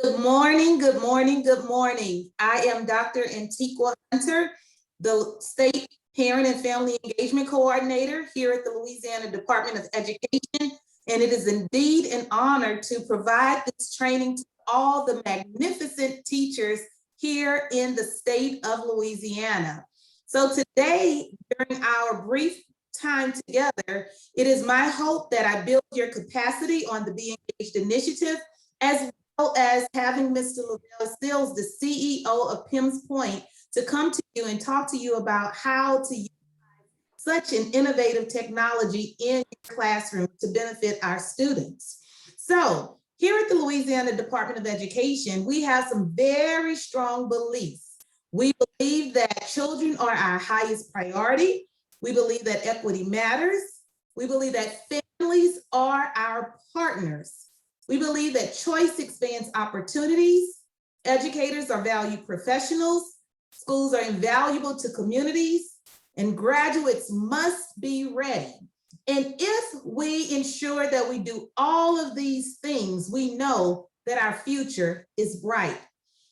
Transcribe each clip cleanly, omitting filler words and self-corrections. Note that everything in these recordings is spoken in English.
Good morning, good morning, good morning. I am Dr. Antiqua Hunter, the State Parent and Family Engagement Coordinator here at the Louisiana Department of Education. And it is indeed an honor to provide this training to all the magnificent teachers here in the state of Louisiana. So today, during our brief time together, it is my hope that I build your capacity on the Be Engaged initiative, as well as having Mr. Lavell Seals, the CEO of PimsPoints, to come to you and talk to you about how to use such an innovative technology in your classroom to benefit our students. So here at the Louisiana Department of Education, we have some very strong beliefs. We believe that children are our highest priority. We believe that equity matters. We believe that families are our partners. We believe that choice expands opportunities. Educators are valued professionals. Schools are invaluable to communities, and graduates must be ready. And if we ensure that we do all of these things, we know that our future is bright.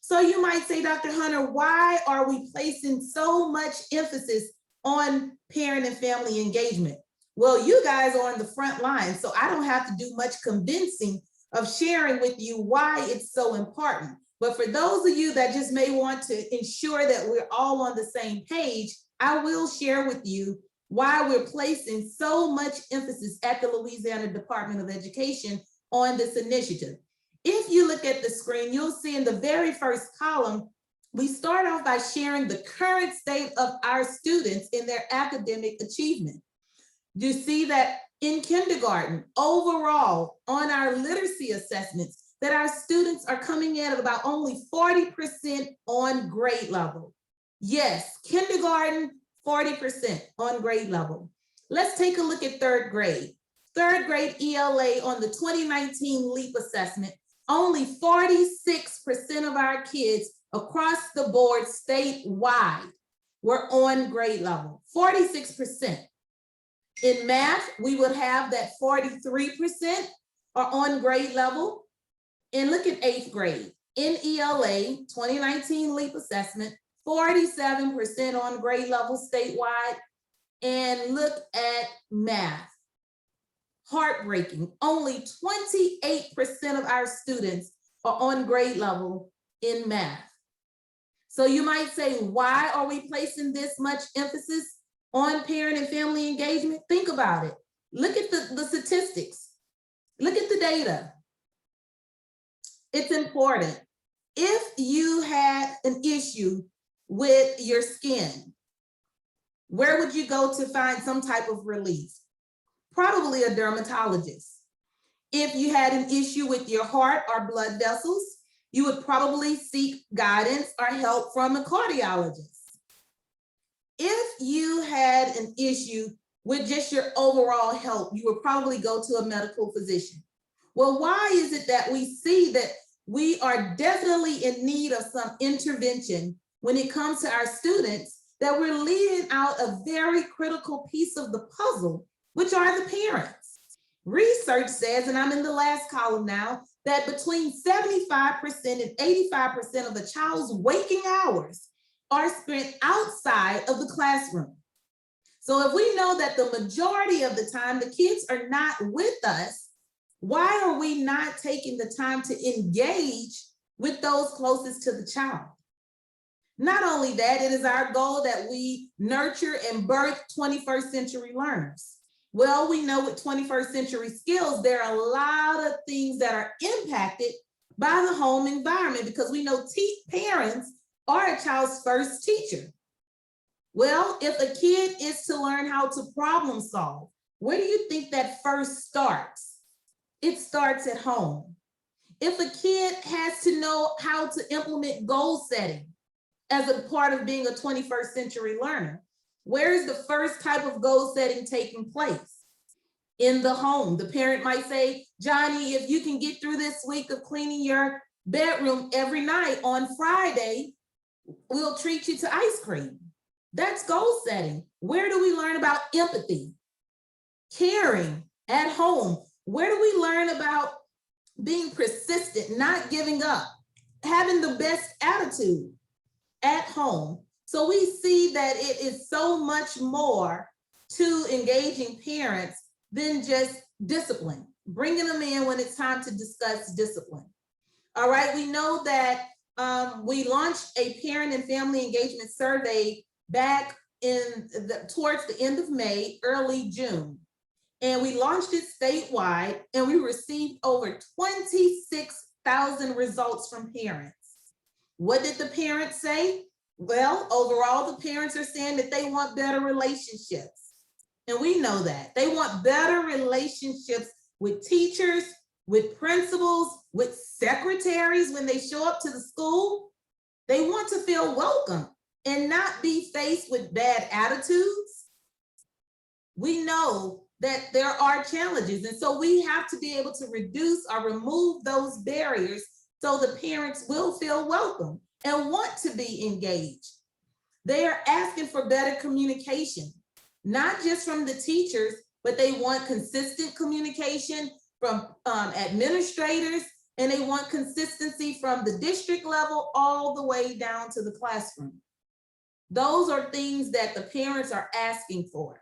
So you might say, Dr. Hunter, why are we placing so much emphasis on parent and family engagement? Well, you guys are on the front line, so I don't have to do much convincing of sharing with you why it's so important. But for those of you that just may want to ensure that we're all on the same page, I will share with you why we're placing so much emphasis at the Louisiana Department of Education on this initiative. If you look at the screen, you'll see in the very first column, we start off by sharing the current state of our students in their academic achievement. You see that in kindergarten, overall, on our literacy assessments, that our students are coming in at about only 40% on grade level. Yes, kindergarten, 40% on grade level. Let's take a look at third grade. Third grade ELA on the 2019 LEAP assessment, only 46% of our kids across the board statewide were on grade level, 46%. In math, we would have that 43% are on grade level. And look at eighth grade. In ELA, 2019 LEAP assessment, 47% on grade level statewide. And look at math. Heartbreaking, only 28% of our students are on grade level in math. So you might say, why are we placing this much emphasis on parent and family engagement? Think about it. Look at the statistics. Look at the data. It's important. If you had an issue with your skin, where would you go to find some type of relief? Probably a dermatologist. If you had an issue with your heart or blood vessels, you would probably seek guidance or help from a cardiologist. If you had an issue with just your overall health, you would probably go to a medical physician. Well, why is it that we see that we are definitely in need of some intervention when it comes to our students, that we're leaving out a very critical piece of the puzzle, which are the parents? Research says, and I'm in the last column now, that between 75% and 85% of the child's waking hours are spent outside of the classroom. So if we know that the majority of the time the kids are not with us, why are we not taking the time to engage with those closest to the child? Not only that, it is our goal that we nurture and birth 21st century learners. Well, we know with 21st century skills, there are a lot of things that are impacted by the home environment, because we know parents are a child's first teacher. Well, if a kid is to learn how to problem solve, where do you think that first starts? It starts at home. If a kid has to know how to implement goal setting as a part of being a 21st century learner, where is the first type of goal setting taking place? In the home. The parent might say, Johnny, if you can get through this week of cleaning your bedroom every night, on Friday, we'll treat you to ice cream. That's goal setting. Where do we learn about empathy, caring at home? Where do we learn about being persistent, not giving up? having the best attitude at home. So we see that it is so much more to engaging parents than just discipline, bringing them in when it's time to discuss discipline. All right, we know that we launched a parent and family engagement survey back towards the end of May, early June. And we launched it statewide, and we received over 26,000 results from parents. What did the parents say? Well, overall, the parents are saying that they want better relationships. And we know that. They want better relationships with teachers, with principals, with secretaries when they show up to the school. They want to feel welcome and not be faced with bad attitudes. We know that there are challenges, and so we have to be able to reduce or remove those barriers so the parents will feel welcome and want to be engaged. They are asking for better communication, not just from the teachers, but they want consistent communication from administrators, and they want consistency from the district level all the way down to the classroom. Those are things that the parents are asking for.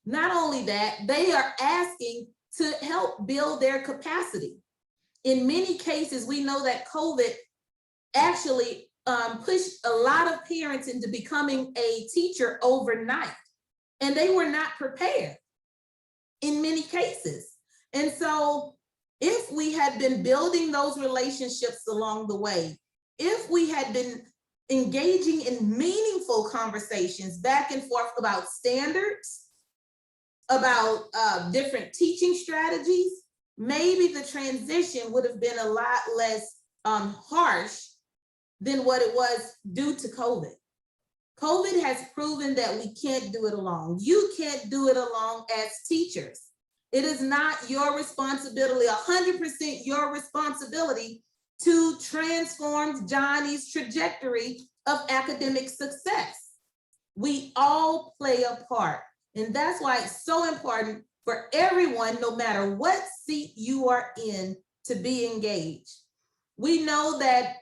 Not only that, they are asking to help build their capacity. In many cases, we know that COVID actually pushed a lot of parents into becoming a teacher overnight, and they were not prepared in many cases. And so if we had been building those relationships along the way, if we had been engaging in meaningful conversations back and forth about standards, about different teaching strategies, maybe the transition would have been a lot less harsh than what it was due to COVID. COVID has proven that we can't do it alone. You can't do it alone as teachers. It is not your responsibility, 100% your responsibility to transform Johnny's trajectory of academic success. We all play a part. And that's why it's so important for everyone, no matter what seat you are in, to be engaged. We know that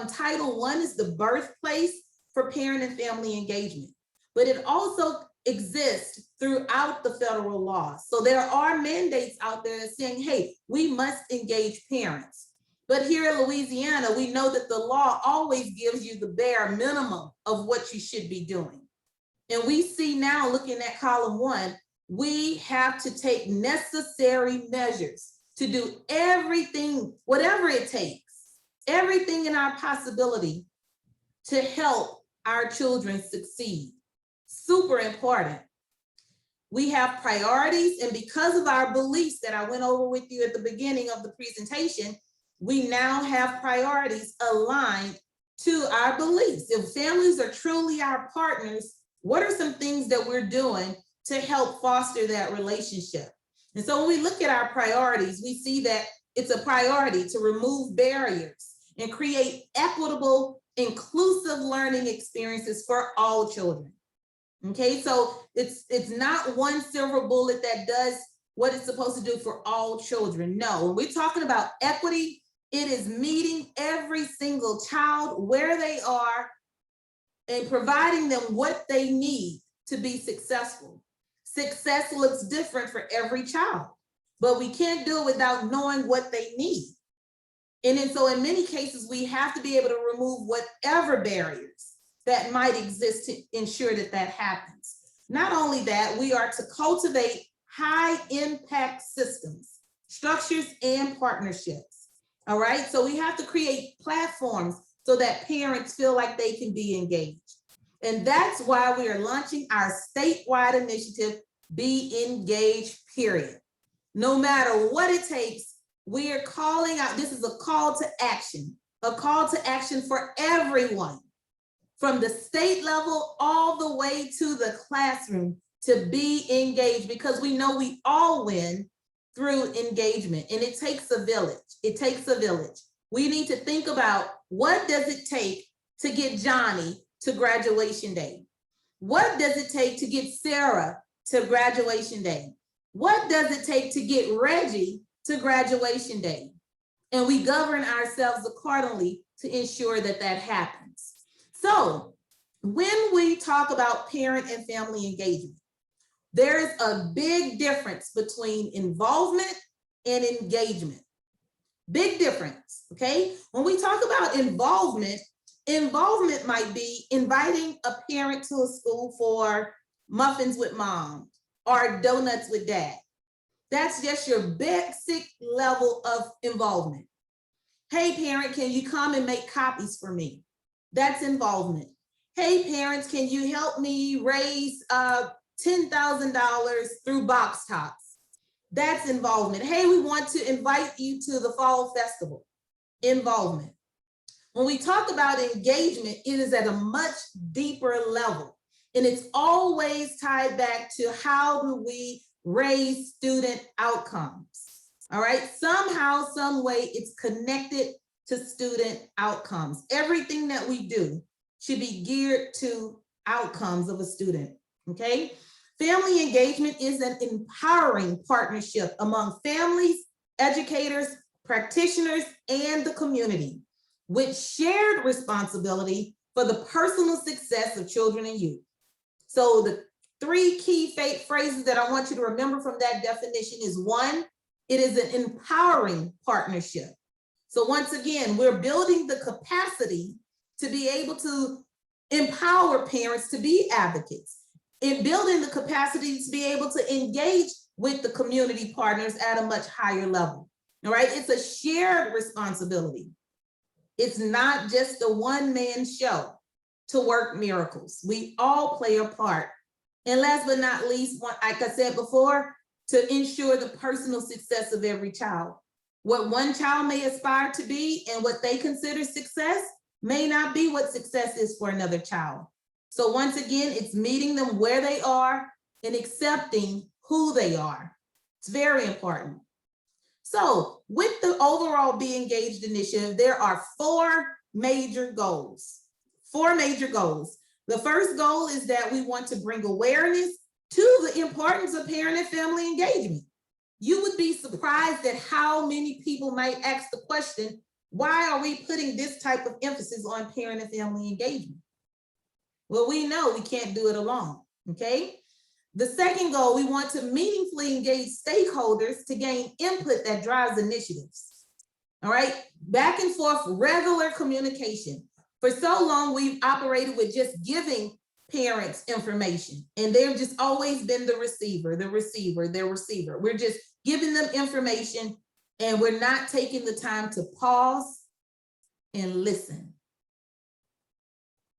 Title I is the birthplace for parent and family engagement, but it also exists throughout the federal law. So there are mandates out there saying, hey, we must engage parents. But here in Louisiana, we know that the law always gives you the bare minimum of what you should be doing. And we see now, looking at column 1, we have to take necessary measures to do everything, whatever it takes, everything in our possibility to help our children succeed. Super important. We have priorities, and because of our beliefs that I went over with you at the beginning of the presentation, we now have priorities aligned to our beliefs. If families are truly our partners, what are some things that we're doing to help foster that relationship? And so when we look at our priorities, we see that it's a priority to remove barriers and create equitable, inclusive learning experiences for all children. Okay, so it's not one silver bullet that does what it's supposed to do for all children. No, when we're talking about equity, it is meeting every single child where they are and providing them what they need to be successful. Success looks different for every child, but we can't do it without knowing what they need. And then so in many cases, we have to be able to remove whatever barriers that might exist to ensure that that happens. Not only that, we are to cultivate high impact systems, structures, and partnerships. All right, so we have to create platforms so that parents feel like they can be engaged. And that's why we are launching our statewide initiative, Be Engaged, period. No matter what it takes, we are calling out, this is a call to action for everyone, from the state level all the way to the classroom, to be engaged, because we know we all win through engagement, and it takes a village. It takes a village. We need to think about, what does it take to get Johnny to graduation day? What does it take to get Sarah to graduation day? What does it take to get Reggie to graduation day? and we govern ourselves accordingly to ensure that that happens. So when we talk about parent and family engagement, there is a big difference between involvement and engagement. Big difference, okay? When we talk about involvement, involvement might be inviting a parent to a school for muffins with mom or donuts with dad. That's just your basic level of involvement. Hey, parent, can you come and make copies for me? That's involvement. Hey, parents, can you help me raise $10,000 through box tops? That's involvement. Hey, we want to invite you to the fall festival. Involvement. When we talk about engagement, it is at a much deeper level, and it's always tied back to how do we raise student outcomes. All right, somehow, some way, it's connected to student outcomes. Everything that we do should be geared to outcomes of a student, okay? Family engagement is an empowering partnership among families, educators, practitioners, and the community, with shared responsibility for the personal success of children and youth. So the three key phrases that I want you to remember from that definition is: one, it is an empowering partnership. So once again, we're building the capacity to be able to empower parents to be advocates, in building the capacity to be able to engage with the community partners at a much higher level. All right, it's a shared responsibility. It's not just a one-man show to work miracles. We all play a part. And last but not least, like I said before, to ensure the personal success of every child. What one child may aspire to be and what they consider success may not be what success is for another child. So once again, it's meeting them where they are and accepting who they are. It's very important. So with the overall Be Engaged initiative, there are four major goals. Four major goals. The first goal is that we want to bring awareness to the importance of parent and family engagement. You would be surprised at how many people might ask the question, why are we putting this type of emphasis on parent and family engagement? Well, we know we can't do it alone, okay? The second goal, we want to meaningfully engage stakeholders to gain input that drives initiatives. All right, back and forth, regular communication. For so long, we've operated with just giving parents information, and they've just always been the receiver. We're just giving them information, and we're not taking the time to pause and listen.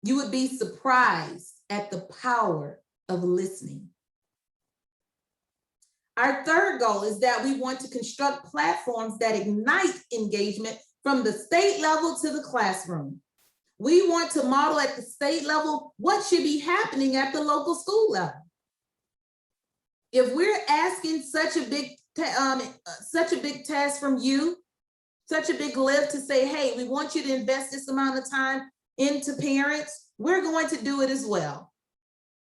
You would be surprised at the power of listening. Our third goal is that we want to construct platforms that ignite engagement from the state level to the classroom. We want to model at the state level what should be happening at the local school level. If we're asking such a big task from you, such a big lift to say, hey, we want you to invest this amount of time into parents, we're going to do it as well.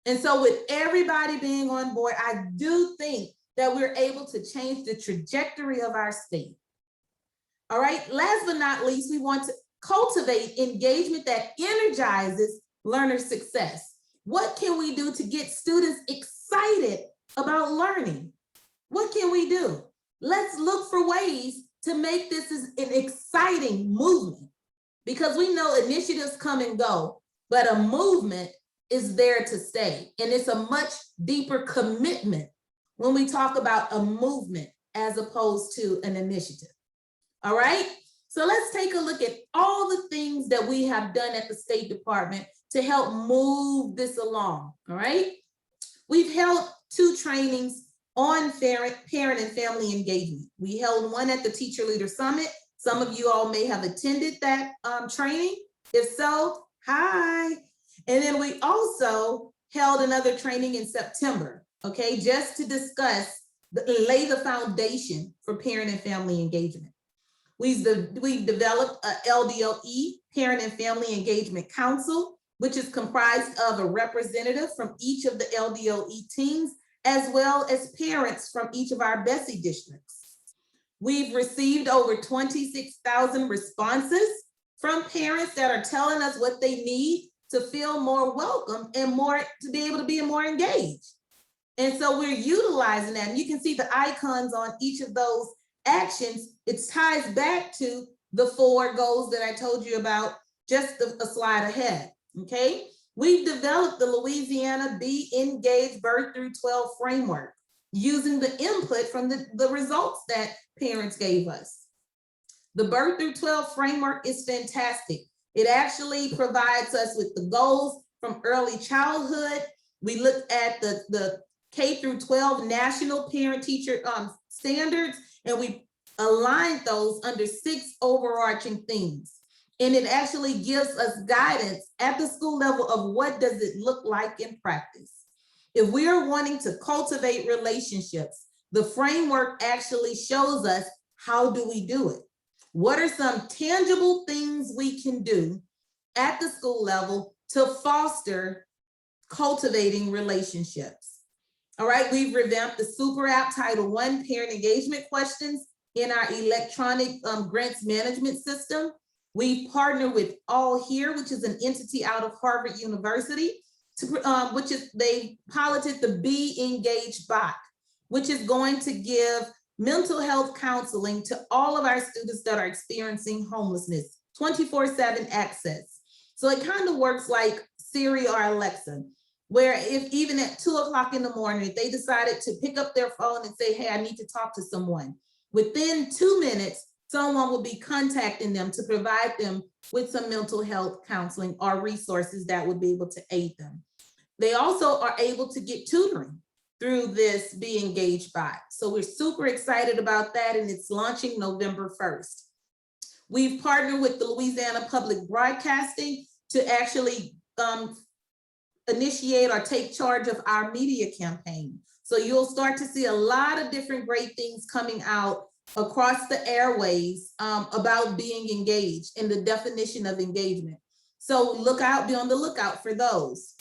And so with everybody being on board, I do think that we're able to change the trajectory of our state. All right, last but not least, we want to cultivate engagement that energizes learner success. What can we do to get students excited about learning? What can we do? Let's look for ways to make this an exciting movement, because we know initiatives come and go, but a movement is there to stay. And it's a much deeper commitment when we talk about a movement as opposed to an initiative. All right, so let's take a look at all the things that we have done at the State Department to help move this along. All right, we've held 2 trainings on parent and family engagement. We held one at the Teacher Leader Summit. Some of you all may have attended that training. If so, hi. And then we also held another training in September, okay, just to discuss, lay the foundation for parent and family engagement. We've developed a LDOE, Parent and Family Engagement Council, which is comprised of a representative from each of the LDOE teams, as well as parents from each of our BESI districts. We've received over 26,000 responses from parents that are telling us what they need to feel more welcome and more to be able to be more engaged. And so we're utilizing that. And you can see the icons on each of those actions. It ties back to the 4 goals that I told you about just a slide ahead, okay? We've developed the Louisiana Be Engaged Birth through 12 framework using the input from the results that parents gave us. The Birth through 12 framework is fantastic. It actually provides us with the goals from early childhood. We looked at the K through 12 national parent-teacher standards, and we aligned those under 6 overarching themes. And it actually gives us guidance at the school level of what does it look like in practice. If we are wanting to cultivate relationships, the framework actually shows us how do we do it. What are some tangible things we can do at the school level to foster cultivating relationships? All right, we've revamped the super app Title I parent engagement questions in our electronic grants management system. We've partnered with All Here, which is an entity out of Harvard University, they piloted the Be Engaged bot, which is going to give mental health counseling to all of our students that are experiencing homelessness, 24/7 access. So it kind of works like Siri or Alexa, where if even at 2 o'clock in the morning, if they decided to pick up their phone and say, hey, I need to talk to someone, within 2 minutes, someone will be contacting them to provide them with some mental health counseling or resources that would be able to aid them. They also are able to get tutoring through this Be Engaged bot. So we're super excited about that, and it's launching November 1st. We've partnered with the Louisiana Public Broadcasting to actually initiate or take charge of our media campaign. So you'll start to see a lot of different great things coming out across the airways about being engaged and the definition of engagement. So be on the lookout for those.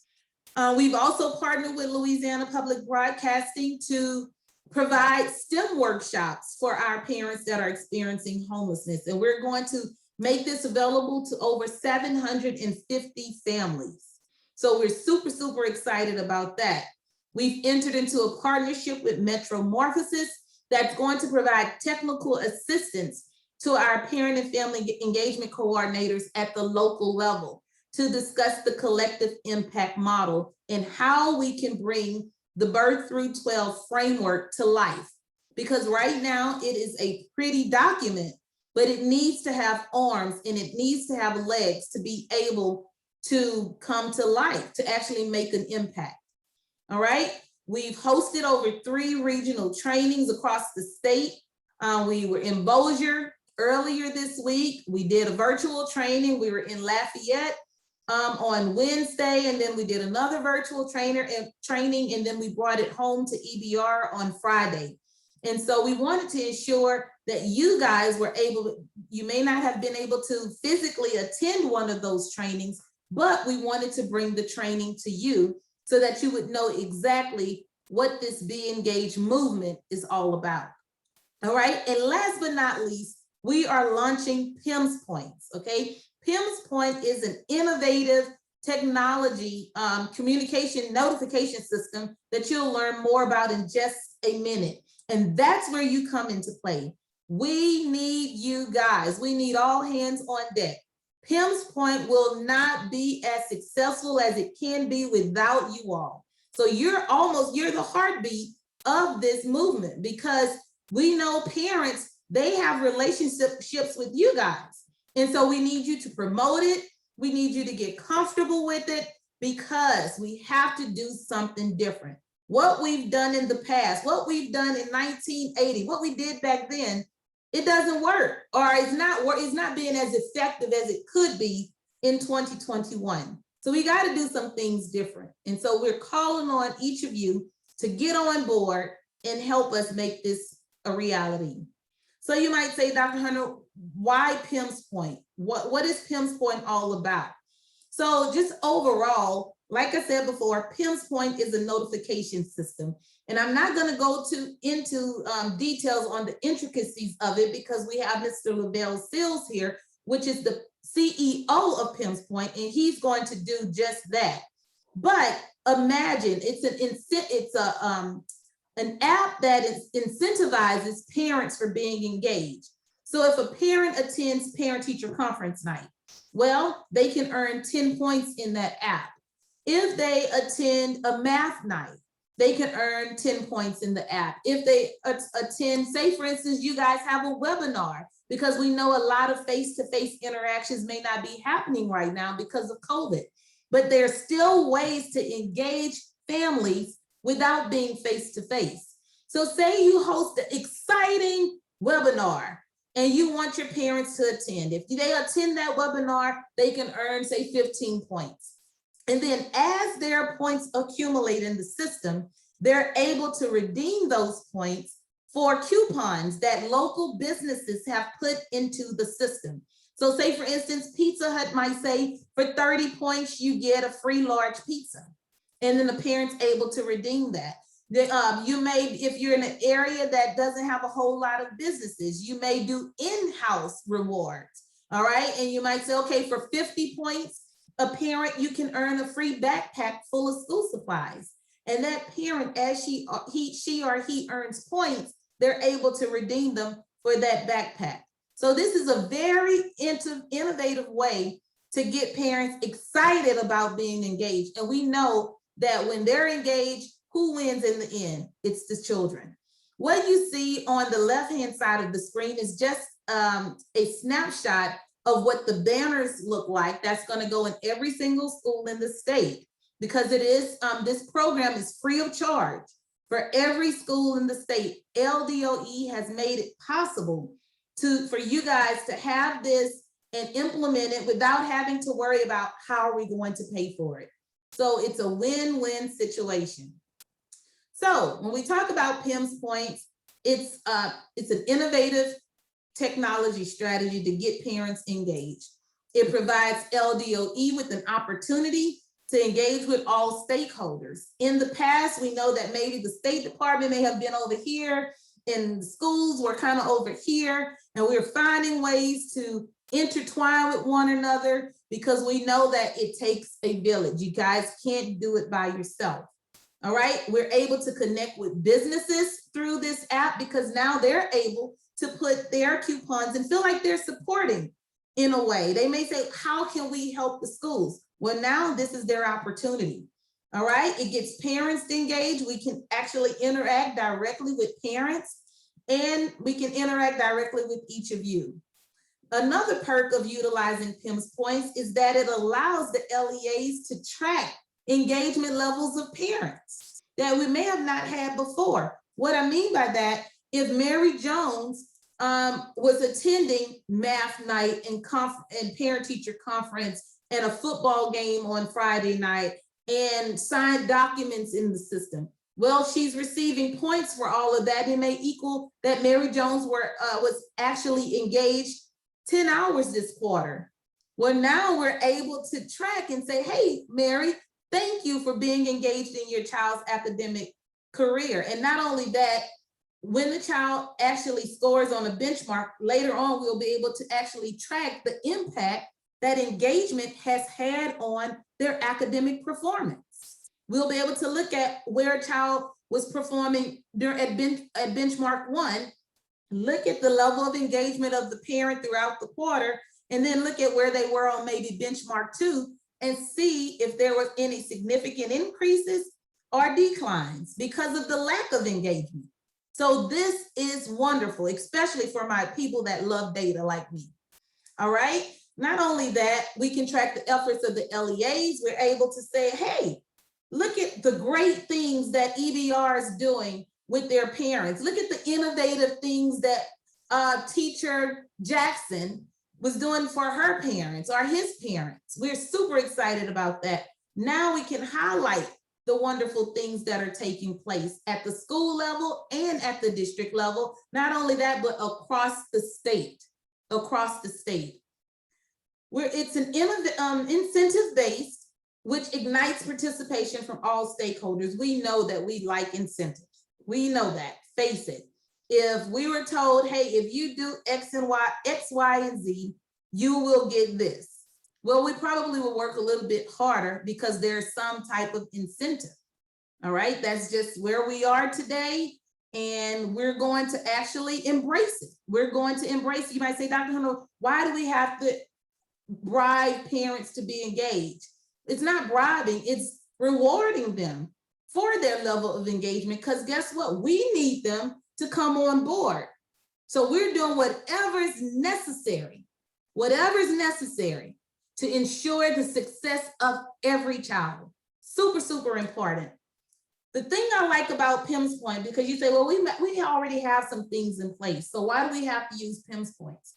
We've also partnered with Louisiana Public Broadcasting to provide STEM workshops for our parents that are experiencing homelessness. And we're going to make this available to over 750 families. So we're super, super excited about that. We've entered into a partnership with Metromorphosis that's going to provide technical assistance to our parent and family engagement coordinators at the local level to discuss the collective impact model and how we can bring the Birth through 12 framework to life. Because right now it is a pretty document, but it needs to have arms and it needs to have legs to be able to come to life, to actually make an impact. All right. We've hosted over 3 regional trainings across the state. We were in Bossier earlier this week. We did a virtual training. We were in Lafayette on Wednesday, and then we did another virtual training, and then we brought it home to EBR on Friday. And so we wanted to ensure that you guys were you may not have been able to physically attend one of those trainings, but we wanted to bring the training to you so that you would know exactly what this Be Engaged movement is all about. All right, and last but not least, we are launching PimsPoints, okay? PimsPoint is an innovative technology communication notification system that you'll learn more about in just a minute. And that's where you come into play. We need you guys. We need all hands on deck. PimsPoint will not be as successful as it can be without you all. So you're the heartbeat of this movement, because we know parents, they have relationships with you guys. And so we need you to promote it. We need you to get comfortable with it, because we have to do something different. What we've done in the past, what we've done in 1980, what we did back then, it doesn't work, or it's not being as effective as it could be in 2021. So we got to do some things different. And so we're calling on each of you to get on board and help us make this a reality. So you might say, Dr. Hunter, why PimsPoint? What is PimsPoint all about? So just overall, Like I said before, PimsPoint is a notification system. And I'm not going to go into details on the intricacies of it because we have Mr. Lavell Seals here, which is the CEO of PimsPoint, and he's going to do just that. But imagine it's an app that incentivizes parents for being engaged. So if a parent attends parent-teacher conference night, well, they can earn 10 points in that app. If they attend a math night, they can earn 10 points in the app. If they attend, say for instance, you guys have a webinar, because we know a lot of face-to-face interactions may not be happening right now because of COVID, but there's still ways to engage families without being face-to-face. So say you host an exciting webinar and you want your parents to attend. If they attend that webinar, they can earn, say, 15 points. And then as their points accumulate in the system, they're able to redeem those points for coupons that local businesses have put into the system. So say, for instance, Pizza Hut might say, for 30 points, you get a free large pizza. And then the parent's able to redeem that. You may, if you're in an area that doesn't have a whole lot of businesses, you may do in-house rewards, all right? And you might say, okay, for 50 points, a parent, you can earn a free backpack full of school supplies. And that parent, as she or he earns points, they're able to redeem them for that backpack. So this is a very innovative way to get parents excited about being engaged. And we know that when they're engaged, who wins in the end? It's the children. What you see on the left-hand side of the screen is just a snapshot of what the banners look like. That's going to go in every single school in the state, because it is this program is free of charge for every school in the state. LDOE has made it possible for you guys to have this and implement it without having to worry about how are we going to pay for it. So it's a win-win situation. So when we talk about PimsPoints, it's an innovative technology strategy to get parents engaged. It provides LDOE with an opportunity to engage with all stakeholders. In the past, we know that maybe the State Department may have been over here and the schools were kind of over here, and we're finding ways to intertwine with one another because we know that it takes a village. You guys can't do it by yourself. All right, we're able to connect with businesses through this app because now they're able to put their coupons and feel like they're supporting in a way. They may say, how can we help the schools? Well, now this is their opportunity. All right, it gets parents engaged. We can actually interact directly with parents, and we can interact directly with each of you. Another perk of utilizing PimsPoints is that it allows the LEAs to track engagement levels of parents that we may have not had before. What I mean by that, if Mary Jones was attending math night and parent-teacher conference and a football game on Friday night and signed documents in the system, well, she's receiving points for all of that. It may equal that Mary Jones was actually engaged 10 hours this quarter. Well, now we're able to track and say, hey, Mary, thank you for being engaged in your child's academic career. And not only that, when the child actually scores on a benchmark, later on, we'll be able to actually track the impact that engagement has had on their academic performance. We'll be able to look at where a child was performing at benchmark 1, look at the level of engagement of the parent throughout the quarter, and then look at where they were on maybe benchmark 2 and see if there was any significant increases or declines because of the lack of engagement. So this is wonderful, especially for my people that love data like me. All right. Not only that, we can track the efforts of the LEAs. We're able to say, hey, look at the great things that EBR is doing with their parents. Look at the innovative things that teacher Jackson was doing for her parents or his parents. We're super excited about that. Now we can highlight the wonderful things that are taking place at the school level and at the district level. Not only that, but across the state, It's an incentive-based which ignites participation from all stakeholders. We know that we like incentives. We know that, face it. If we were told, hey, if you do X, Y, and Z, you will get this. Well, we probably will work a little bit harder because there's some type of incentive. All right, that's just where we are today. And we're going to actually embrace it. We're going to embrace it. You might say, Dr. Hunter, why do we have to bribe parents to be engaged? It's not bribing, it's rewarding them for their level of engagement, because guess what? We need them to come on board. So we're doing whatever is necessary to ensure the success of every child. Super, super important. The thing I like about PimsPoint, because you say, well, we already have some things in place, so why do we have to use PimsPoints?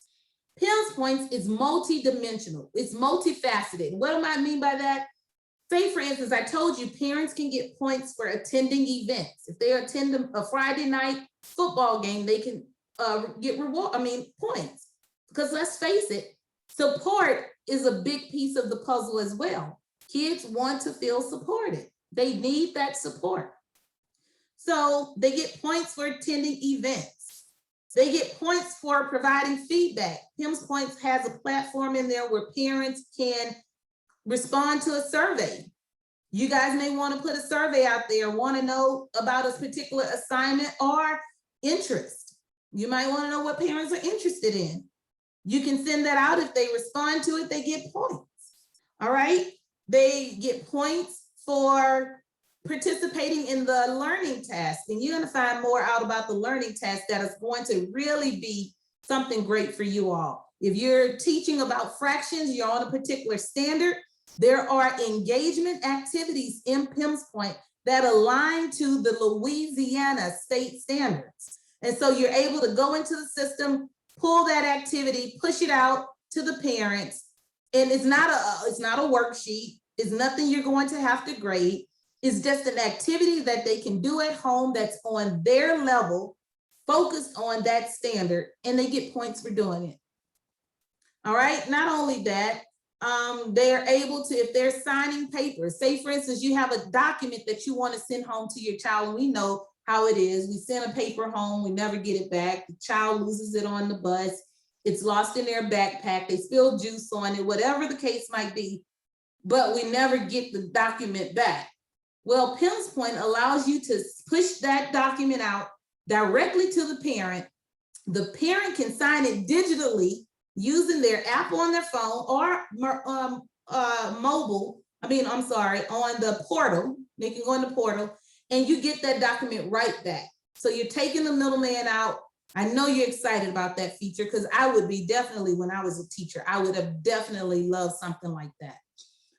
PimsPoints is multidimensional. It's multifaceted. What do I mean by that? Say, for instance, I told you parents can get points for attending events. If they attend a Friday night football game, they can get points. Because let's face it, support is a big piece of the puzzle as well. Kids want to feel supported. They need that support. So they get points for attending events. They get points for providing feedback. PimsPoints has a platform in there where parents can respond to a survey. You guys may want to put a survey out there, want to know about a particular assignment or interest. You might want to know what parents are interested in. You can send that out. If they respond to it, they get points. All right. They get points for participating in the learning task. And you're going to find more out about the learning task that is going to really be something great for you all. If you're teaching about fractions, you're on a particular standard, there are engagement activities in PimsPoint that align to the Louisiana state standards. And so you're able to go into the system, pull that activity, push it out to the parents. And it's not a worksheet. It's nothing you're going to have to grade. It's just an activity that they can do at home that's on their level, focused on that standard, and they get points for doing it. All right, not only that, they're able to, if they're signing papers, say for instance, you have a document that you want to send home to your child, and we know how it is. We send a paper home, we never get it back. The child loses it on the bus. It's lost in their backpack. They spill juice on it, whatever the case might be, but we never get the document back. Well, PimsPoint allows you to push that document out directly to the parent. The parent can sign it digitally using their app on their phone or mobile. On the portal. They can go in the portal and you get that document right back. So you're taking the middleman out. I know you're excited about that feature, because I would be definitely, when I was a teacher, I would have definitely loved something like that.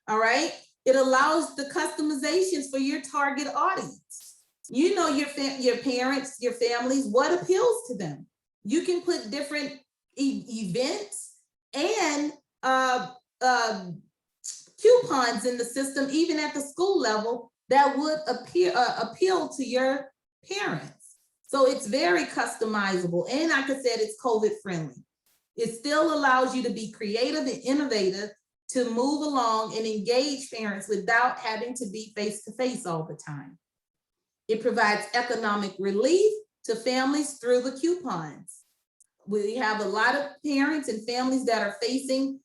All right. It allows the customizations for your target audience. You know your parents, your families, what appeals to them. You can put different events and coupons in the system, even at the school level, that would appeal to your parents. So it's very customizable. And like I said, it's COVID friendly. It still allows you to be creative and innovative, to move along and engage parents without having to be face-to-face all the time. It provides economic relief to families through the coupons. We have a lot of parents and families that are facing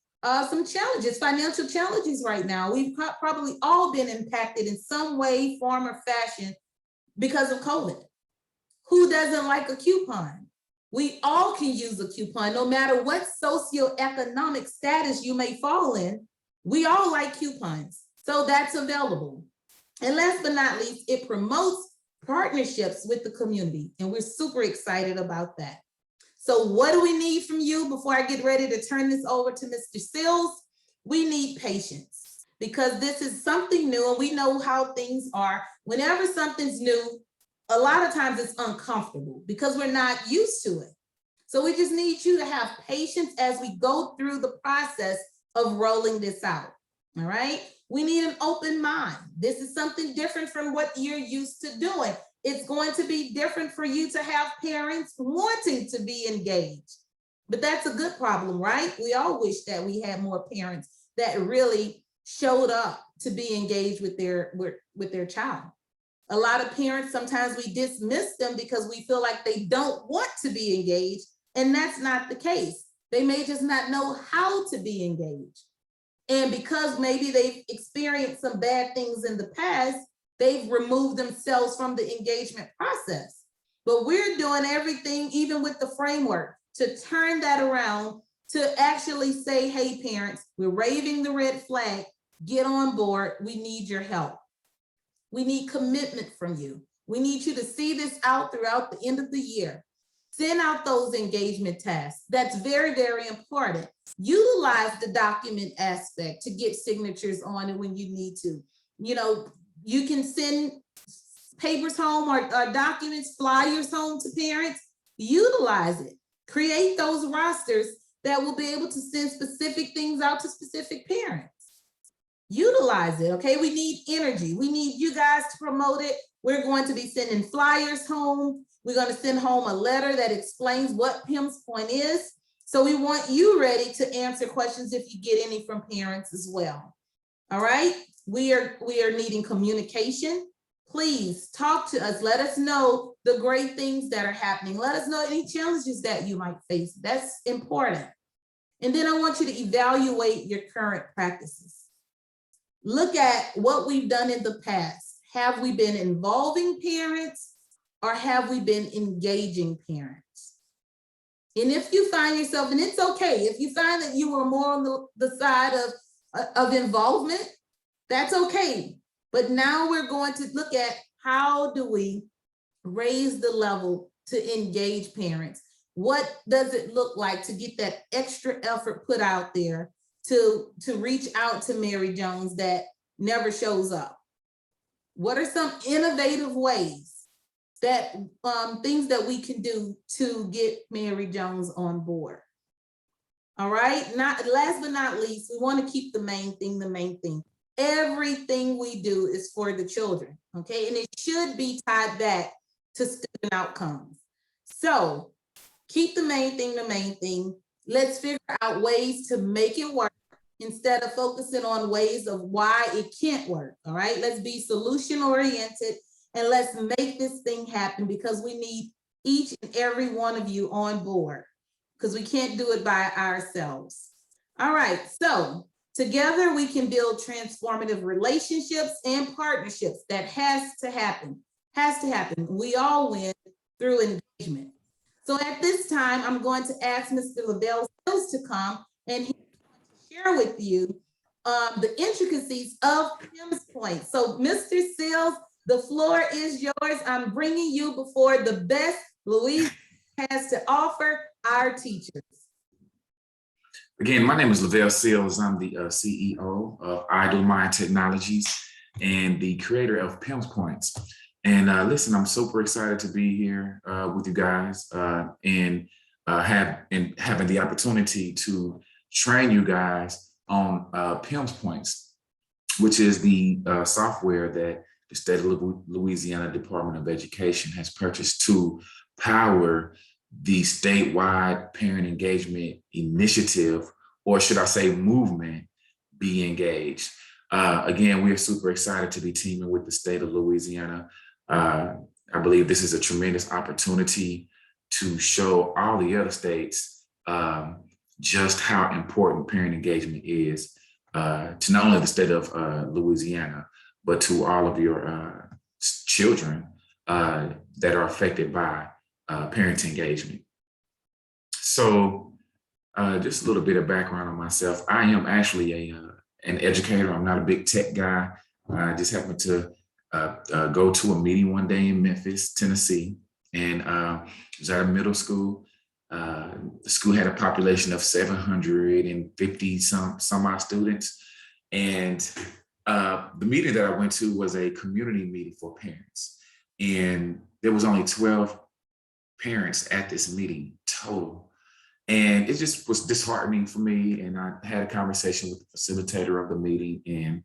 some challenges, financial challenges right now. We've probably all been impacted in some way, form, or fashion because of COVID. Who doesn't like a coupon? We all can use a coupon, no matter what socioeconomic status you may fall in. We all like coupons, so that's available. And last but not least, it promotes partnerships with the community, and we're super excited about that. So what do we need from you before I get ready to turn this over to Mr. Seals? We need patience, because this is something new, and we know how things are. Whenever something's new, a lot of times it's uncomfortable because we're not used to it. So we just need you to have patience as we go through the process of rolling this out. All right. We need an open mind. This is something different from what you're used to doing. It's going to be different for you to have parents wanting to be engaged. But that's a good problem, right? We all wish that we had more parents that really showed up to be engaged with their child. A lot of parents, sometimes we dismiss them because we feel like they don't want to be engaged, and that's not the case. They may just not know how to be engaged. And because maybe they've experienced some bad things in the past, they've removed themselves from the engagement process. But we're doing everything, even with the framework, to turn that around, to actually say, hey, parents, we're waving the red flag, get on board, we need your help. We need commitment from you. We need you to see this out throughout the end of the year. Send out those engagement tasks. That's very, very important. Utilize the document aspect to get signatures on it when you need to. You know, you can send papers home or documents, flyers home to parents. Utilize it. Create those rosters that will be able to send specific things out to specific parents. Utilize it, okay? We need energy. We need you guys to promote it. We're going to be sending flyers home. We're going to send home a letter that explains what PimsPoint is. So we want you ready to answer questions if you get any from parents as well. All right, we are needing communication. Please talk to us. Let us know the great things that are happening. Let us know any challenges that you might face. That's important. And then I want you to evaluate your current practices. Look at what we've done in the past. Have we been involving parents or have we been engaging parents? And if you find yourself, and it's okay, if you find that you were more on the side of involvement, that's okay. But now we're going to look at how do we raise the level to engage parents? What does it look like to get that extra effort put out there to reach out to Mary Jones that never shows up? What are some innovative ways that things that we can do to get Mary Jones on board? All right, last but not least, we want to keep the main thing the main thing. Everything we do is for the children, okay? And it should be tied back to student outcomes. So keep the main thing the main thing. Let's figure out ways to make it work instead of focusing on ways of why it can't work, all right? Let's be solution oriented and let's make this thing happen because we need each and every one of you on board because we can't do it by ourselves. All right, so together we can build transformative relationships and partnerships. That has to happen, We all win through engagement. So at this time, I'm going to ask Mr. Lavell Seals to come and he's going to share with you the intricacies of PimsPoints. So Mr. Seals, the floor is yours. I'm bringing you before the best Louisiana has to offer our teachers. Again, my name is Lavell Seals. I'm the CEO of Idle Mind Technologies and the creator of PimsPoints. And listen, I'm super excited to be here with you guys and having the opportunity to train you guys on PimsPoints, which is the software that the state of Louisiana Department of Education has purchased to power the statewide parent engagement initiative, or should I say movement, Be Engaged. Again, we are super excited to be teaming with the state of Louisiana. I believe this is a tremendous opportunity to show all the other states just how important parent engagement is to not only the state of Louisiana, but to all of your children that are affected by parent engagement. So just a little bit of background on myself. I am actually an educator. I'm not a big tech guy. I just happened to go to a meeting one day in Memphis, Tennessee, and it was at a middle school. The school had a population of 750 some odd students. And the meeting that I went to was a community meeting for parents. And there was only 12 parents at this meeting total. And it just was disheartening for me. And I had a conversation with the facilitator of the meeting. And,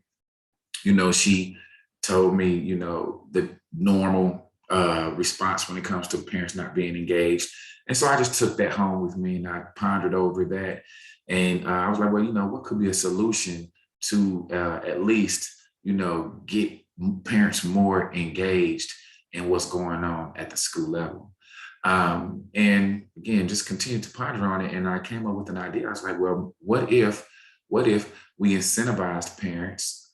you know, she told me, you know, the normal response when it comes to parents not being engaged. And so I just took that home with me and I pondered over that. And I was like, well, you know, what could be a solution to at least get parents more engaged in what's going on at the school level. And again, just continue to ponder on it. And I came up with an idea. I was like, well, what if we incentivized parents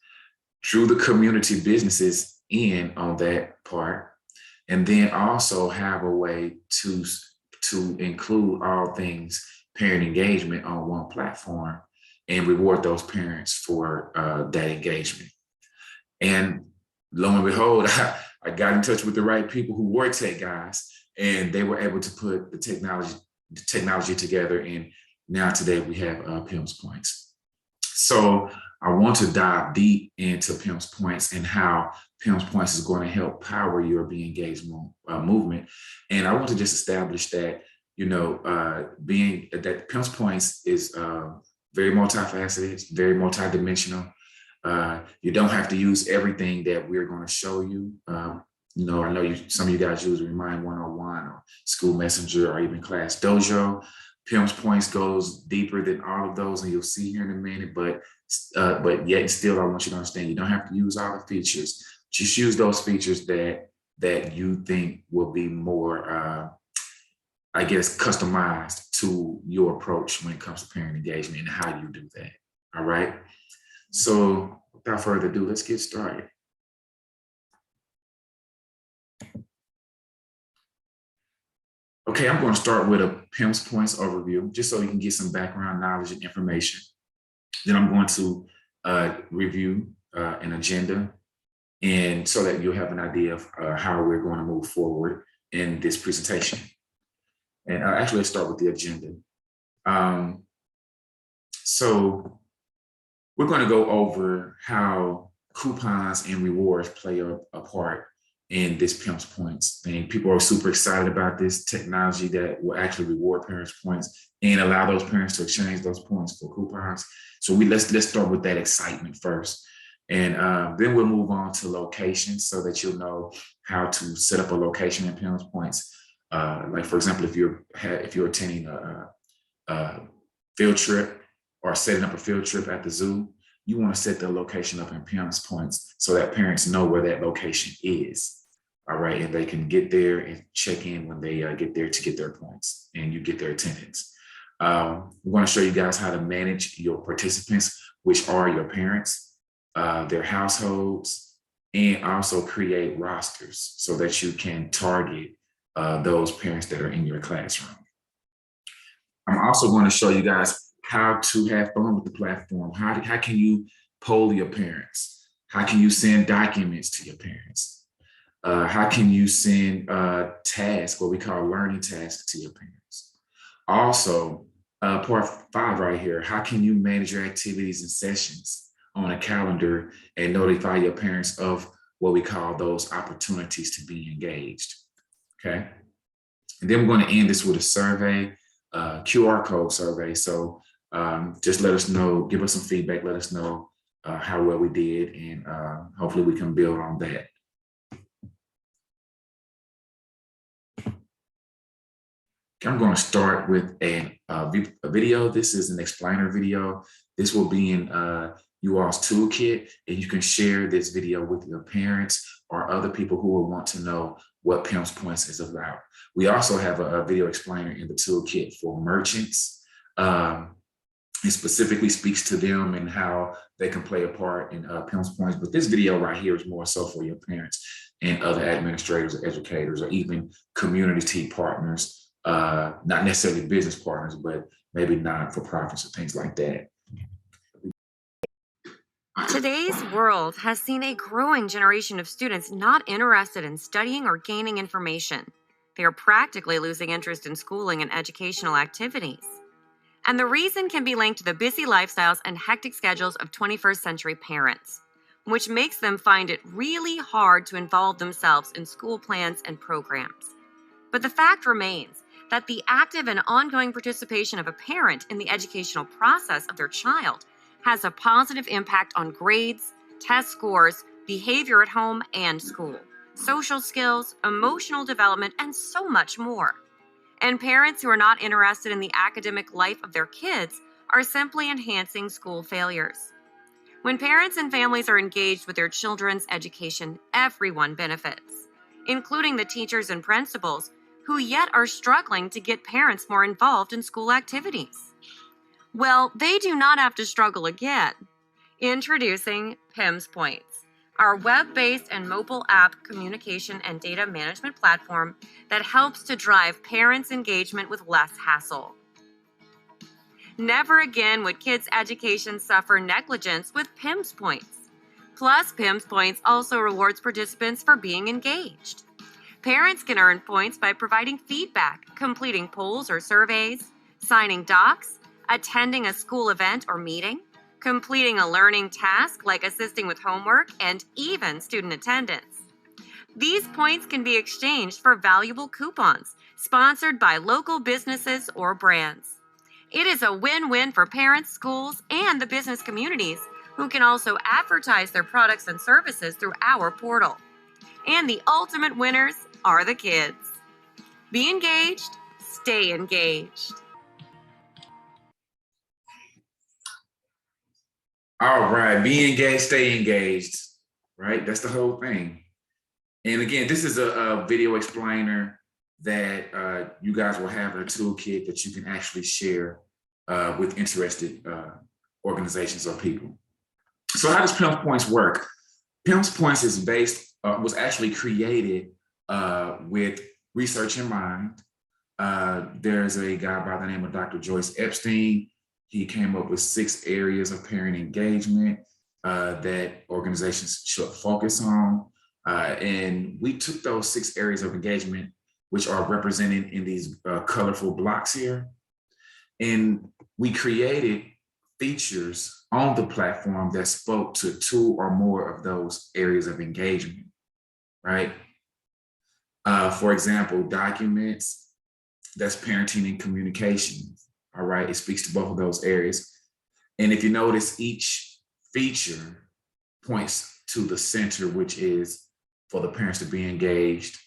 through the community businesses in on that part, and then also have a way to include all things parent engagement on one platform and reward those parents for that engagement. And lo and behold, I got in touch with the right people who were tech guys, and they were able to put the technology together. And now today we have PimsPoints. So I want to dive deep into PimsPoints and how PimsPoints is going to help power your Be Engaged movement. And I want to just establish that, that PimsPoints is very multifaceted, very multidimensional. You don't have to use everything that we're going to show you. I know some of you guys use Remind 101 or School Messenger or even Class Dojo. PimsPoints goes deeper than all of those, and you'll see here in a minute. But yet still, I want you to understand you don't have to use all the features. Just use those features that you think will be more, customized to your approach when it comes to parent engagement and how you do that. All right. So without further ado, let's get started. Okay, I'm going to start with a PimsPoints overview, just so you can get some background knowledge and information. Then I'm going to review an agenda, and so that you'll have an idea of how we're going to move forward in this presentation. And actually, let's start with the agenda. So we're going to go over how coupons and rewards play a part in this PimsPoints thing. People are super excited about this technology that will actually reward parents points and allow those parents to exchange those points for coupons. So let's start with that excitement first. And then we'll move on to locations so that you'll know how to set up a location in PimsPoints. Like, for example, if you're attending a field trip or setting up a field trip at the zoo, you want to set the location up in PimsPoints so that parents know where that location is. All right, and they can get there and check in when they get there to get their points and you get their attendance. We're going to show you guys how to manage your participants, which are your parents, their households, and also create rosters so that you can target those parents that are in your classroom. I'm also going to show you guys how to have fun with the platform. How can you poll your parents? How can you send documents to your parents? How can you send tasks, what we call learning tasks, to your parents? Also, part 5 right here, how can you manage your activities and sessions on a calendar and notify your parents of what we call those opportunities to be engaged, okay? And then we're going to end this with a survey, QR code survey. So just let us know, give us some feedback, let us know how well we did, and hopefully we can build on that. I'm going to start with a video. This is an explainer video. This will be in you all's toolkit, and you can share this video with your parents or other people who will want to know what PimsPoints is about. We also have a video explainer in the toolkit for merchants. It specifically speaks to them and how they can play a part in PimsPoints. But this video right here is more so for your parents and other administrators or educators or even community partners. Not necessarily business partners, but maybe not-for-profits or things like that. Today's world has seen a growing generation of students not interested in studying or gaining information. They are practically losing interest in schooling and educational activities. And the reason can be linked to the busy lifestyles and hectic schedules of 21st century parents, which makes them find it really hard to involve themselves in school plans and programs. But the fact remains that the active and ongoing participation of a parent in the educational process of their child has a positive impact on grades, test scores, behavior at home and school, social skills, emotional development, and so much more. And parents who are not interested in the academic life of their kids are simply enhancing school failures. When parents and families are engaged with their children's education, everyone benefits, including the teachers and principals who yet are struggling to get parents more involved in school activities. Well, they do not have to struggle again. Introducing PimsPoints, our web-based and mobile app communication and data management platform that helps to drive parents' engagement with less hassle. Never again would kids' education suffer negligence with PimsPoints. Plus, PimsPoints also rewards participants for being engaged. Parents can earn points by providing feedback, completing polls or surveys, signing docs, attending a school event or meeting, completing a learning task like assisting with homework, and even student attendance. These points can be exchanged for valuable coupons sponsored by local businesses or brands. It is a win-win for parents, schools, and the business communities who can also advertise their products and services through our portal. And the ultimate winners are the kids. Be engaged, stay engaged. All right, be engaged, stay engaged, right? That's the whole thing. And again, this is a video explainer that you guys will have in a toolkit that you can actually share with interested organizations or people. So how does PimsPoints work? PimsPoints is was actually created with research in mind. There's a guy by the name of Dr. Joyce Epstein. He came up with 6 areas of parent engagement that organizations should focus on. And we took those 6 areas of engagement, which are represented in these colorful blocks here, and we created features on the platform that spoke to 2 or more of those areas of engagement, right? For example, documents, that's parenting and communication, all right? It speaks to both of those areas. And if you notice, each feature points to the center, which is for the parents to be engaged,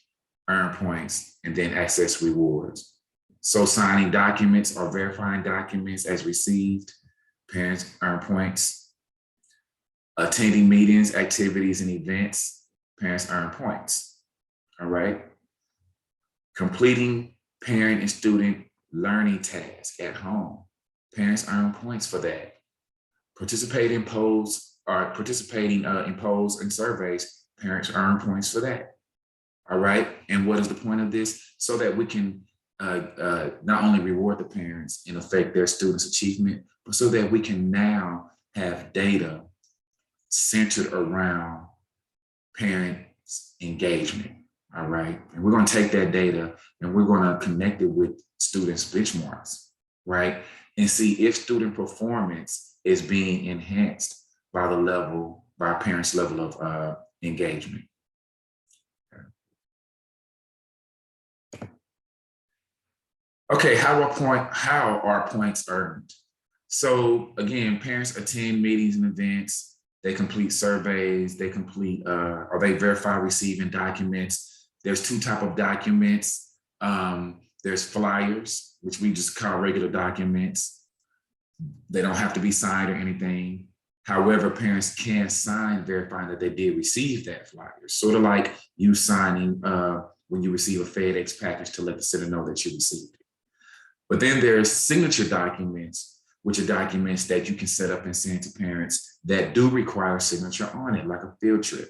earn points, and then access rewards. So signing documents or verifying documents as received, parents earn points. Attending meetings, activities, and events, parents earn points, all right? Completing parent and student learning tasks at home, parents earn points for that. Participating in polls and surveys, parents earn points for that, all right? And what is the point of this? So that we can not only reward the parents and affect their students' achievement, but so that we can now have data centered around parents' engagement, all right? And we're going to take that data and we're going to connect it with students' benchmarks, right? And see if student performance is being enhanced by parents' level of engagement. Okay, how are points earned? So again, parents attend meetings and events, they complete surveys, they verify receiving documents. There's 2 types of documents. There's flyers, which we just call regular documents. They don't have to be signed or anything. However, parents can sign verifying that they did receive that flyer. Sort of like you signing when you receive a FedEx package to let the center know that you received it. But then there's signature documents, which are documents that you can set up and send to parents that do require a signature on it, like a field trip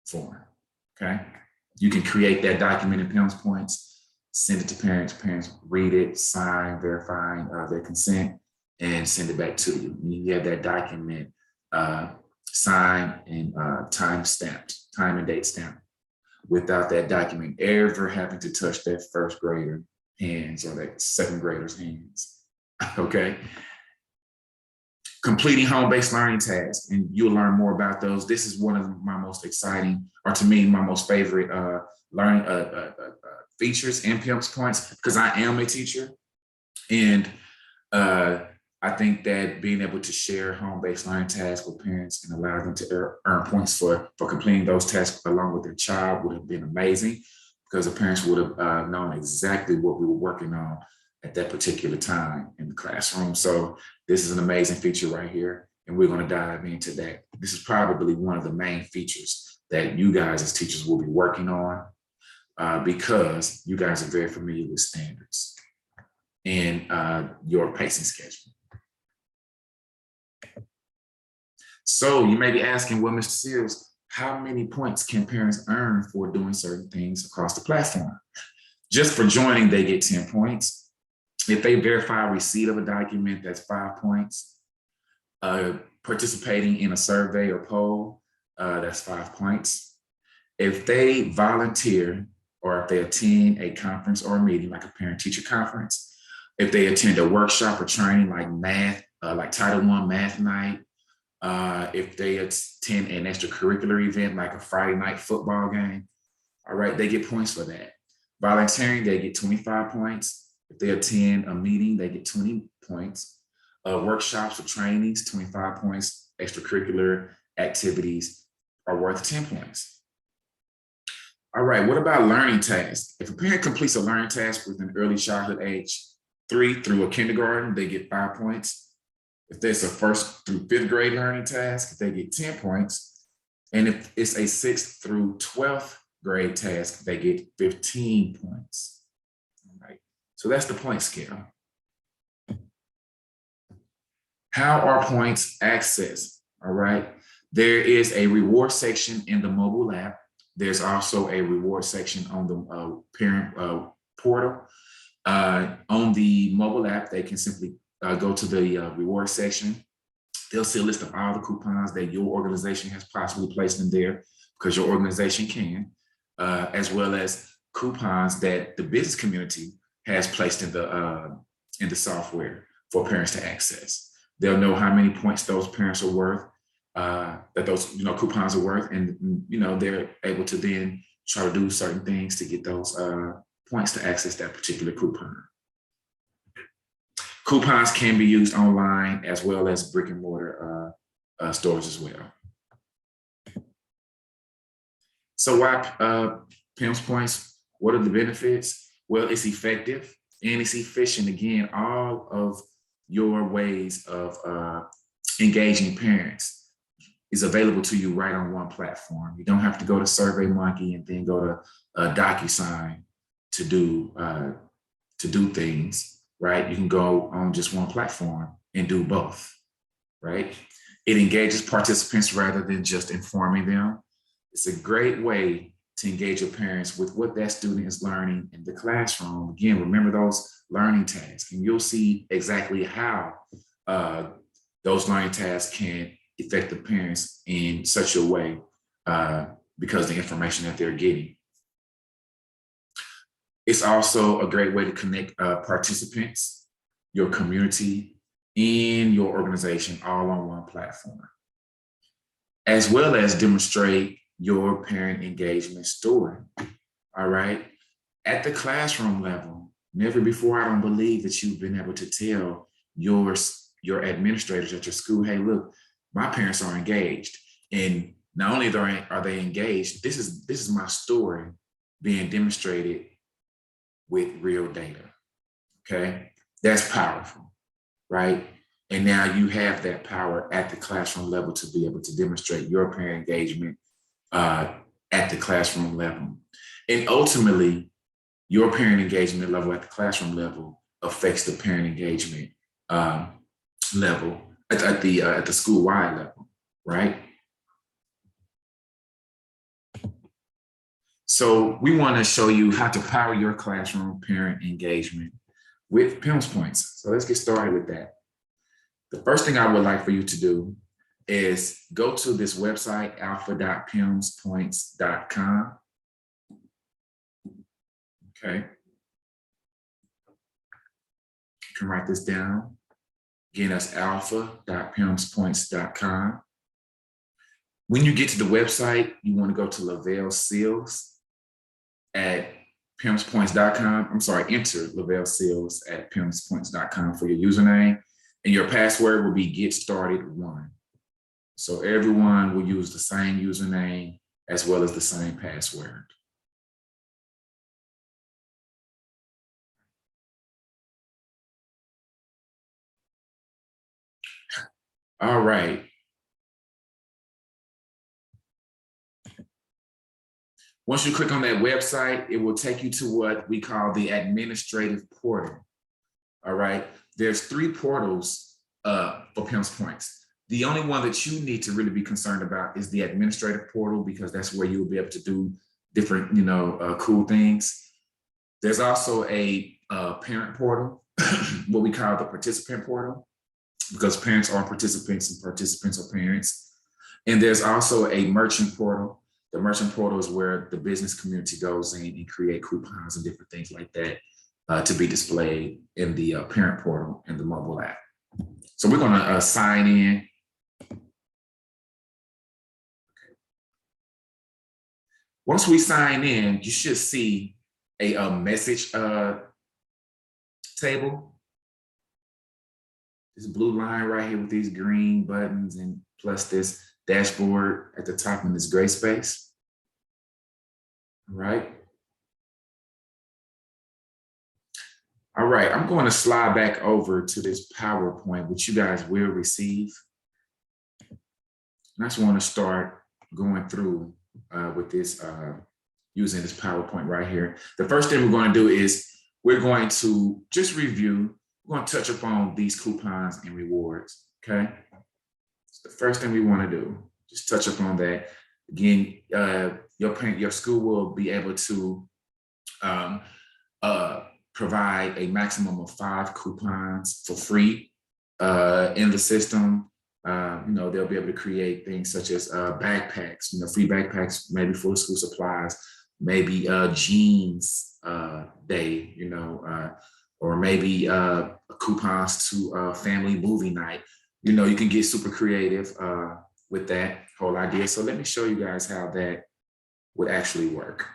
form, okay? You can create that document in PimsPoints, send it to parents, parents read it, sign, verifying their consent, and send it back to you. You have that document signed and time and date stamped, without that document ever having to touch that 1st grader hands or that 2nd grader's hands, okay? Completing home-based learning tasks, and you'll learn more about those. This is one of my most exciting, or to me, my most favorite learning features in PimsPoints, because I am a teacher. And I think that being able to share home-based learning tasks with parents and allow them to earn points for completing those tasks along with their child would have been amazing, because the parents would have known exactly what we were working on at that particular time in the classroom. So this is an amazing feature right here. and we're going to dive into that. This is probably one of the main features that you guys as teachers will be working on because you guys are very familiar with standards and your pacing schedule. So you may be asking, well, Mr. Seals, how many points can parents earn for doing certain things across the platform? Just for joining, they get 10 points. If they verify receipt of a document, that's 5 points. Participating in a survey or poll, that's 5 points. If they volunteer or if they attend a conference or a meeting, like a parent-teacher conference, if they attend a workshop or training like math, like Title I Math Night, if they attend an extracurricular event like a Friday night football game, all right, they get points for that. Volunteering, they get 25 points. If they attend a meeting, they get 20 points. Workshops or trainings, 25 points. Extracurricular activities are worth 10 points. All right, what about learning tasks? If a parent completes a learning task within early childhood age 3 through a kindergarten, they get 5 points. If there's a 1st through 5th grade learning task, they get 10 points. And if it's a 6th through 12th grade task, they get 15 points. All right, so that's the point scale. How are points accessed? All right, there is a reward section in the mobile app. There's also a reward section on the parent portal. On the mobile app, they can simply go to the reward section. They'll see a list of all the coupons that your organization has possibly placed in there because your organization can, as well as coupons that the business community has placed in the software for parents to access. They'll know how many points those parents are worth, that those coupons are worth, and they're able to then try to do certain things to get those points to access that particular coupon. Coupons can be used online as well as brick and mortar stores as well. So why PIMS points? What are the benefits? Well, it's effective and it's efficient. Again, all of your ways of engaging parents is available to you right on one platform. You don't have to go to SurveyMonkey and then go to DocuSign to do things. Right? You can go on just one platform and do both, right? It engages participants rather than just informing them. It's a great way to engage your parents with what that student is learning in the classroom. Again, remember those learning tasks, and you'll see exactly how those learning tasks can affect the parents in such a way because of the information that they're getting. It's also a great way to connect participants, your community, and your organization all on one platform, as well as demonstrate your parent engagement story. All right. At the classroom level, never before, I don't believe that you've been able to tell your administrators at your school, hey, look, my parents are engaged. And not only are they engaged, this is my story being demonstrated with real data, okay? That's powerful, right? And now you have that power at the classroom level to be able to demonstrate your parent engagement at the classroom level. And ultimately, your parent engagement level at the classroom level affects the parent engagement level at the school-wide level, right? So we want to show you how to power your classroom parent engagement with PimsPoints. So let's get started with that. The first thing I would like for you to do is go to this website, alpha.pimspoints.com. Okay. You can write this down. Again, that's alpha.pimspoints.com. When you get to the website, you want to go to Lavell Seals at PimsPoints.com. I'm sorry, enter Lavell Seals at PimsPoints.com for your username. And your password will be GetStarted1. So everyone will use the same username as well as the same password. All right. Once you click on that website, it will take you to what we call the administrative portal. All right. There's 3 portals for PimsPoints. The only one that you need to really be concerned about is the administrative portal, because that's where you'll be able to do different, cool things. There's also a parent portal, what we call the participant portal, because parents are participants and participants are parents. And there's also a merchant portal. The merchant portal is where the business community goes in and create coupons and different things like that to be displayed in the parent portal and the mobile app. So we're gonna sign in. Once we sign in, you should see a message table. This blue line right here with these green buttons and plus this dashboard at the top in this gray space. All right. All right, I'm going to slide back over to this PowerPoint, which you guys will receive. And I just want to start going through with this, using this PowerPoint right here. The first thing we're going to do is we're going to just review. We're going to touch upon these coupons and rewards, okay? So the first thing we want to do, just touch upon that. Again, your school will be able to provide a maximum of 5 coupons for free in the system. They'll be able to create things such as backpacks, free backpacks, maybe for school supplies, maybe jeans day, or maybe coupons to family movie night. You can get super creative with that whole idea. So let me show you guys how that would actually work.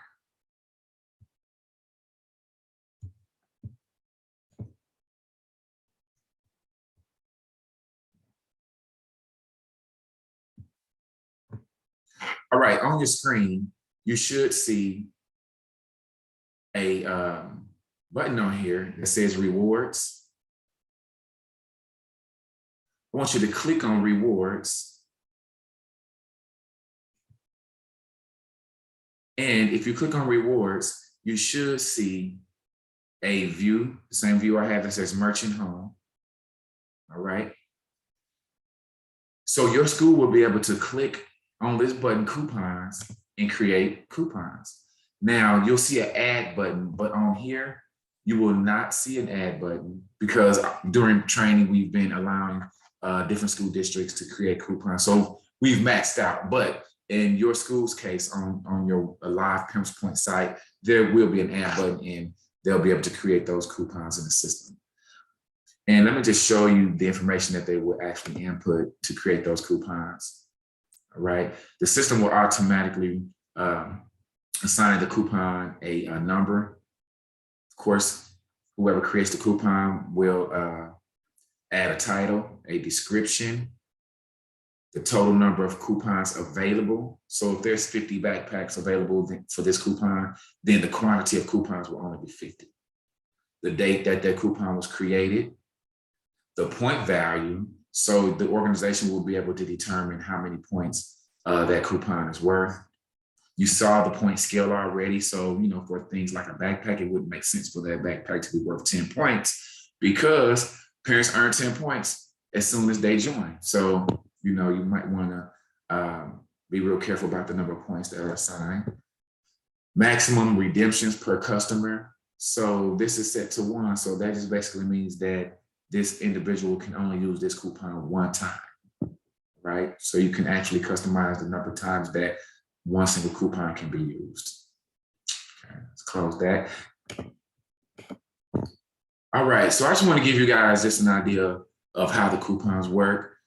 All right, on your screen, you should see a button on here that says rewards. I want you to click on rewards. And if you click on rewards, you should see a view, the same view I have that says merchant home. All right. So your school will be able to click on this button, coupons, and create coupons. Now you'll see an add button, but on here, you will not see an add button because during training, we've been allowing different school districts to create coupons. So we've maxed out, but in your school's case, on your live PimsPoint site, there will be an add button and they'll be able to create those coupons in the system. And let me just show you the information that they will actually input to create those coupons. All right, the system will automatically assign the coupon a number. Of course, whoever creates the coupon will add a title, a description, the total number of coupons available. So if there's 50 backpacks available for this coupon, then the quantity of coupons will only be 50. The date that that coupon was created, the point value. So the organization will be able to determine how many points that coupon is worth. You saw the point scale already. So, for things like a backpack, it wouldn't make sense for that backpack to be worth 10 points because parents earn 10 points as soon as they join. So, you might want to be real careful about the number of points that are assigned. Maximum redemptions per customer. So this is set to 1. So that just basically means that this individual can only use this coupon 1 time, right? So you can actually customize the number of times that one single coupon can be used. Okay, let's close that. All right, so I just want to give you guys just an idea of how the coupons work.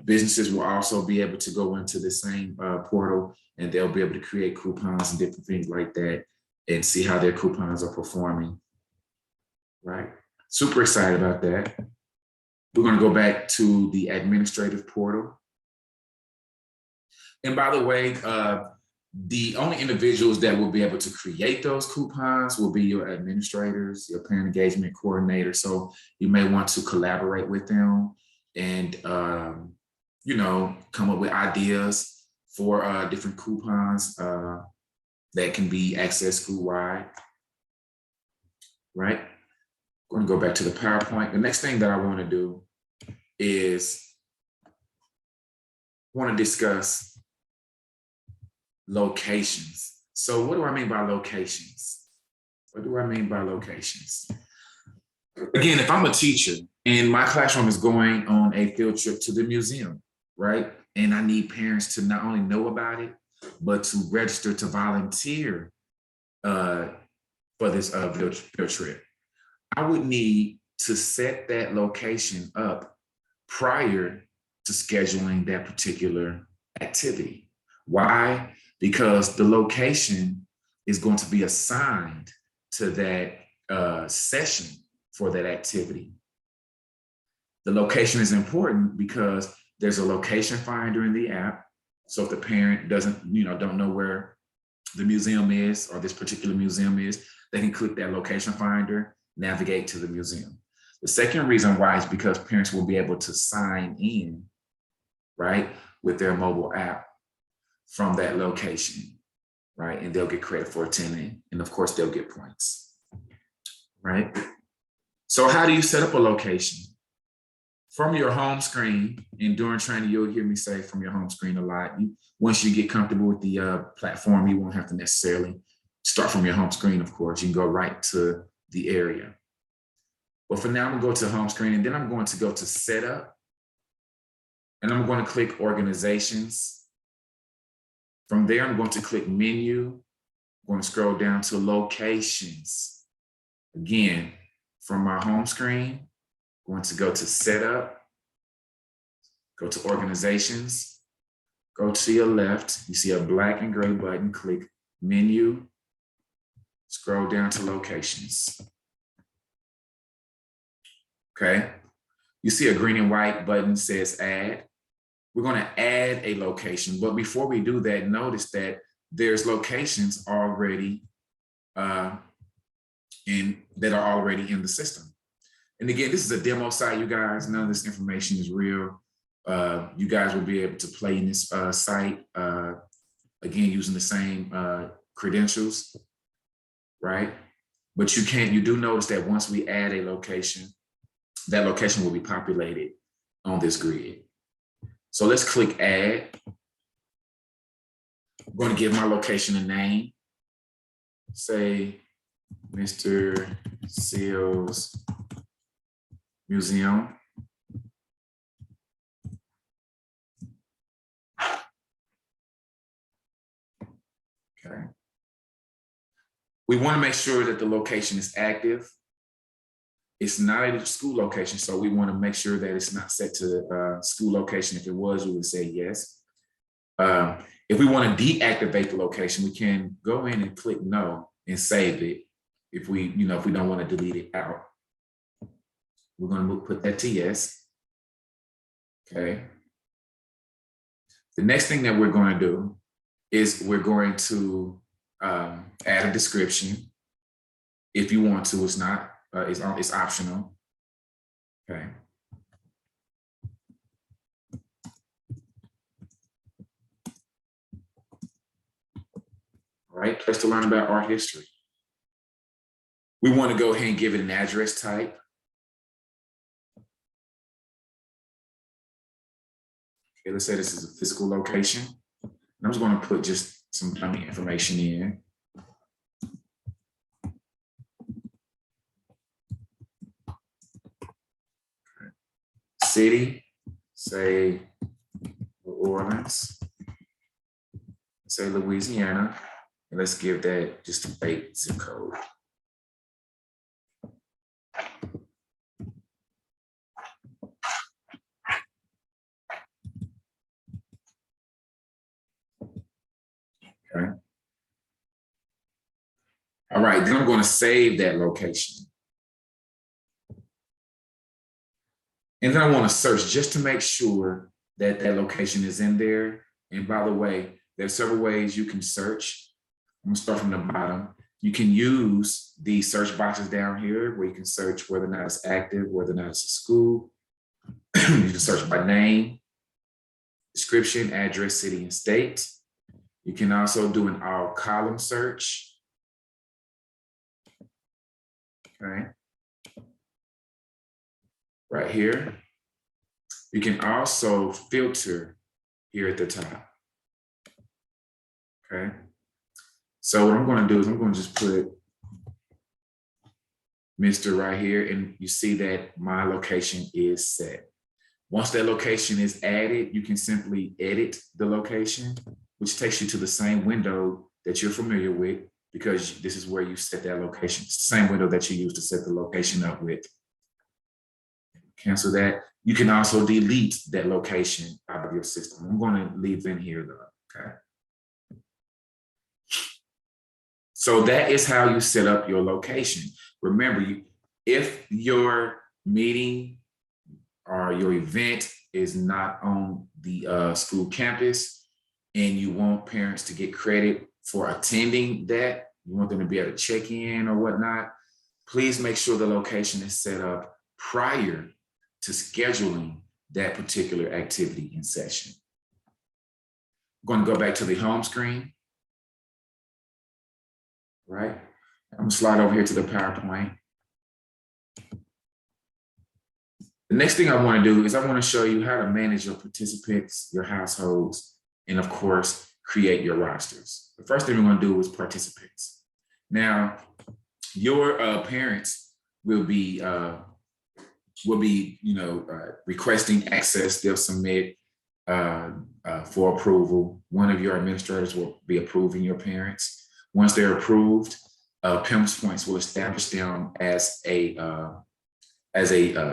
Businesses will also be able to go into the same portal and they'll be able to create coupons and different things like that and see how their coupons are performing, right? Super excited about that. We're going to go back to the administrative portal. And by the way, the only individuals that will be able to create those coupons will be your administrators, your parent engagement coordinator. So you may want to collaborate with them and come up with ideas for different coupons that can be accessed school-wide, right? I'm going to go back to the PowerPoint. The next thing that I want to do is discuss locations. So what do I mean by locations? What do I mean by locations? Again, if I'm a teacher and my classroom is going on a field trip to the museum, right? And I need parents to not only know about it, but to register to volunteer for this field trip. I would need to set that location up prior to scheduling that particular activity. Why? Because the location is going to be assigned to that session for that activity. The location is important because there's a location finder in the app. So if the parent don't know where the museum is or this particular museum is, they can click that location finder, navigate to the museum. The second reason why is because parents will be able to sign in, right, with their mobile app from that location, right? And they'll get credit for attending. And of course, they'll get points, right? So how do you set up a location? From your home screen, and during training, you'll hear me say from your home screen a lot. Once you get comfortable with the platform, you won't have to necessarily start from your home screen, of course. You can go right to the area. But for now, I'm going to go to home screen, and then I'm going to go to setup, and I'm going to click organizations. From there, I'm going to click menu. I'm going to scroll down to locations. Again, from my home screen, I'm going to go to setup, go to organizations, go to your left. You see a black and gray button, click menu, scroll down to locations. Okay, you see a green and white button says add. We're going to add a location, but before we do that, notice that there's locations already that are already in the system. And again, this is a demo site, you guys. None of this information is real. You guys will be able to play in this site, again, using the same credentials, right? But you do notice that once we add a location, that location will be populated on this grid. So let's click add. I'm going to give my location a name. Say Mr. Seals Museum. Okay. We want to make sure that the location is active. It's not a school location, so we want to make sure that it's not set to the school location. If it was, we would say yes. If we want to deactivate the location, we can go in and click no and save it. If we don't want to delete it out, we're going to put that to yes. Okay. The next thing that we're going to do is we're going to add a description. If you want to, it's not. It's optional. Okay. All right, place to learn about art history. We want to go ahead and give it an address type. Okay, let's say this is a physical location. And I'm just going to put just some dummy information in. City, say New Orleans, say Louisiana, and let's give that just a bait zip code. Okay. All right, then I'm going to save that location. And then I want to search just to make sure that that location is in there. And by the way, there's several ways you can search. I'm gonna start from the bottom. You can use the search boxes down here where you can search whether or not it's active, whether or not it's a school. You can search by name. description, address, city, and state. You can also do an all column search. Okay. Right here. You can also filter here at the top. Okay. So what I'm going to do is I'm going to just put Mr. right here, and you see that my location is set. Once that location is added, you can simply edit the location, which takes you to the same window that you're familiar with, because this is where you set that location. It's the same window that you use to set the location up with. Cancel that. You can also delete that location out of your system. I'm going to leave in here though, okay? So that is how you set up your location. Remember, if your meeting or your event is not on the school campus and you want parents to get credit for attending that, you want them to be able to check in or whatnot, please make sure the location is set up prior to scheduling that particular activity in session. I'm going to go back to the home screen. Right? I'm gonna slide over here to the PowerPoint. The next thing I want to do is I want to show you how to manage your participants, your households, and of course, create your rosters. The first thing we're going to do is participants. Now, your parents will be requesting access. They'll submit for approval. One of your administrators will be approving your parents. Once they're approved, PimsPoints will establish them as a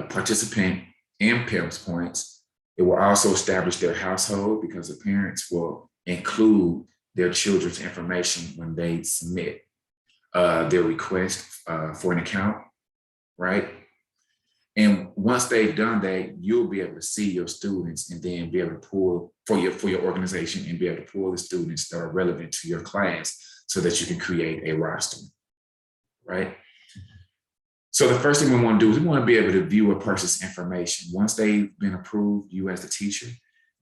participant in PimsPoints. It will also establish their household, because the parents will include their children's information when they submit their request for an account, right? And once they've done that, you'll be able to see your students and then be able to pull for your organization and be able to pull the students that are relevant to your class so that you can create a roster, right? So the first thing we want to do is we want to be able to view a person's information. Once they've been approved, you as the teacher,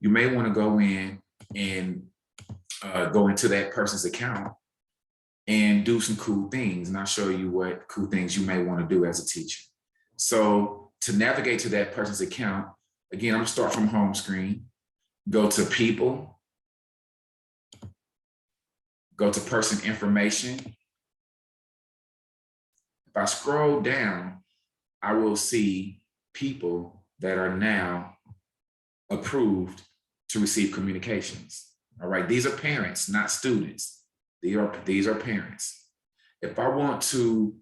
you may want to go in and go into that person's account and do some cool things. And I'll show you what cool things you may want to do as a teacher. So to navigate to that person's account, again, I'm gonna start from home screen, go to people, go to person information. If I scroll down, I will see people that are now approved to receive communications. All right, these are parents, not students. These are parents. If I want to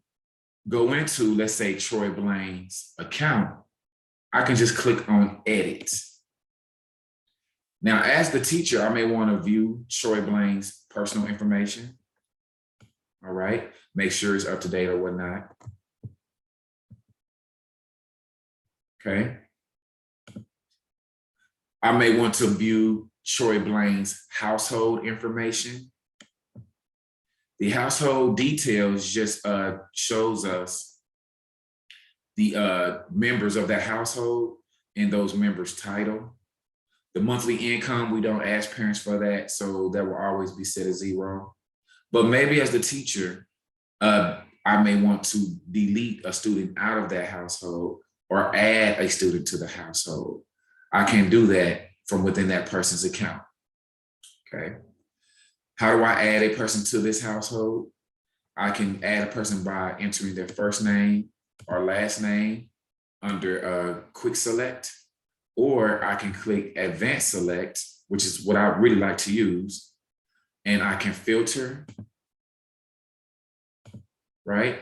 go into, let's say, Troy Blaine's account, I can just click on edit. Now, as the teacher, I may want to view Troy Blaine's personal information. All right, make sure it's up to date or whatnot. Okay. I may want to view Troy Blaine's household information. The household details just shows us the members of that household and those members' title. The monthly income, we don't ask parents for that, so that will always be set as 0. But maybe as the teacher, I may want to delete a student out of that household or add a student to the household. I can do that from within that person's account, okay? How do I add a person to this household? I can add a person by entering their first name or last name under quick select, or I can click advanced select, which is what I really like to use. And I can filter, right?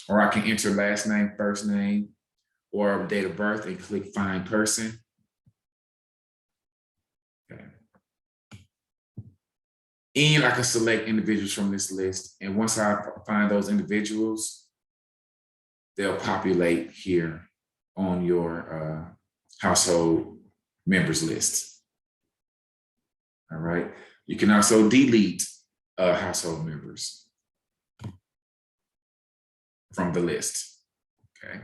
Or I can enter last name, first name, or date of birth and click find person. Okay. And I can select individuals from this list. And once I find those individuals, they'll populate here on your household members list. All right. You can also delete household members from the list. Okay.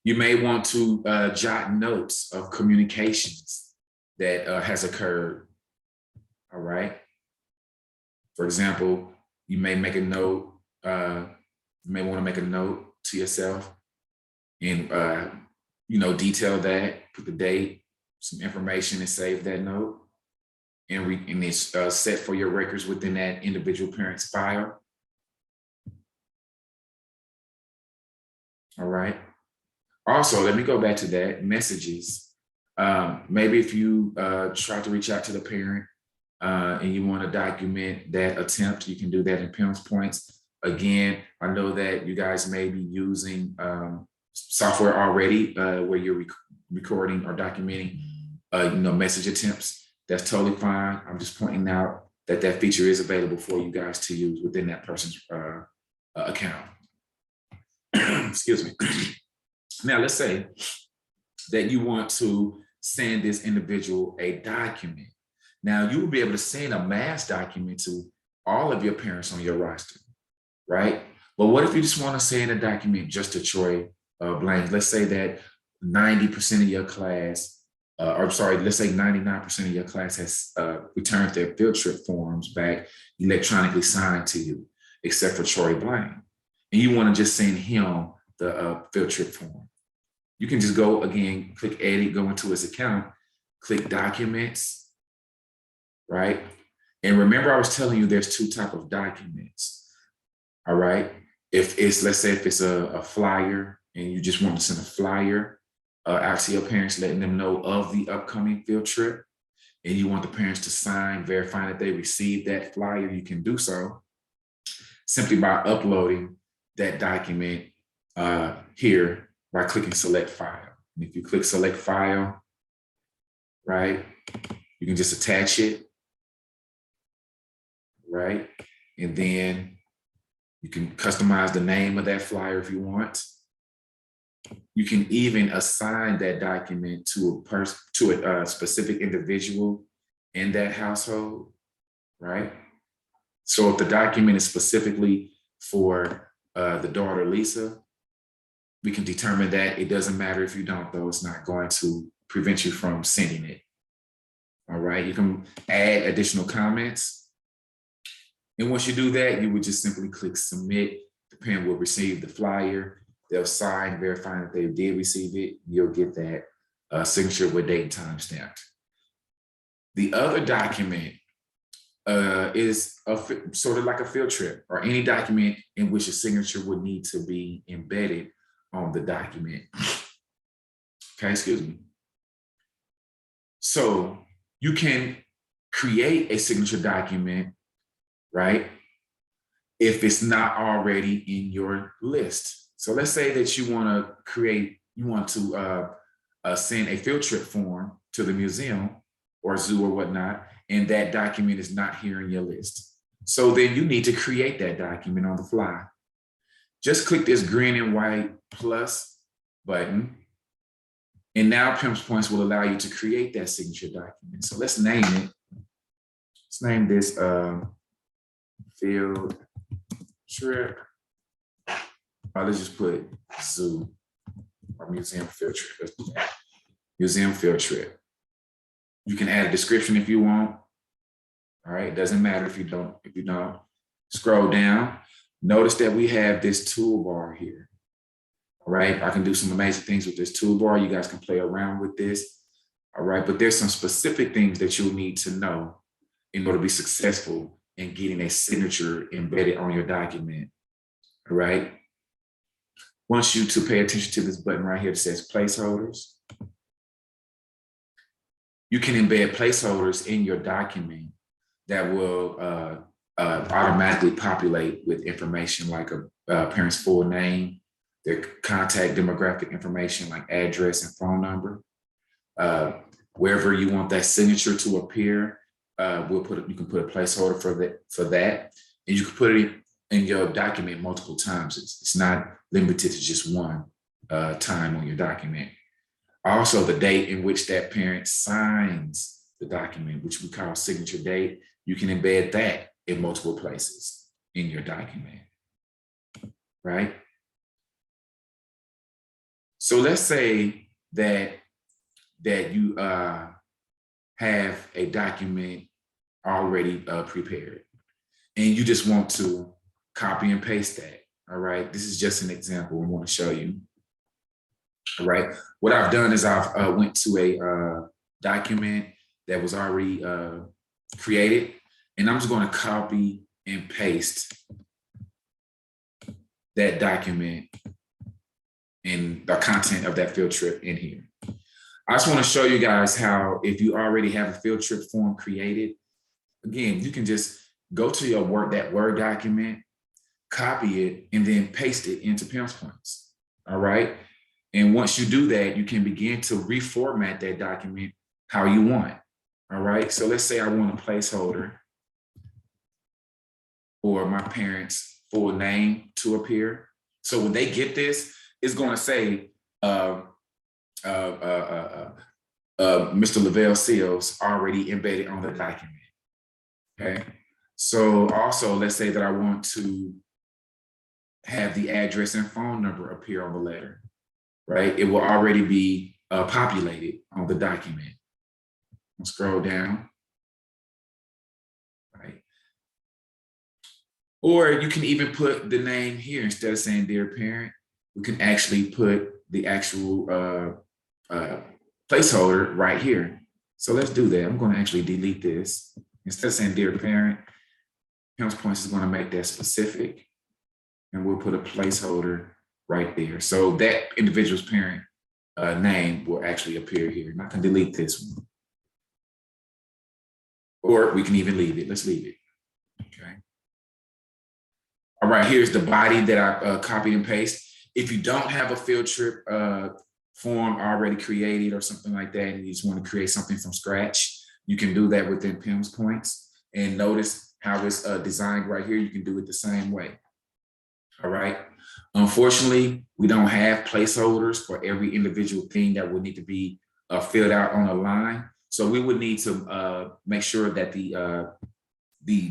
You may want to jot notes of communications that has occurred, all right? For example, you may make a note, you may want to make a note to yourself and, detail that, put the date, some information and save that note. And it's set for your records within that individual parent's file. All right. Also, let me go back to that, messages. Maybe if you try to reach out to the parent and you want to document that attempt, you can do that in PimsPoints. Again, I know that you guys may be using software already where you're recording or documenting, message attempts. That's totally fine. I'm just pointing out that that feature is available for you guys to use within that person's account. Excuse me. Now, let's say that you want to send this individual a document. Now, you will be able to send a mass document to all of your parents on your roster, right? But what if you just want to send a document just to Troy Blank? Let's say that 90% of your class, let's say 99% of your class has returned their field trip forms back electronically signed to you, except for Troy Blank. And you want to just send him the field trip form. You can just go again, click edit, go into his account, click documents, right? And remember I was telling you there's two types of documents, all right? Let's say if it's a flyer and you just want to send a flyer out to your parents, letting them know of the upcoming field trip, and you want the parents to sign, verifying that they received that flyer, you can do so simply by uploading that document here by clicking select file. And if you click select file, right, you can just attach it, right? And then you can customize the name of that flyer if you want. You can even assign that document to a specific individual in that household, right? So if the document is specifically for the daughter, Lisa, we can determine that. It doesn't matter if you don't, though. It's not going to prevent you from sending it. All right, you can add additional comments. And once you do that, you would just simply click submit. The parent will receive the flyer. They'll sign, verifying that they did receive it. You'll get that signature with date and time stamped. The other document is sort of like a field trip or any document in which a signature would need to be embedded on the document. Okay, excuse me. So you can create a signature document, right? If it's not already in your list. So let's say that you want to send a field trip form to the museum or zoo or whatnot, and that document is not here in your list. So then you need to create that document on the fly. Just click this green and white plus button. And now PimsPoints will allow you to create that signature document. So let's name it. Let's name this field trip. Let's just put zoo or museum field trip. Let's do that. Museum field trip. You can add a description if you want. All right, it doesn't matter if you don't. Scroll down. Notice that we have this toolbar here. All right, I can do some amazing things with this toolbar. You guys can play around with this. All right, but there's some specific things that you'll need to know in order to be successful in getting a signature embedded on your document. All right. Want you to pay attention to this button right here that says placeholders. You can embed placeholders in your document that will automatically populate with information like a parent's full name, their contact demographic information like address and phone number. Wherever you want that signature to appear, you can put a placeholder for that, and you can put it in your document multiple times. It's not limited to just one time on your document. Also, the date in which that parent signs the document, which we call signature date, you can embed that in multiple places in your document, right? So let's say that you have a document already prepared, and you just want to copy and paste that. All right, this is just an example I want to show you. All right, what I've done is I've went to a document that was already created, and I'm just going to copy and paste that document and the content of that field trip in here. I just want to show you guys how, if you already have a field trip form created, again, you can just go to your Word document, copy it, and then paste it into PimsPoints. All right. And once you do that, you can begin to reformat that document how you want. All right. So let's say I want a placeholder or my parents' full name to appear. So when they get this, it's going to say Mr. Lavell Seals already embedded on the document. Okay. So also, let's say that I want to have the address and phone number appear on the letter, right? It will already be populated on the document. I'll scroll down, right? Or you can even put the name here. Instead of saying dear parent, we can actually put the actual placeholder right here. So let's do that. I'm going to actually delete this. Instead of saying dear parent, PimsPoints is going to make that specific, and we'll put a placeholder right there. So that individual's parent name will actually appear here. And I can delete this one. Or we can even leave it. Let's leave it. Okay. All right, here's the body that I copied and pasted. If you don't have a field trip form already created or something like that, and you just want to create something from scratch, you can do that within PimsPoints. And notice how it's designed right here. You can do it the same way. All right. Unfortunately, we don't have placeholders for every individual thing that would need to be filled out on a line. So we would need to make sure that the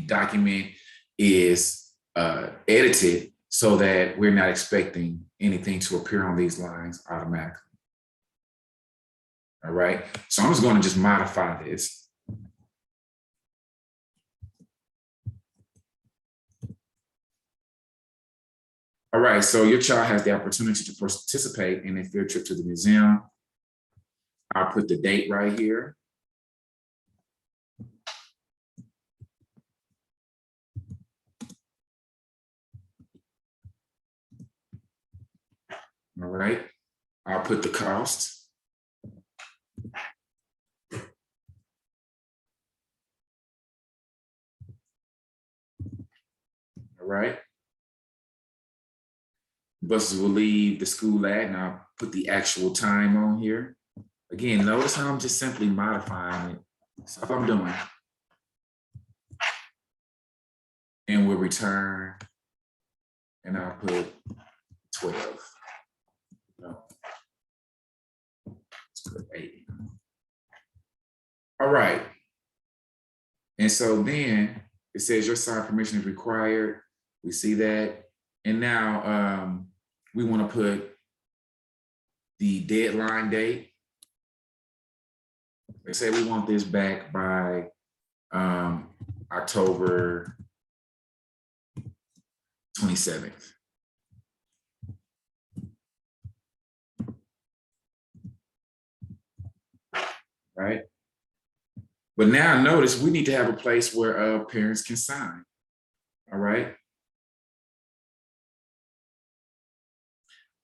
document is edited so that we're not expecting anything to appear on these lines automatically. All right. So I'm just going to just modify this. All right, so your child has the opportunity to participate in a field trip to the museum. I'll put the date right here. All right, I'll put the cost. All right. Buses will leave the school at, and I'll put the actual time on here. Again, notice how I'm just simply modifying it. That's all I'm doing. And we'll return, and I'll put 12. No. Let's put 8. All right. And so then it says your signed permission is required. We see that. And now we want to put the deadline date. Let's say we want this back by October 27th. Right? But now notice we need to have a place where parents can sign. All right?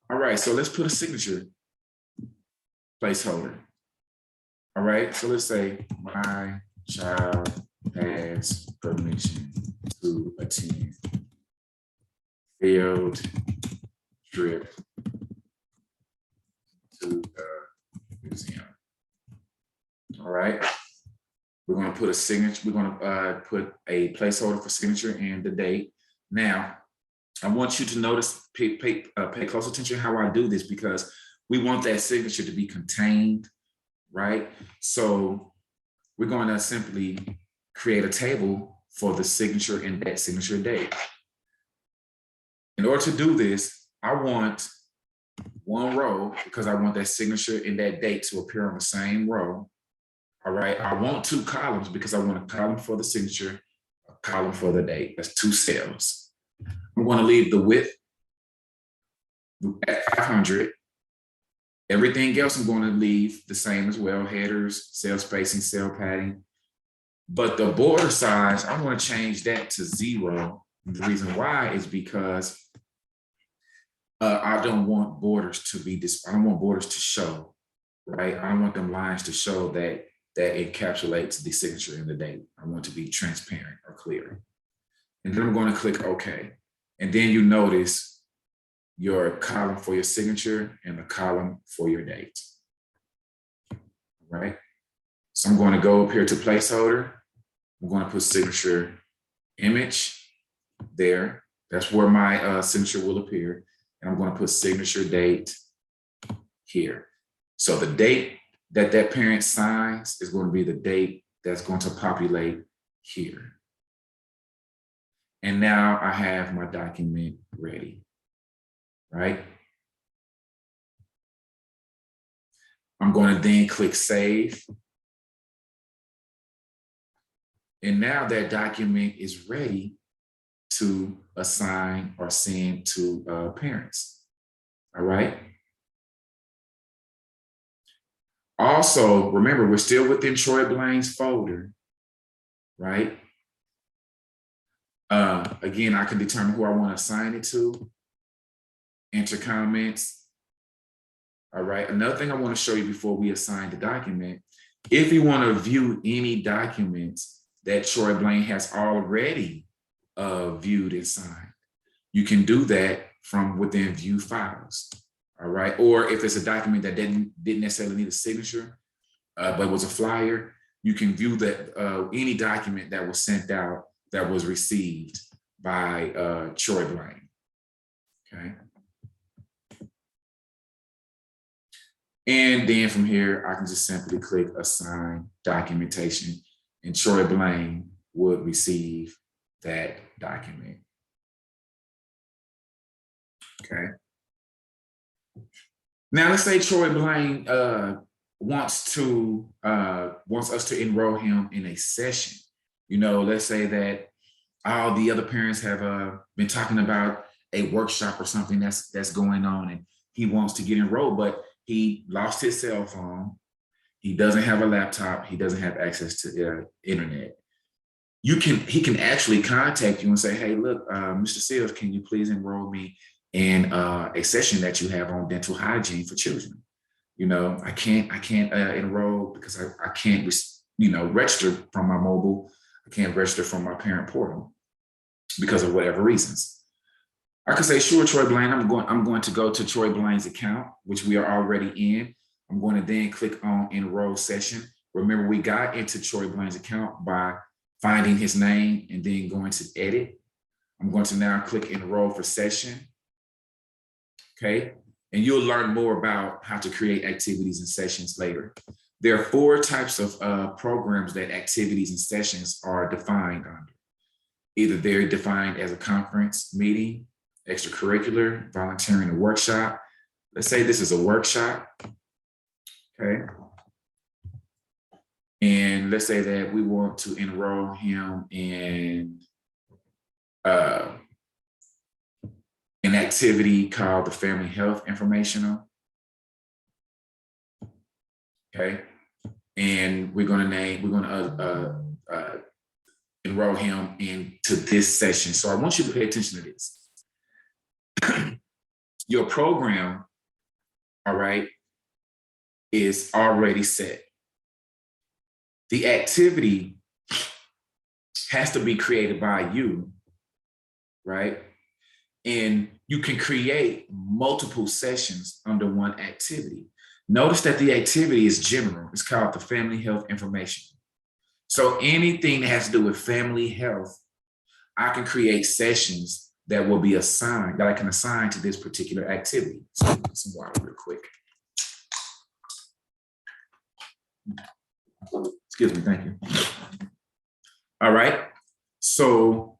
All right, so let's put a signature placeholder. All right, so let's say my child has permission to attend field trip to the museum. All right, we're going to put a signature. We're going to put a placeholder for signature and the date. Now, I want you to notice, pay close attention to how I do this, because we want that signature to be contained, right? So we're going to simply create a table for the signature and that signature date. In order to do this, I want one row because I want that signature and that date to appear on the same row. All right, I want 2 columns because I want a column for the signature, a column for the date. That's 2 cells. I'm going to leave the width at 500. Everything else I'm going to leave the same as well, headers, cell spacing, cell padding. But the border size, I'm going to change that to 0. The reason why is because I don't want borders to be I don't want borders to show, right? I don't want them lines to show that encapsulates the signature and the date. I want to be transparent or clear. And then I'm going to click OK. And then you notice your column for your signature and the column for your date. Right? So I'm going to go up here to placeholder. I'm going to put signature image there. That's where my signature will appear. And I'm going to put signature date here. So the date that parent signs is going to be the date that's going to populate here. And now I have my document ready, right? I'm going to then click save. And now that document is ready to assign or send to parents, all right? Also, remember, we're still within Troy Blaine's folder, right? Again, I can determine who I want to assign it to, enter comments. All right, another thing I want to show you before we assign the document, if you want to view any documents that Troy Blaine has already viewed and signed, you can do that from within view files. All right, or if it's a document that didn't necessarily need a signature, but was a flyer, you can view that any document that was sent out that was received by Troy Blaine. Okay. And then from here, I can just simply click assign documentation, and Troy Blaine would receive that document. Okay. Now let's say Troy Blaine wants us to enroll him in a session. You know, let's say that all the other parents have been talking about a workshop or something that's going on, and he wants to get enrolled, but he lost his cell phone. He doesn't have a laptop. He doesn't have access to the internet. He can actually contact you and say, hey, look, Mr. Seals, can you please enroll me in a session that you have on dental hygiene for children? You know, I can't enroll because I can't, register from my mobile. I can't register from my parent portal because of whatever reasons. I could say, sure, Troy Blaine, I'm going to go to Troy Blaine's account, which we are already in. I'm going to then click on enroll session. Remember, we got into Troy Blaine's account by finding his name and then going to edit. I'm going to now click enroll for session. Okay, and you'll learn more about how to create activities and sessions later. There are 4 types of programs that activities and sessions are defined under. Either they're defined as a conference, meeting, extracurricular, volunteering, a workshop. Let's say this is a workshop, okay? And let's say that we want to enroll him in an activity called the Family Health Informational, okay? And we're gonna enroll him into this session. So I want you to pay attention to this. Your program, all right, is already set. The activity has to be created by you, right? And you can create multiple sessions under one activity. Notice that the activity is general. It's called the Family Health Information. So anything that has to do with family health, I can create sessions that will be assigned, that I can assign to this particular activity. So I'll get some water real quick. Excuse me, thank you. All right, so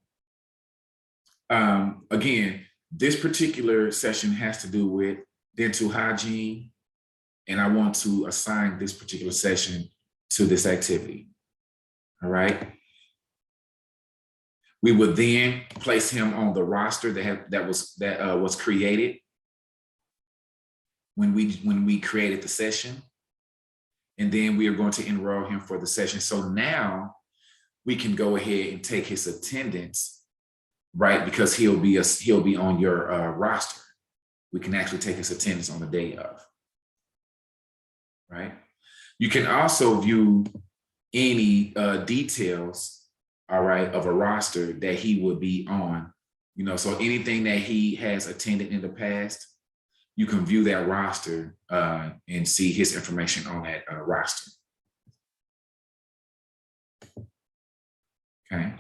again, this particular session has to do with dental hygiene, and I want to assign this particular session to this activity. All right. We would then place him on the roster that was created when we created the session. And then we are going to enroll him for the session. So now we can go ahead and take his attendance, right? Because he'll be on your roster. We can actually take his attendance on the day of, right? You can also view any details, all right, of a roster that he would be on. So anything that he has attended in the past, you can view that roster and see his information on that roster. Okay,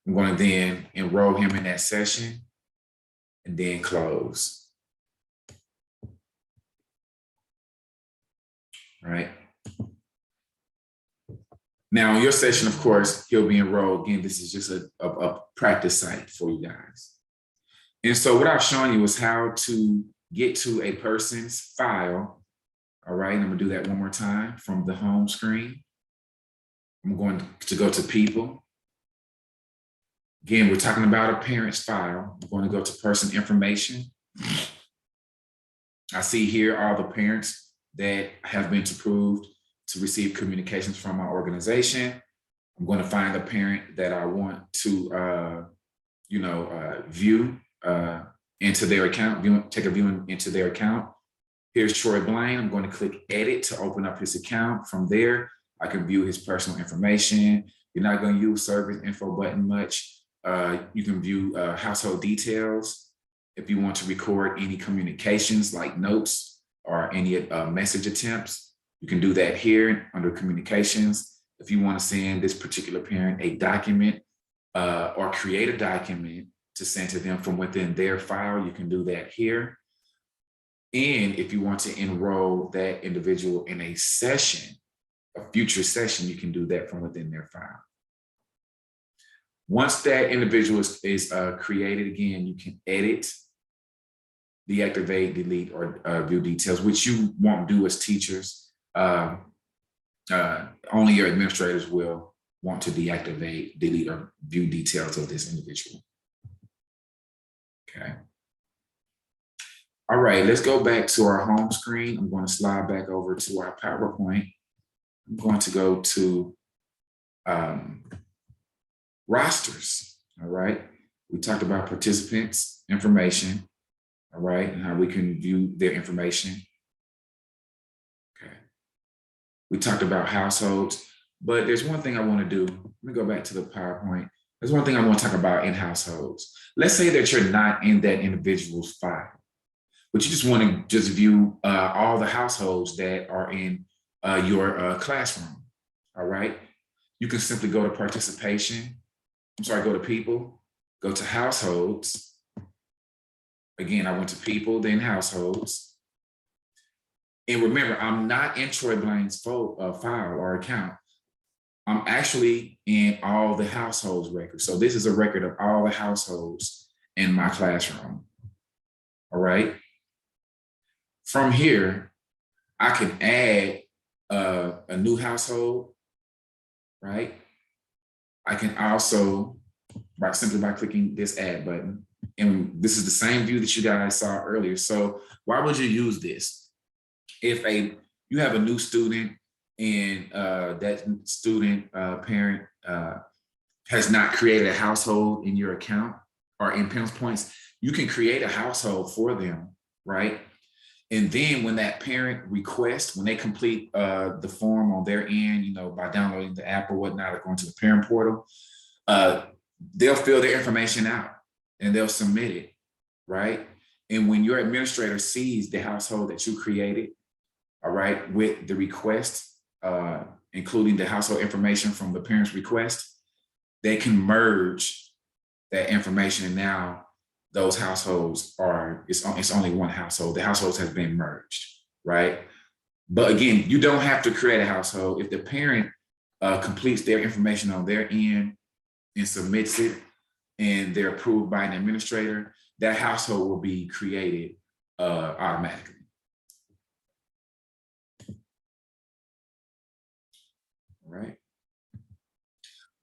I'm going to then enroll him in that session and then close. All right. Now, on your session, of course, he'll be enrolled. Again, this is just a practice site for you guys. And so what I've shown you is how to get to a person's file. All right, I'm gonna do that one more time from the home screen. I'm going to go to people. Again, we're talking about a parent's file. I'm going to go to person information. I see here all the parents that have been approved to receive communications from my organization. I'm going to find a parent that I want to, view into their account, take a view into their account. Here's Troy Blaine. I'm going to click edit to open up his account. From there, I can view his personal information. You're not going to use service info button much. You can view household details. If you want to record any communications like notes or any message attempts, you can do that here under communications. If you want to send this particular parent a document or create a document to send to them from within their file, you can do that here. And if you want to enroll that individual in a session, a future session, you can do that from within their file. Once that individual is created, again, you can edit, deactivate, delete, or view details, which you won't do as teachers. Only your administrators will want to deactivate, delete, or view details of this individual. Okay. All right, let's go back to our home screen. I'm going to slide back over to our PowerPoint. I'm going to go to rosters, all right? We talked about participants' information, all right, and how we can view their information. Okay. We talked about households, but there's one thing I want to do. Let me go back to the PowerPoint. There's one thing I want to talk about in households. Let's say that you're not in that individual's file, but you just want to just view all the households that are in your classroom, all right? You can simply go to participation. Go to people, go to households. Again, I went to people, then households. And remember, I'm not in Troy Blaine's file or account. I'm actually in all the households records. So this is a record of all the households in my classroom, all right? From here, I can add a new household, right? I can also, simply by clicking this add button, and this is the same view that you guys saw earlier. So why would you use this? If you have a new student and that student parent has not created a household in your account or in PimsPoints, you can create a household for them, right? And then when that parent requests, when they complete the form on their end, by downloading the app or whatnot, or going to the parent portal, they'll fill their information out and they'll submit it, right? And when your administrator sees the household that you created, all right, with the request, including the household information from the parent's request, they can merge that information. And now those households it's only one household. The households has been merged, right? But again, you don't have to create a household. If the parent completes their information on their end and submits it and they're approved by an administrator, that household will be created automatically,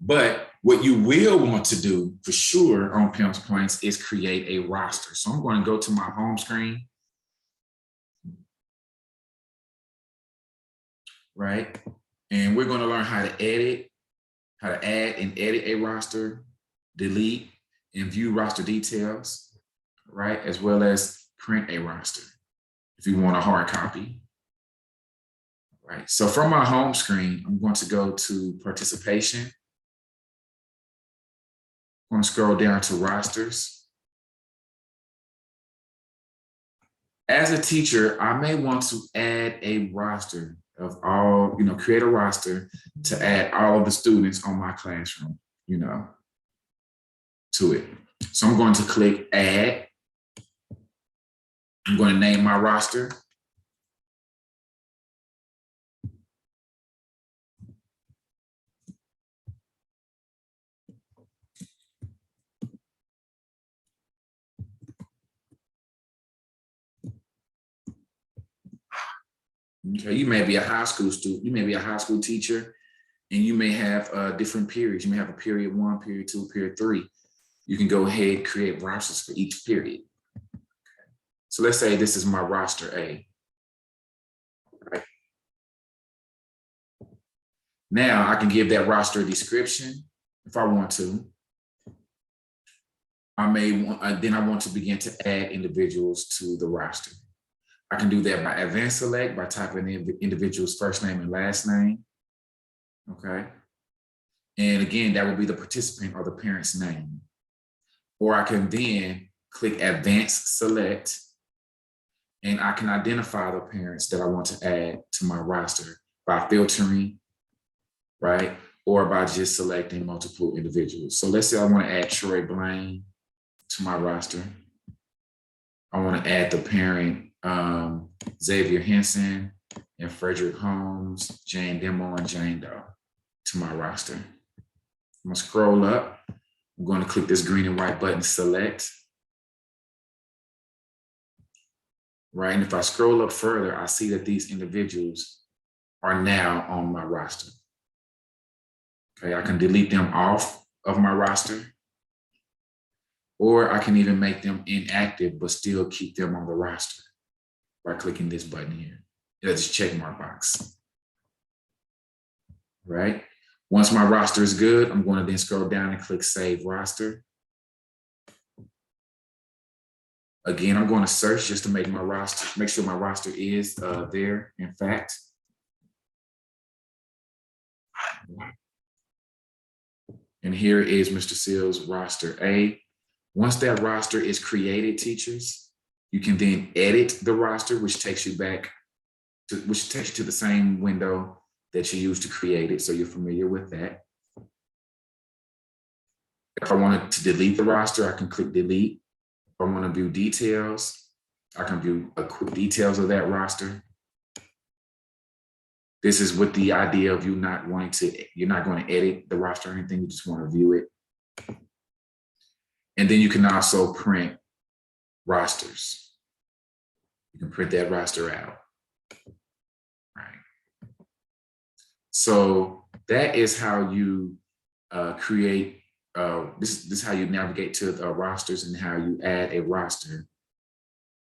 But what you will want to do for sure on PimsPoints is create a roster. So I'm going to go to my home screen. Right? And we're going to learn how to add and edit a roster, delete and view roster details, right? As well as print a roster if you want a hard copy. Right. So from my home screen, I'm going to go to participation. I'm going to scroll down to rosters. As a teacher, I may want to add a roster of all, create a roster to add all of the students on my classroom, to it. So I'm going to click add. I'm going to name my roster. Okay, you may be a high school student, you may be a high school teacher, and you may have different periods. You may have a period 1, period 2, period 3. You can go ahead and create rosters for each period. So let's say this is my roster A. Right. Now I can give that roster a description if I want to. Then I want to begin to add individuals to the roster. I can do that by advanced select, by typing in the individual's first name and last name. Okay. And again, that would be the participant or the parent's name. Or I can then click advanced select, and I can identify the parents that I want to add to my roster by filtering, right? Or by just selecting multiple individuals. So let's say I want to add Troy Blaine to my roster. I want to add the parent Xavier Henson and Frederick Holmes, Jane Demo, and Jane Doe to my roster. I'm gonna scroll up. I'm going to click this green and white button, select. Right, and if I scroll up further, I see that these individuals are now on my roster. Okay, I can delete them off of my roster, or I can even make them inactive, but still keep them on the roster by clicking this button here. It's a check mark box. Right? Once my roster is good, I'm going to then scroll down and click Save Roster. Again, I'm going to search just to make my roster, make sure my roster is there, in fact. And here is Mr. Seals' roster A. Once that roster is created, teachers, you can then edit the roster, which takes you to the same window that you used to create it, so you're familiar with that. If I wanted to delete the roster, I can click delete. If I want to view details, I can view quick details of that roster. This is with the idea of you're not going to edit the roster or anything, you just want to view it. And then you can also print rosters. You can print that roster out. Right. So that is how you create, this is how you navigate to the rosters and how you add a roster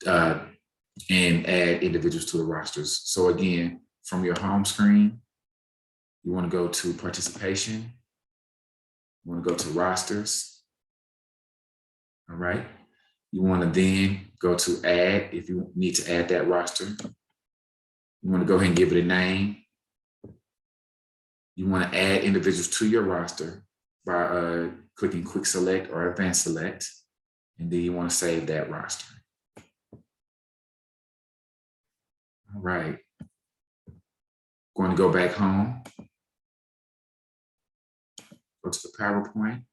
and add individuals to the rosters. So again, from your home screen, you want to go to participation. You want to go to rosters. All right. You want to then go to add if you need to add that roster. You want to go ahead and give it a name. You want to add individuals to your roster by clicking quick select or advanced select. And then you want to save that roster. All right. Going to go back home. Go to the PowerPoint.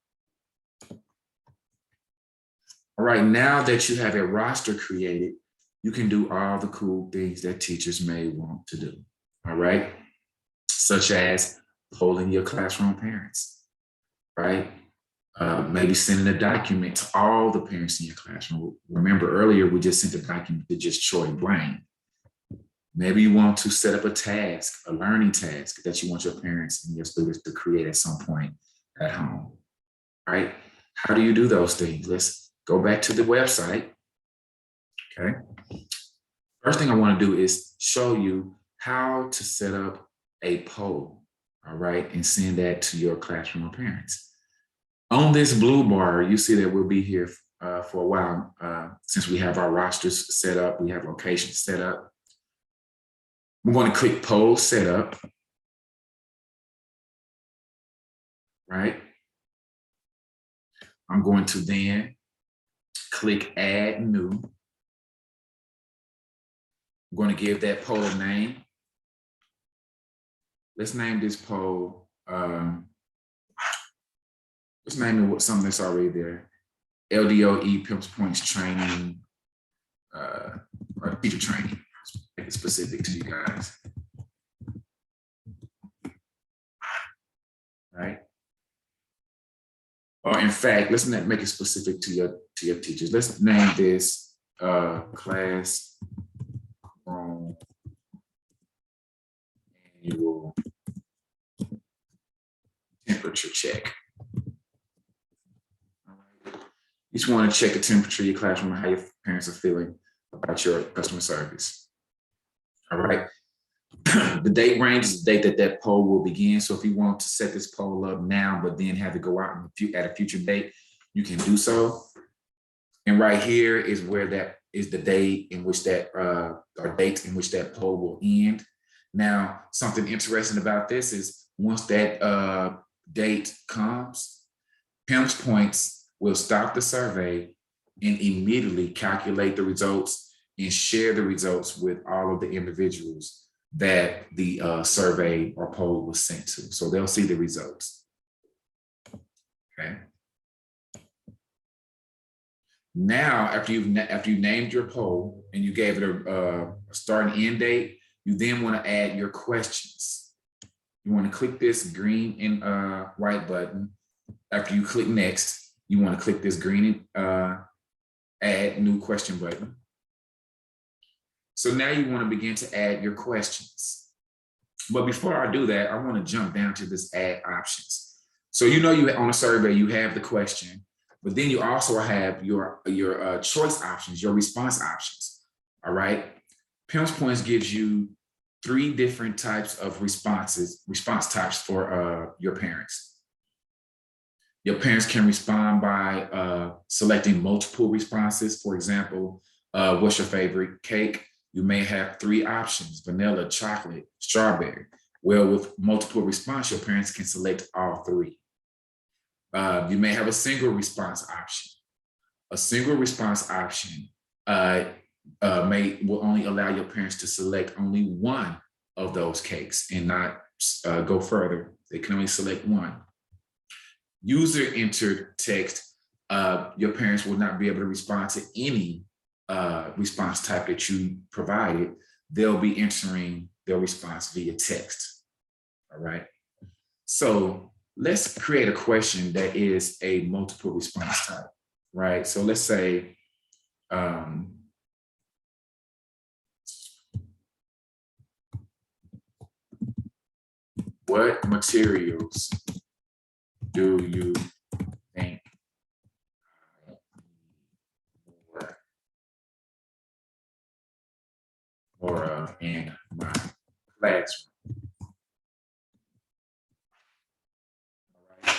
All right, now that you have a roster created, you can do all the cool things that teachers may want to do, all right? Such as polling your classroom parents, right? Maybe sending a document to all the parents in your classroom. Remember earlier, we just sent a document to just Troy Blaine. Maybe you want to set up a task, a learning task that you want your parents and your students to create at some point at home, right? How do you do those things? Let's go back to the website, okay? First thing I want to do is show you how to set up a poll, all right, and send that to your classroom or parents. On this blue bar, you see that we'll be here for a while since we have our rosters set up, we have locations set up. We're going to click poll setup, right? I'm going to then click add new. I'm going to give that poll a name. Let's name this poll, let's name it something that's already there. LDOE PimsPoints training, or teacher training. Make it specific to you guys. Right? Or in fact, let's not make it specific to your teachers. Let's name this class room annual temperature check. All right. You just want to check the temperature of your classroom and how your parents are feeling about your customer service. All right. The date range is the date that poll will begin. So if you want to set this poll up now, but then have it go out at a future date, you can do so. And right here is where that is the date in which that, or dates in which that poll will end. Now, something interesting about this is once that date comes, PimsPoints will stop the survey and immediately calculate the results and share the results with all of the individuals that the survey or poll was sent to. So they'll see the results, okay? Now, after you named your poll and you gave it a start and end date, you then want to add your questions. You want to click this green and white button. After you click next, you want to click this green add new question button. So now you want to begin to add your questions. But before I do that, I want to jump down to this add options. So you know you on a survey, you have the question, but then you also have your choice options, your response options, all right? PimsPoints gives you 3 different types of response types for your parents. Your parents can respond by selecting multiple responses. For example, what's your favorite cake? You may have 3 options: vanilla, chocolate, strawberry. Well, with multiple response, your parents can select all 3. You may have a single response option. A single response option will only allow your parents to select only one of those cakes and not go further. They can only select one. User entered text, your parents will not be able to respond to any response type that you provided. They'll be entering their response via text, all right? So let's create a question that is a multiple response type, right? So let's say, what materials do you think or in my classroom? All right.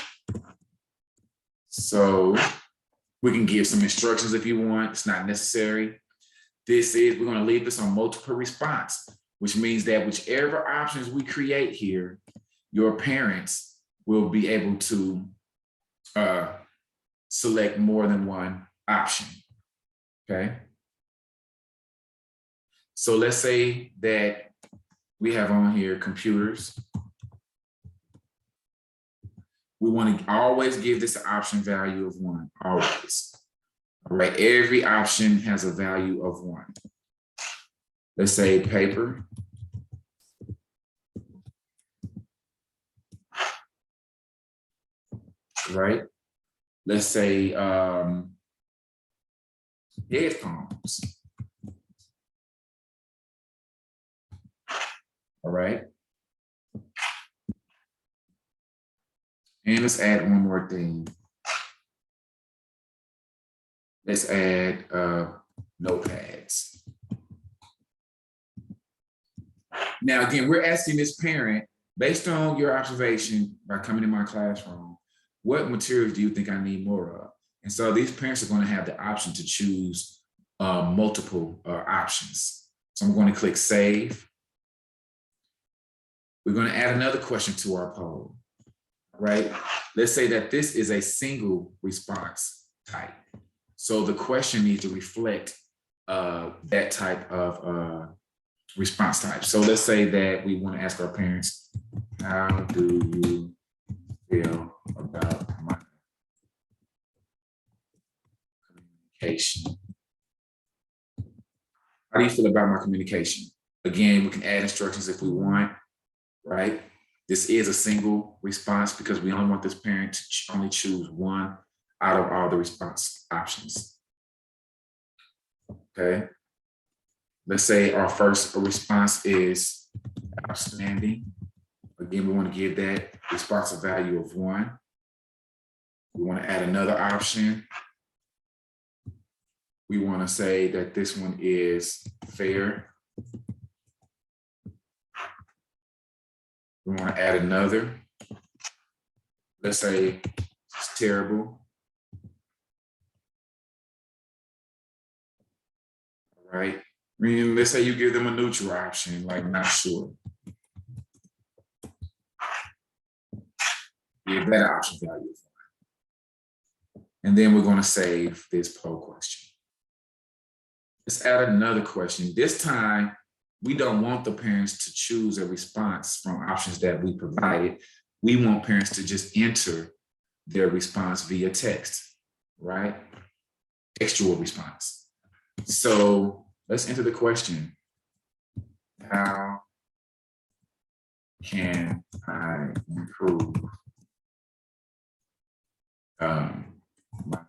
So we can give some instructions if you want. It's not necessary. We're going to leave this on multiple response, which means that whichever options we create here, your parents will be able to select more than one option, okay? So let's say that we have on here computers. We want to always give this an option value of 1, always. All right, every option has a value of 1. Let's say paper. Right? Let's say headphones. All right. And let's add one more thing. Let's add notepads. Now, again, we're asking this parent, based on your observation by coming in my classroom, what materials do you think I need more of? And so these parents are going to have the option to choose multiple options. So I'm going to click Save. We're going to add another question to our poll, right? Let's say that this is a single response type. So the question needs to reflect that type of response type. So let's say that we want to ask our parents, how do you feel about my communication? How do you feel about my communication? Again, we can add instructions if we want, right? This is a single response because we only want this parent to only choose one out of all the response options. Okay. Let's say our first response is outstanding. Again, we want to give that response a value of 1. We want to add another option. We want to say that this one is fair. We want to add another. Let's say it's terrible. All right. I mean, let's say you give them a neutral option, like not sure. Give that option value. And then we're going to save this poll question. Let's add another question. This time, we don't want the parents to choose a response from options that we provided. We want parents to just enter their response via text, right? Textual response. So let's enter the question. How can I improve my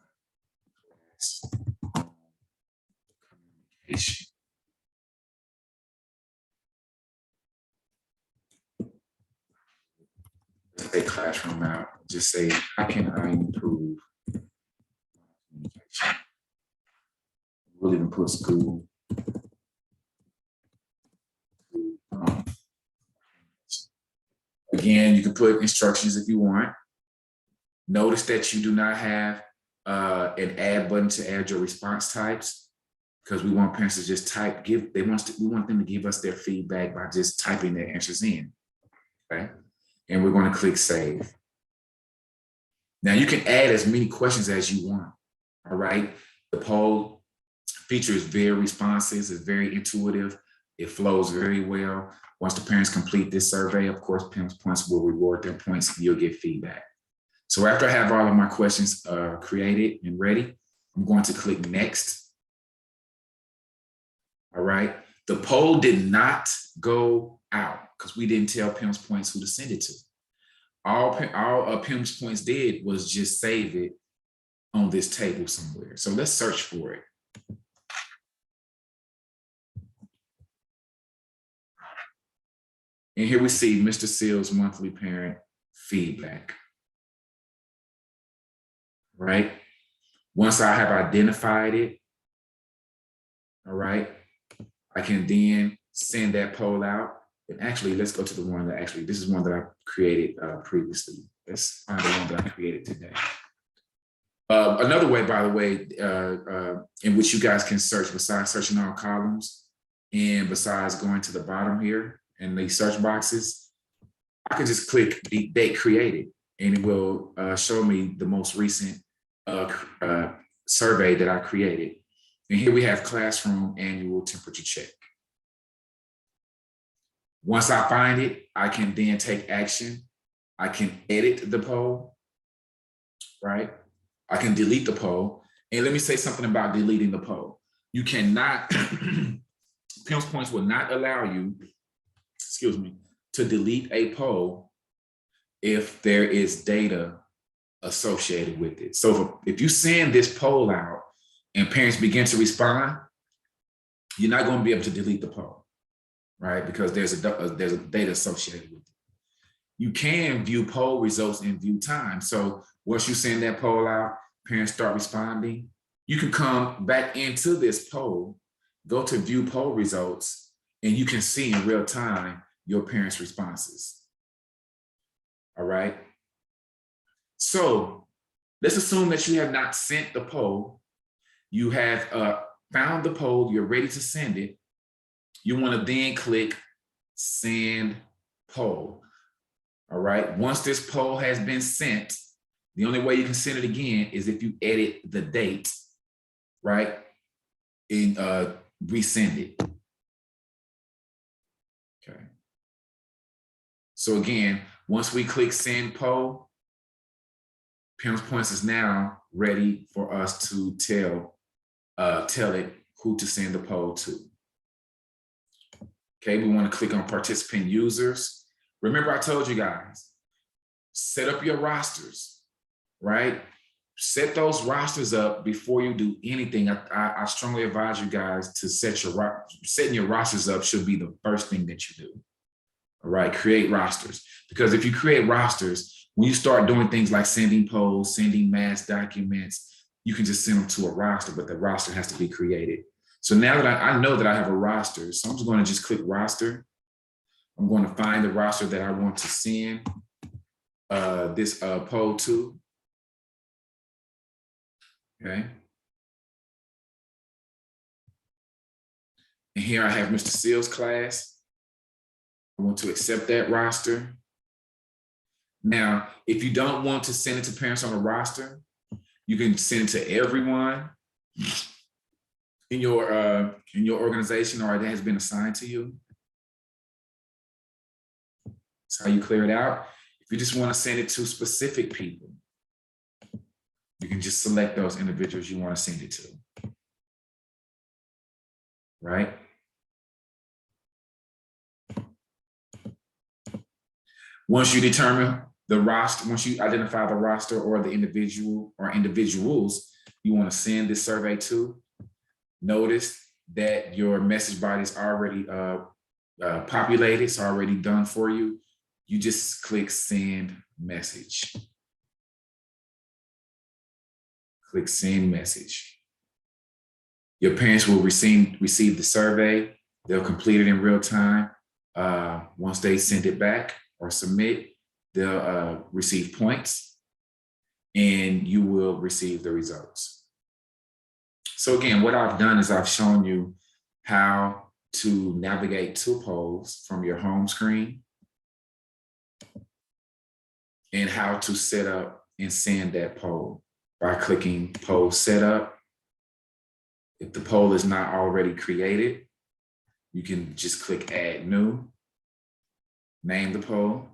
communication? Take classroom out. Just say, how can I improve communication? We'll even put school. Again, you can put instructions if you want. Notice that you do not have an add button to add your response types because we want parents to just type, we want them to give us their feedback by just typing their answers in, okay? And we're going to click Save. Now you can add as many questions as you want, all right? The poll feature is very responsive, it's very intuitive, it flows very well. Once the parents complete this survey, of course, PimsPoints will reward their points and you'll get feedback. So after I have all of my questions created and ready, I'm going to click Next. All right, the poll did not go out because we didn't tell PimsPoints who to send it to. All PimsPoints did was just save it on this table somewhere. So let's search for it. And here we see Mr. Seals' monthly parent feedback. Right? Once I have identified it, all right, I can then send that poll out. And actually, let's go to the one that this is one that I created previously. Let's find the one that I created today. Another way, by the way, in which you guys can search besides searching all columns and besides going to the bottom here in the search boxes, I can just click the date created and it will show me the most recent survey that I created. And here we have classroom annual temperature check. Once I find it, I can then take action. I can edit the poll, right? I can delete the poll. And let me say something about deleting the poll. You cannot, PimsPoints will not allow you, to delete a poll if there is data associated with it. So if you send this poll out and parents begin to respond, you're not going to be able to delete the poll, right? Because there's a data associated with it. you can view poll results in view time. So once you send that poll out, parents start responding, you can come back into this poll, go to view poll results, and you can see in real time your parents' responses. All right. So let's assume that you have not sent the poll. You have found the poll, you're ready to send it. You want to then click send poll. All right. Once this poll has been sent, the only way you can send it again is if you edit the date, right? And resend it. Okay. So again, once we click send poll, PimsPoints is now ready for us to tell it who to send the poll to. Okay, we want to click on participant users. Remember, I told you guys, set up your rosters, right? Set those rosters up before you do anything. I strongly advise you guys to setting your rosters up should be the first thing that you do. All right, create rosters. Because if you create rosters, when you start doing things like sending polls, sending mass documents, you can just send them to a roster, but the roster has to be created. So now that I know that I have a roster, so I'm just going to just click roster. I'm going to find the roster that I want to send this poll to. Okay. And here I have Mr. Seals' class. I want to accept that roster. Now, if you don't want to send it to parents on a roster, you can send it to everyone in your organization or that has been assigned to you. That's how you clear it out. If you just want to send it to specific people, you can just select those individuals you want to send it to. Right? Once you determine the roster, once you identify the roster or the individual or individuals you want to send this survey to, notice that your message body is already populated. It's already done for you. You just click send message. Click send message. Your parents will receive the survey. They'll complete it in real time. Once they send it back or submit, they'll receive points and you will receive the results. So again, what I've done is I've shown you how to navigate to polls from your home screen and how to set up and send that poll by clicking poll setup. If the poll is not already created, you can just click add new, name the poll,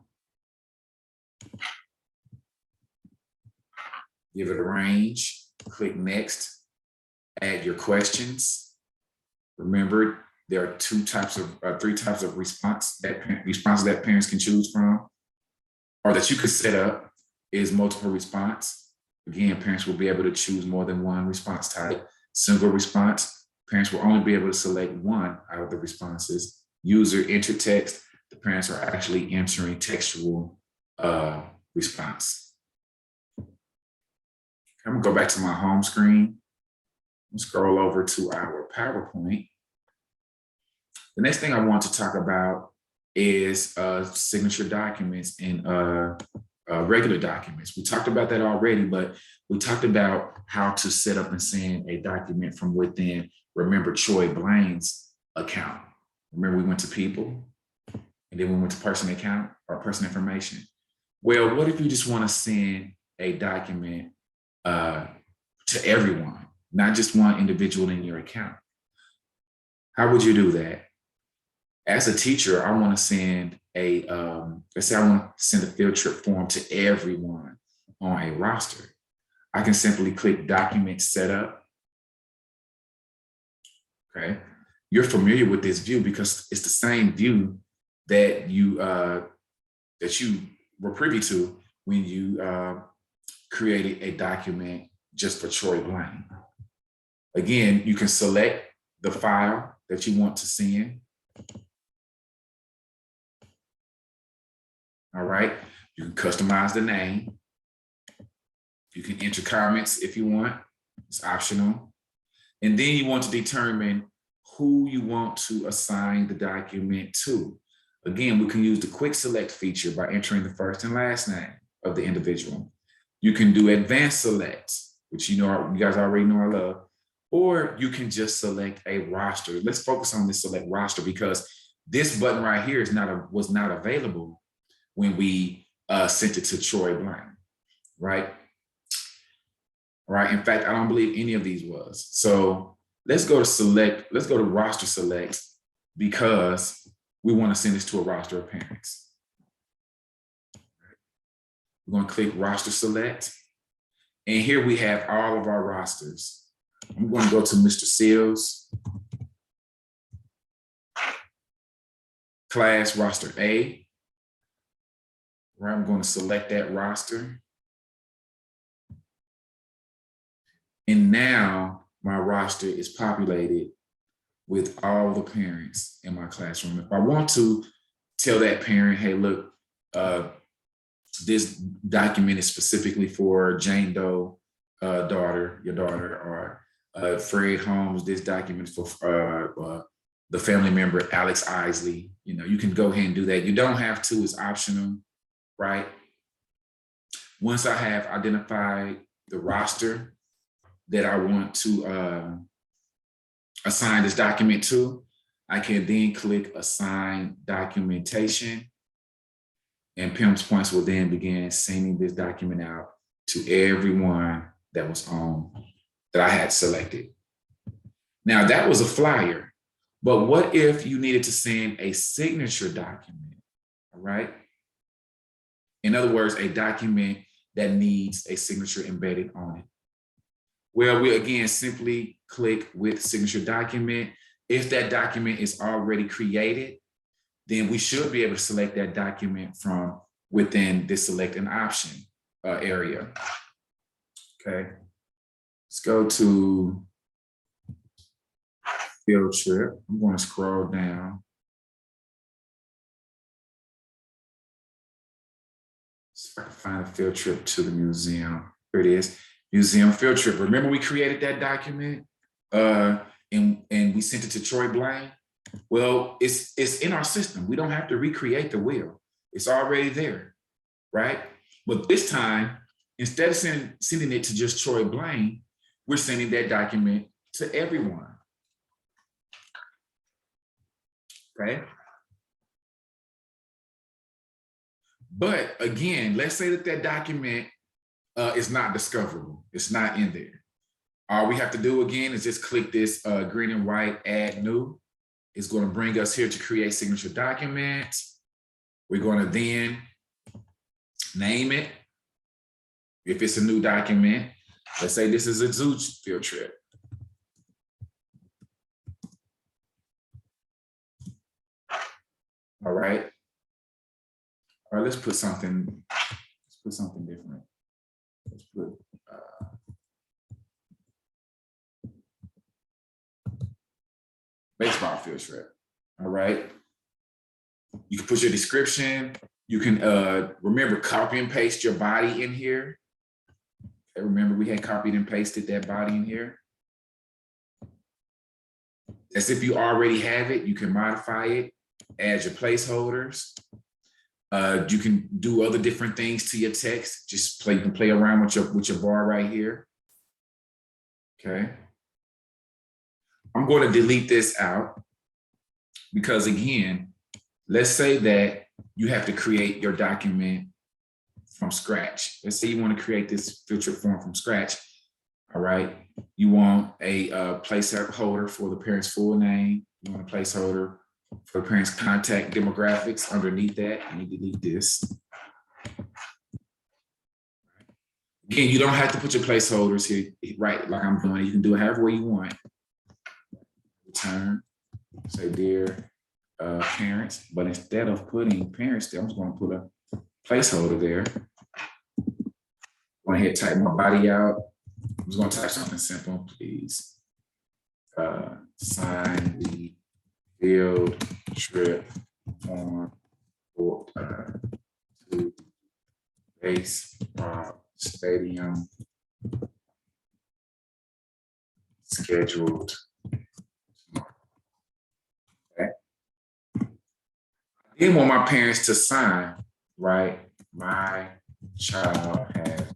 give it a range, click next, add your questions. Remember, there are three types of responses that parents can choose from, or that you could set up is multiple response. Again, parents will be able to choose more than one response type. Single response, parents will only be able to select one out of the responses. User enter text, the parents are actually entering textual response. I'm gonna go back to my home screen and scroll over to our PowerPoint. The next thing I want to talk about is signature documents and regular documents. We talked about that already, but we talked about how to set up and send a document from within, remember, Troy Blaine's account. Remember, we went to people and then we went to person account or person information. Well, what if you just want to send a document to everyone, not just one individual in your account? How would you do that? As a teacher, I want to send let's say I want to send a field trip form to everyone on a roster. I can simply click document setup. Okay. You're familiar with this view because it's the same view that you were privy to when you created a document just for Troy Blaine. Again, you can select the file that you want to send. All right. You can customize the name. You can enter comments if you want. It's optional. And then you want to determine who you want to assign the document to. Again, we can use the quick select feature by entering the first and last name of the individual. You can do advanced select, which you guys already know I love, or you can just select a roster. Let's focus on this select roster because this button right here was not available when we sent it to Troy Blank, right? Right. In fact, I don't believe any of these was. So let's go to select. Let's go to roster select because we want to send this to a roster of parents. We're going to click roster select. And here we have all of our rosters. I'm going to go to Mr. Seals. Class roster A. Where I'm going to select that roster. And now my roster is populated with all the parents in my classroom. If I want to tell that parent, hey, look, this document is specifically for Jane Doe daughter, your daughter, or Fred Holmes, this document is for the family member, Alex Isley. You can go ahead and do that. You don't have to, it's optional, right? Once I have identified the roster that I want to assign this document to, I can then click Assign Documentation, and PimsPoints will then begin sending this document out to everyone that was that I had selected. Now that was a flyer, but what if you needed to send a signature document, all right? In other words, a document that needs a signature embedded on it. Well, we again simply click with signature document. If that document is already created, then we should be able to select that document from within this select an option area. Okay, let's go to field trip. I'm going to scroll down. See if I can find a field trip to the museum. Here it is. Museum field trip. Remember we created that document and we sent it to Troy Blaine? Well, it's in our system. We don't have to recreate the wheel. It's already there, right? But this time, instead of sending it to just Troy Blaine, we're sending that document to everyone, okay? But again, let's say that document is not discoverable. It's not in there. All we have to do again is just click this green and white add new. It's going to bring us here to create signature documents. We're going to then name it. If it's a new document, let's say this is a zoo field trip. All right. All right, let's put something different. Let's put baseball field trip. All right. You can put your description. You can remember copy and paste your body in here. Okay, remember we had copied and pasted that body in here. As if you already have it, you can modify it, add your placeholders. You can do other different things to your text. Just you can play around with your bar right here. Okay. I'm going to delete this out because again, let's say that you have to create your document from scratch. Let's say you want to create this filter form from scratch. All right. You want a placeholder for the parent's full name. You want a placeholder for the parent's contact demographics. Underneath that, let me delete this. Again, you don't have to put your placeholders here, right? Like I'm doing. You can do it however way you want. Return, say dear parents, but instead of putting parents there, I'm just going to put a placeholder there. Go ahead, type my body out. I'm just going to type something simple, please. Sign the field trip form for baseball stadium scheduled. Okay. I didn't want my parents to sign, right? My child has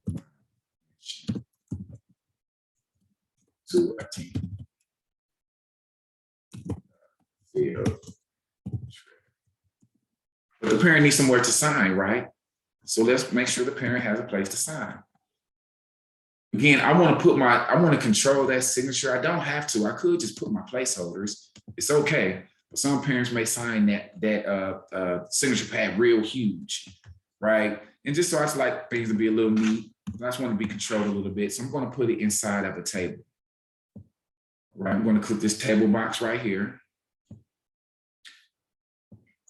to attend field. But the parent needs somewhere to sign, right? So let's make sure the parent has a place to sign. Again, I want to control that signature. I don't have to. I could just put my placeholders. It's okay. But some parents may sign that signature pad real huge, right? And just so I just like things to be a little neat. I just want to be controlled a little bit. So I'm going to put it inside of a table. Right, I'm going to click this table box right here.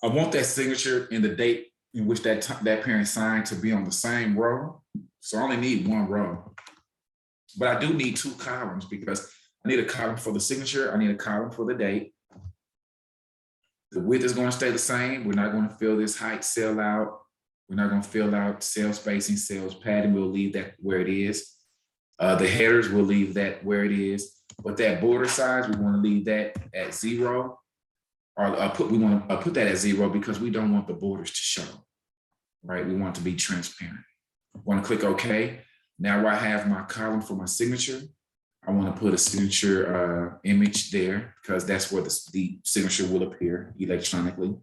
I want that signature and the date in which that parent signed to be on the same row. So I only need one row. But I do need two columns because I need a column for the signature. I need a column for the date. The width is going to stay the same. We're not going to fill this height cell out. We're not going to fill out cell spacing, cells padding. We'll leave that where it is. The headers, we'll leave that where it is. But that border size, we want to leave that at 0. Or we want to put that at 0 because we don't want the borders to show, right? We want it to be transparent. I want to click OK. Now I have my column for my signature. I want to put a signature image there because that's where the signature will appear electronically.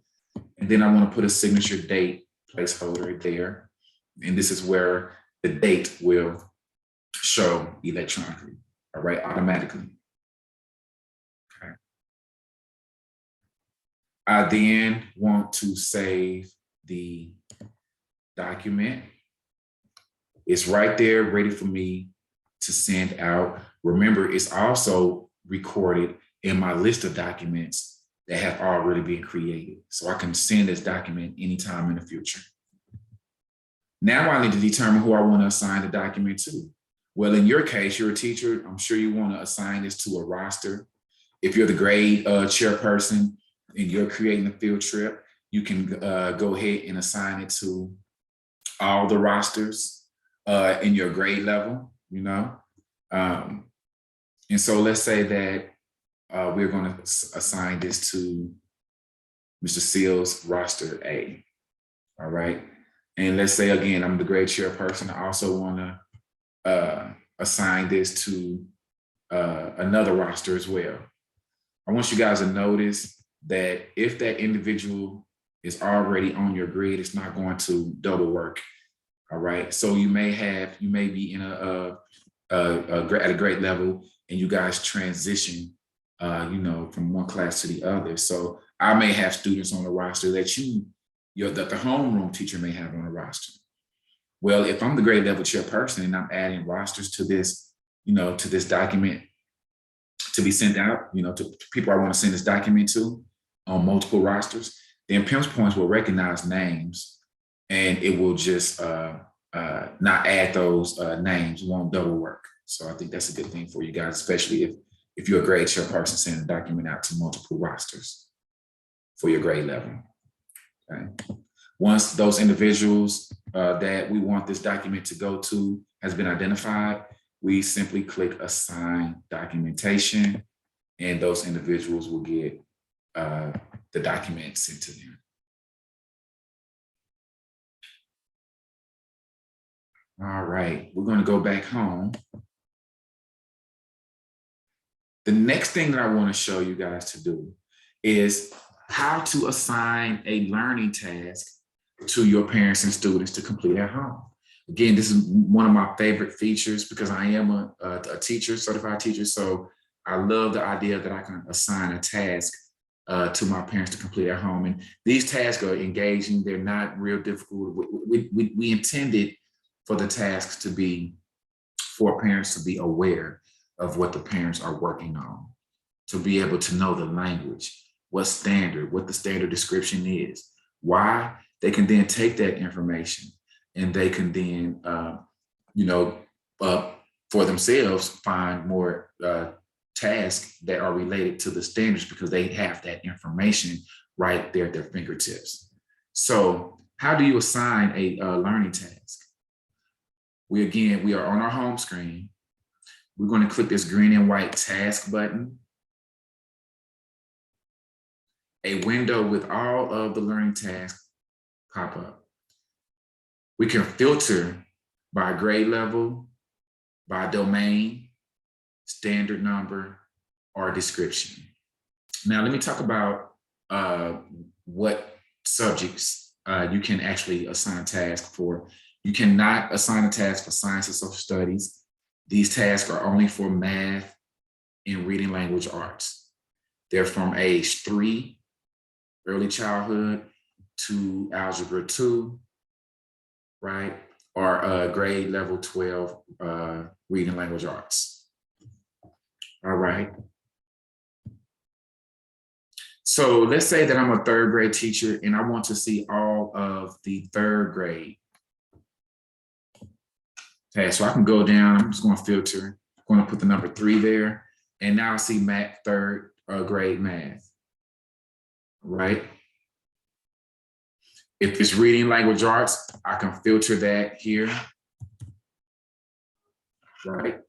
And then I want to put a signature date placeholder there. And this is where the date will show electronically, all right, automatically. Okay. I then want to save the document. It's right there ready for me to send out. Remember, it's also recorded in my list of documents that have already been created. So I can send this document anytime in the future. Now I need to determine who I want to assign the document to. Well, in your case, you're a teacher. I'm sure you want to assign this to a roster. If you're the grade chairperson and you're creating a field trip, you can go ahead and assign it to all the rosters in your grade level, you know. And so let's say that we're going to assign this to Mr. Seals roster A, all right? And let's say, again, I'm the grade chairperson. I also want to assign this to another roster as well. I want you guys to notice that if that individual is already on your grid, it's not going to double work, all right? So you may be in at a grade level and you guys transition, from one class to the other. So I may have students on the roster that that the homeroom teacher may have on a roster. Well, if I'm the grade level chairperson and I'm adding rosters to this, to this document to be sent out, to people I want to send this document to on multiple rosters, then PimsPoints will recognize names and it will just not add those names. It won't double work. So I think that's a good thing for you guys, especially if you're a grade chairperson sending a document out to multiple rosters for your grade level. Okay. Once those individuals that we want this document to go to has been identified, we simply click assign documentation and those individuals will get the document sent to them. All right, we're going to go back home. The next thing that I want to show you guys to do is how to assign a learning task to your parents and students to complete at home. Again, this is one of my favorite features because I am a teacher, certified teacher. So I love the idea that I can assign a task to my parents to complete at home. And these tasks are engaging. They're not real difficult. We intended for the tasks to be for parents to be aware of what the parents are working on, to be able to know the language, what the standard description is, why. They can then take that information and they can then, for themselves, find more tasks that are related to the standards because they have that information right there at their fingertips. So how do you assign a learning task? we are on our home screen. We're going to click this green and white task button. A window with all of the learning tasks pop up. We can filter by grade level, by domain, standard number, or description. Now, let me talk about what subjects you can actually assign tasks for. You cannot assign a task for science and social studies. These tasks are only for math and reading language arts. They're from age 3, early childhood, to algebra 2, right? Or grade level 12, reading language arts. All right. So let's say that I'm a 3rd grade teacher and I want to see all of the 3rd grade. Okay, so I can go down, I'm just going to filter, I'm going to put the number 3 there, and now I see 3rd grade math, right? If it's reading language arts, I can filter that here, right?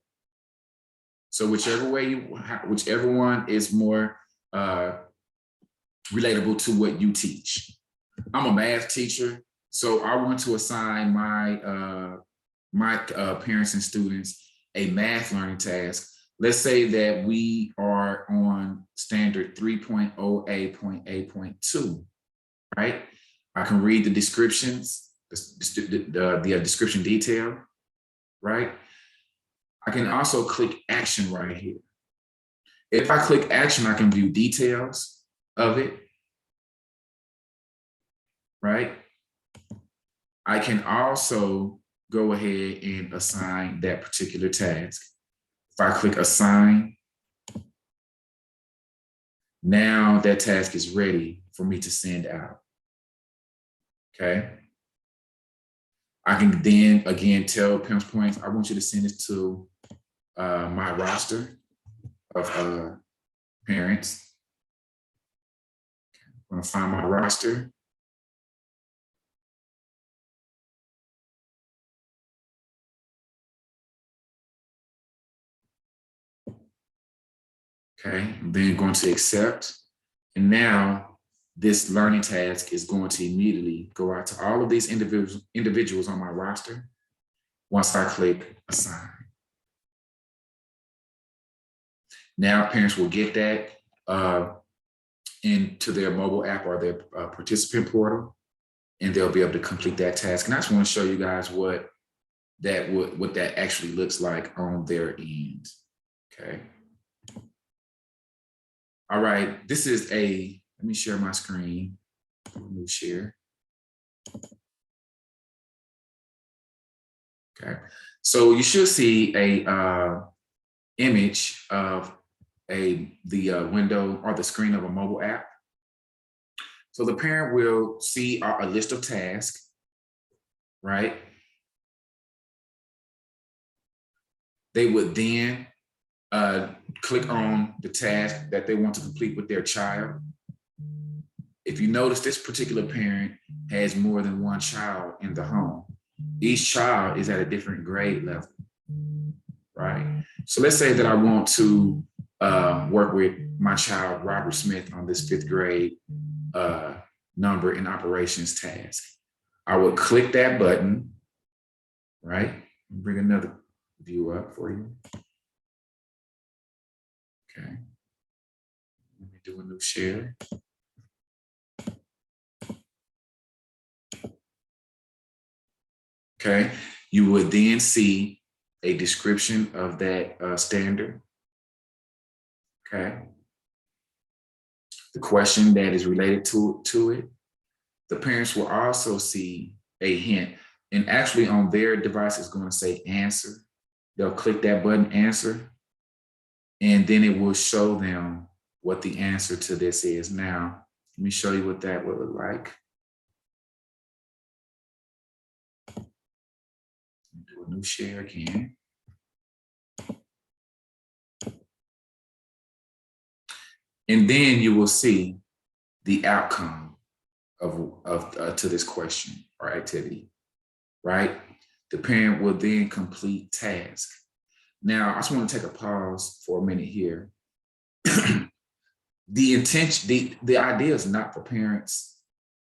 So whichever one is more relatable to what you teach. I'm a math teacher, so I want to assign my parents and students a math learning task. Let's say that we are on standard 3.0A.8.2, right? I can read the descriptions, the description detail, right? I can also click action right here. If I click action, I can view details of it, right? I can also go ahead and assign that particular task. If I click assign, now that task is ready for me to send out. Okay. I can then again tell PimsPoints, I want you to send it to my roster of parents. I'm gonna find my roster. Okay, I'm then going to accept. And now this learning task is going to immediately go out to all of these individuals on my roster once I click assign. Now parents will get that into their mobile app or their participant portal, and they'll be able to complete that task. And I just want to show you guys what that actually looks like on their end. Okay. All right, this is let me share my screen. New share. Okay, so you should see a image of the window or the screen of a mobile app. So the parent will see a list of tasks, right? They would then click on the task that they want to complete with their child. If you notice, this particular parent has more than one child in the home. Each child is at a different grade level, right? So let's say that I want to work with my child, Robert Smith, on this 5th grade number and operations task. I would click that button, right? Bring another view up for you. Okay. Let me do a new share. Okay. You would then see a description of that standard. Okay. The question that is related to it. The parents will also see a hint, and actually on their device is going to say answer. They'll click that button, answer, and then it will show them what the answer to this is. Now, let me show you what that would look like. Do a new share again. And then you will see the outcome of to this question or activity, right? the parent will then complete task. Now, I just want to take a pause for a minute here. The intention, the idea is not for parents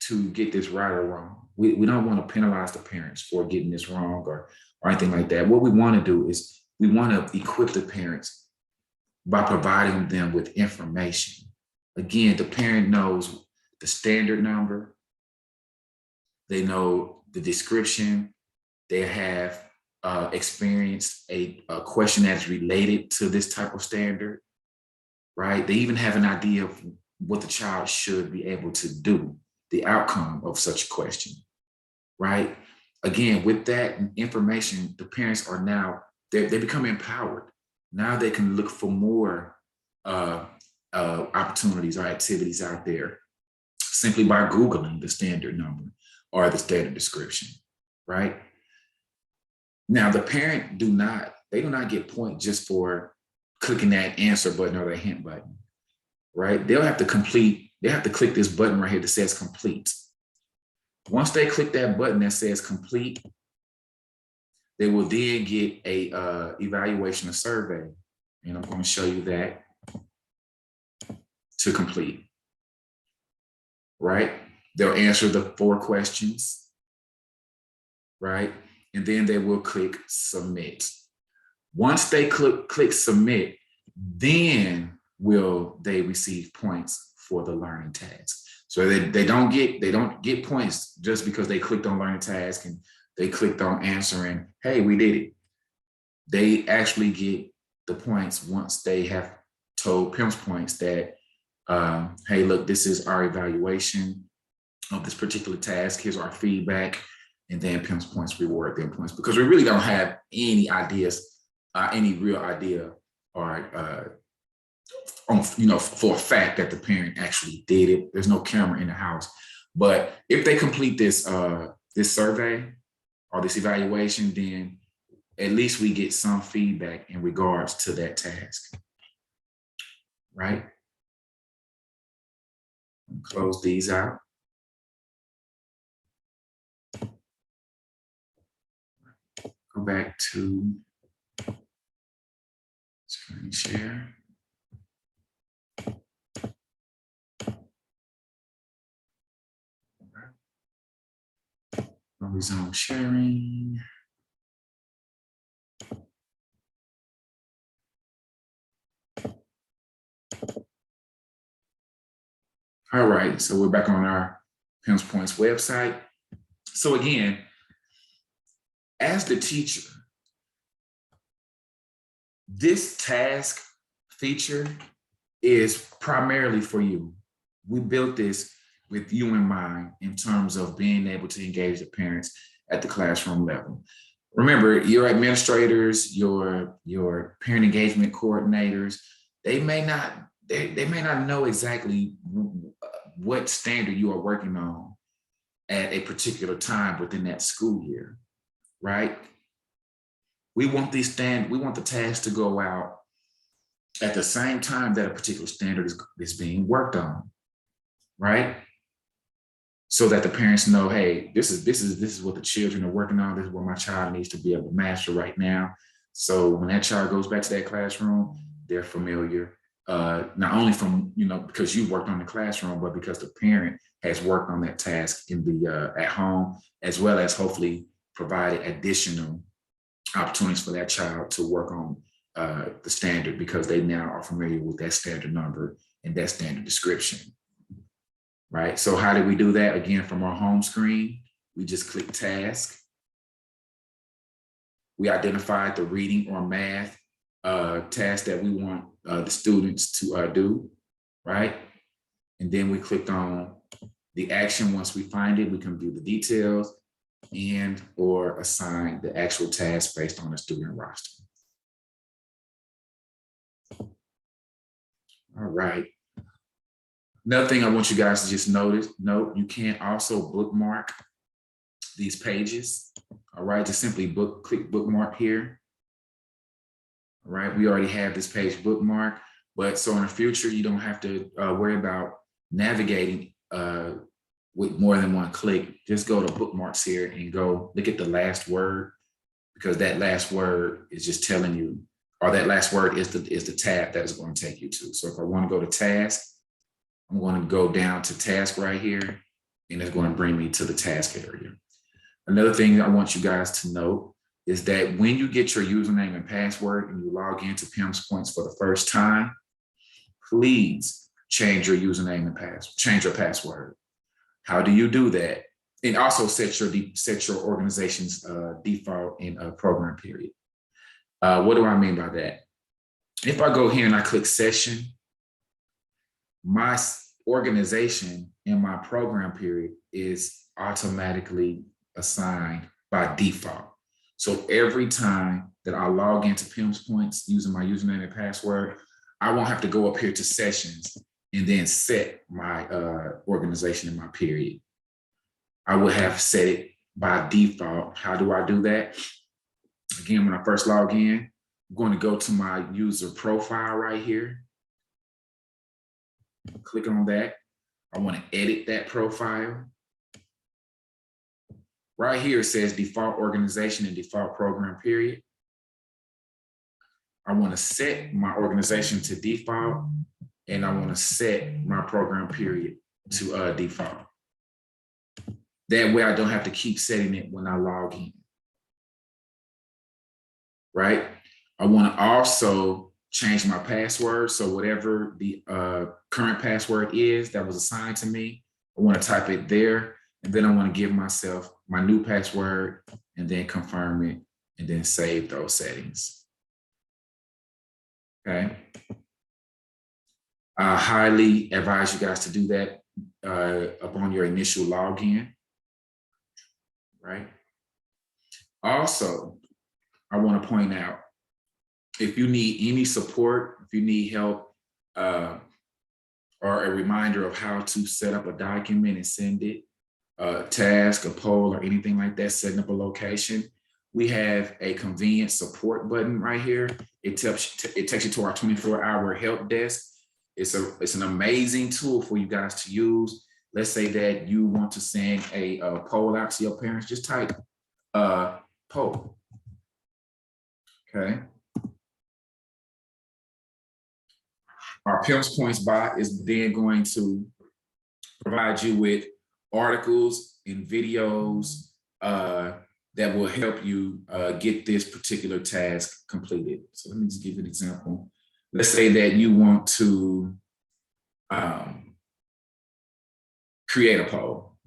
to get this right or wrong. We don't want to penalize the parents for getting this wrong or anything like that. What we want to do is we want to equip the parents by providing them with information. Again, the parent knows the standard number, they know the description, they have experienced a question that's related to this type of standard, right? They even have an idea of what the child should be able to do, the outcome of such a question, right? Again, with that information, the parents are now, they become empowered. Now they can look for more opportunities or activities out there simply by Googling the standard number or the standard description, right? Now, the parent do not get points just for clicking that answer button or the hint button, right? They'll have to click this button right here that says complete. Once they click that button that says complete, they will then get a evaluation or survey. And I'm going to show you that to complete, right? They'll answer the 4 questions, right? And then they will click submit. Once they click submit, then will they receive points for the learning task. So they don't get points just because they clicked on learning task and they clicked on answering, hey, we did it. They actually get the points once they have told PimsPoints that, hey, look, this is our evaluation of this particular task. Here's our feedback. And then PimsPoints reward them points because we really don't have any ideas, any real idea or, for a fact that the parent actually did it. There's no camera in the house. But if they complete this survey or this evaluation, then at least we get some feedback in regards to that task, right? Close these out. Go back to screen share. Resume sharing. All right, so we're back on our PimsPoints website. So again, as the teacher, this task feature is primarily for you. We built this with you in mind in terms of being able to engage the parents at the classroom level. Remember, your administrators, your parent engagement coordinators, they may not know exactly what standard you are working on at a particular time within that school year, right? We want the task to go out at the same time that a particular standard is being worked on, right? So that the parents know, hey, this is what the children are working on. This is what my child needs to be able to master right now. So when that child goes back to that classroom, they're familiar, not only from, because you worked on the classroom, but because the parent has worked on that task in the at home, as well as hopefully provided additional opportunities for that child to work on the standard because they now are familiar with that standard number and that standard description. Right, so how did we do that? Again, from our home screen, we just click task. We identified the reading or math task that we want the students to do, right? And then we clicked on the action. Once we find it, we can view the details and or assign the actual task based on the student roster. All right. Another thing I want you guys to just note, you can also bookmark these pages. All right, just simply click bookmark here. All right, we already have this page bookmarked, but so in the future, you don't have to worry about navigating with more than one click. Just go to bookmarks here and go look at the last word because that last word is just telling you, or that last word is the tab that is going to take you to. So if I want to go to task, I'm going to go down to task right here, and it's going to bring me to the task area. Another thing I want you guys to know is that when you get your username and password and you log into PimsPoints for the first time, please change your username and change your password. How do you do that? And also set your organization's default in a program period. What do I mean by that? If I go here and I click session, my organization in my program period is automatically assigned by default. So every time that I log into PimsPoints using my username and password, I won't have to go up here to sessions and then set my organization in my period. I would have set it by default. How do I do that? Again, when I first log in, I'm going to go to my user profile right here. Click on that. I want to edit that profile. Right here, it says default organization and default program period. I want to set my organization to default, and I want to set my program period to default. That way I don't have to keep setting it when I log in, right? I want to also change my password. So whatever the current password is that was assigned to me, I want to type it there. And then I want to give myself my new password and then confirm it and then save those settings. Okay. I highly advise you guys to do that upon your initial login, right? Also, I want to point out, if you need any support, if you need help or a reminder of how to set up a document and send it, a task, a poll, or anything like that, setting up a location, we have a convenient support button right here. It takes you to our 24-hour help desk. It's an amazing tool for you guys to use. Let's say that you want to send a poll out to your parents. Just type poll. Okay. Our PimsPoints bot is then going to provide you with articles and videos that will help you get this particular task completed. So let me just give you an example. Let's say that you want to create a poll.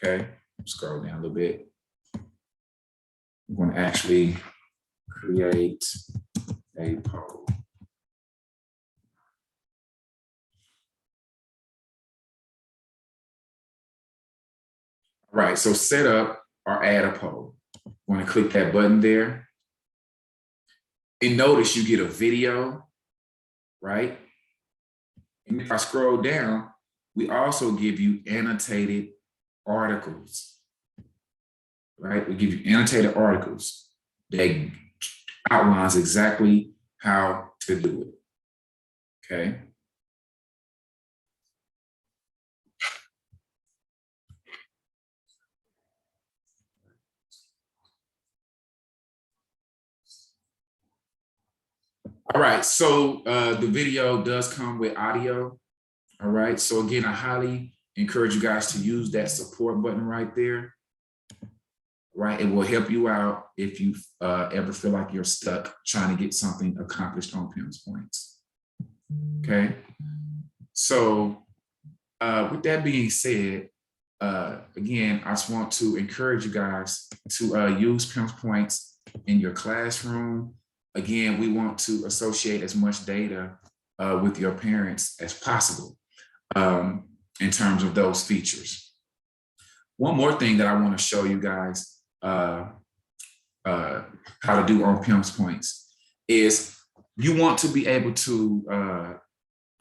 Okay, scroll down a little bit. I'm going to actually create a poll. Right, so set up or add a poll. I'm going to click that button there. And notice you get a video, right? And if I scroll down, we also give you annotated articles, right? We give you annotated articles that outlines exactly how to do it, okay? All right, so the video does come with audio. All right, so again, I highly encourage you guys to use that support button right there. Right, it will help you out if you ever feel like you're stuck trying to get something accomplished on PimsPoints. Okay, so with that being said, again, I just want to encourage you guys to use PimsPoints in your classroom. Again, we want to associate as much data with your parents as possible in terms of those features. One more thing that I want to show you guys how to do on PimsPoints is you want to be able to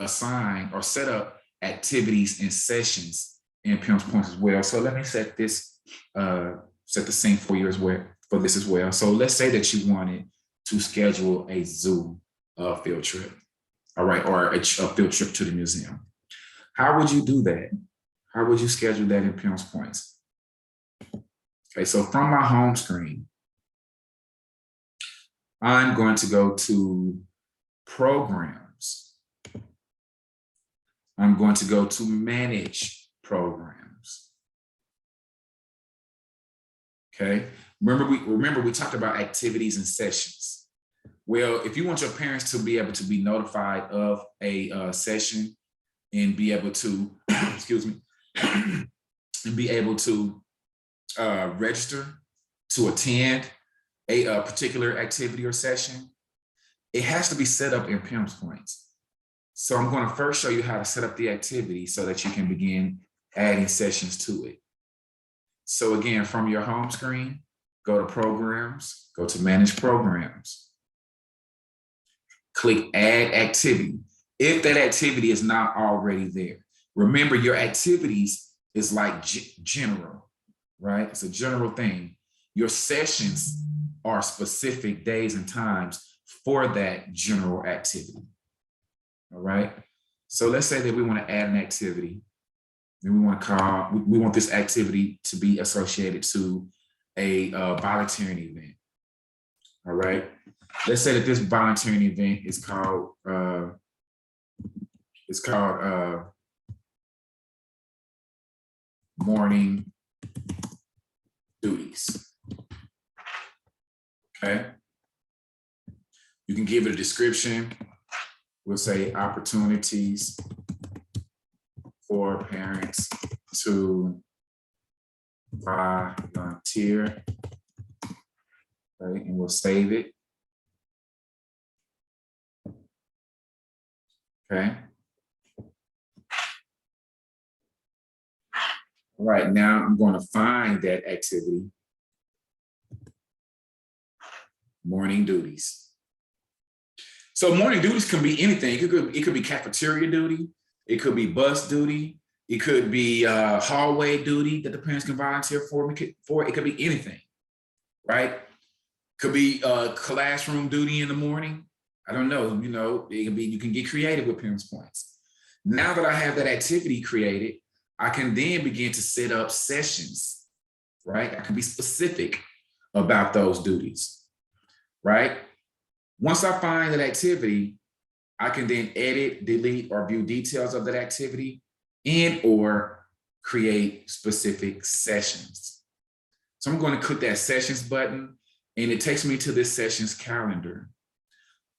assign or set up activities and sessions in PimsPoints as well. So let me set this, set the scene for you as well, for this as well. So let's say that you wanted to schedule a zoo field trip, all right, or a field trip to the museum. How would you do that? How would you schedule that in PimsPoints? Okay, so from my home screen, I'm going to go to programs. I'm going to go to manage programs. Okay. Remember we talked about activities and sessions. Well, if you want your parents to be able to be notified of a session and be able to, excuse me, and be able to register to attend a particular activity or session, it has to be set up in PimsPoints. So I'm going to first show you how to set up the activity so that you can begin adding sessions to it. So again, from your home screen, go to programs, go to manage programs. Click add activity. If that activity is not already there, remember your activities is like general, right? It's a general thing. Your sessions are specific days and times for that general activity. All right. So let's say that we want to add an activity. And we want this activity to be associated to a volunteering event. All right. Let's say that this volunteering event is called morning duties. Okay. You can give it a description. We'll say opportunities for parents to volunteer. Okay, and we'll save it. Okay. All right, now I'm going to find that activity. Morning duties. So morning duties can be anything. It could be cafeteria duty. It could be bus duty. It could be hallway duty that the parents can volunteer for. It could be anything, right? Could be classroom duty in the morning. I don't know, it can be, you can get creative with PimsPoints. Now that I have that activity created, I can then begin to set up sessions, right? I can be specific about those duties, right? Once I find that activity, I can then edit, delete, or view details of that activity and or create specific sessions. So I'm going to click that sessions button and it takes me to this sessions calendar.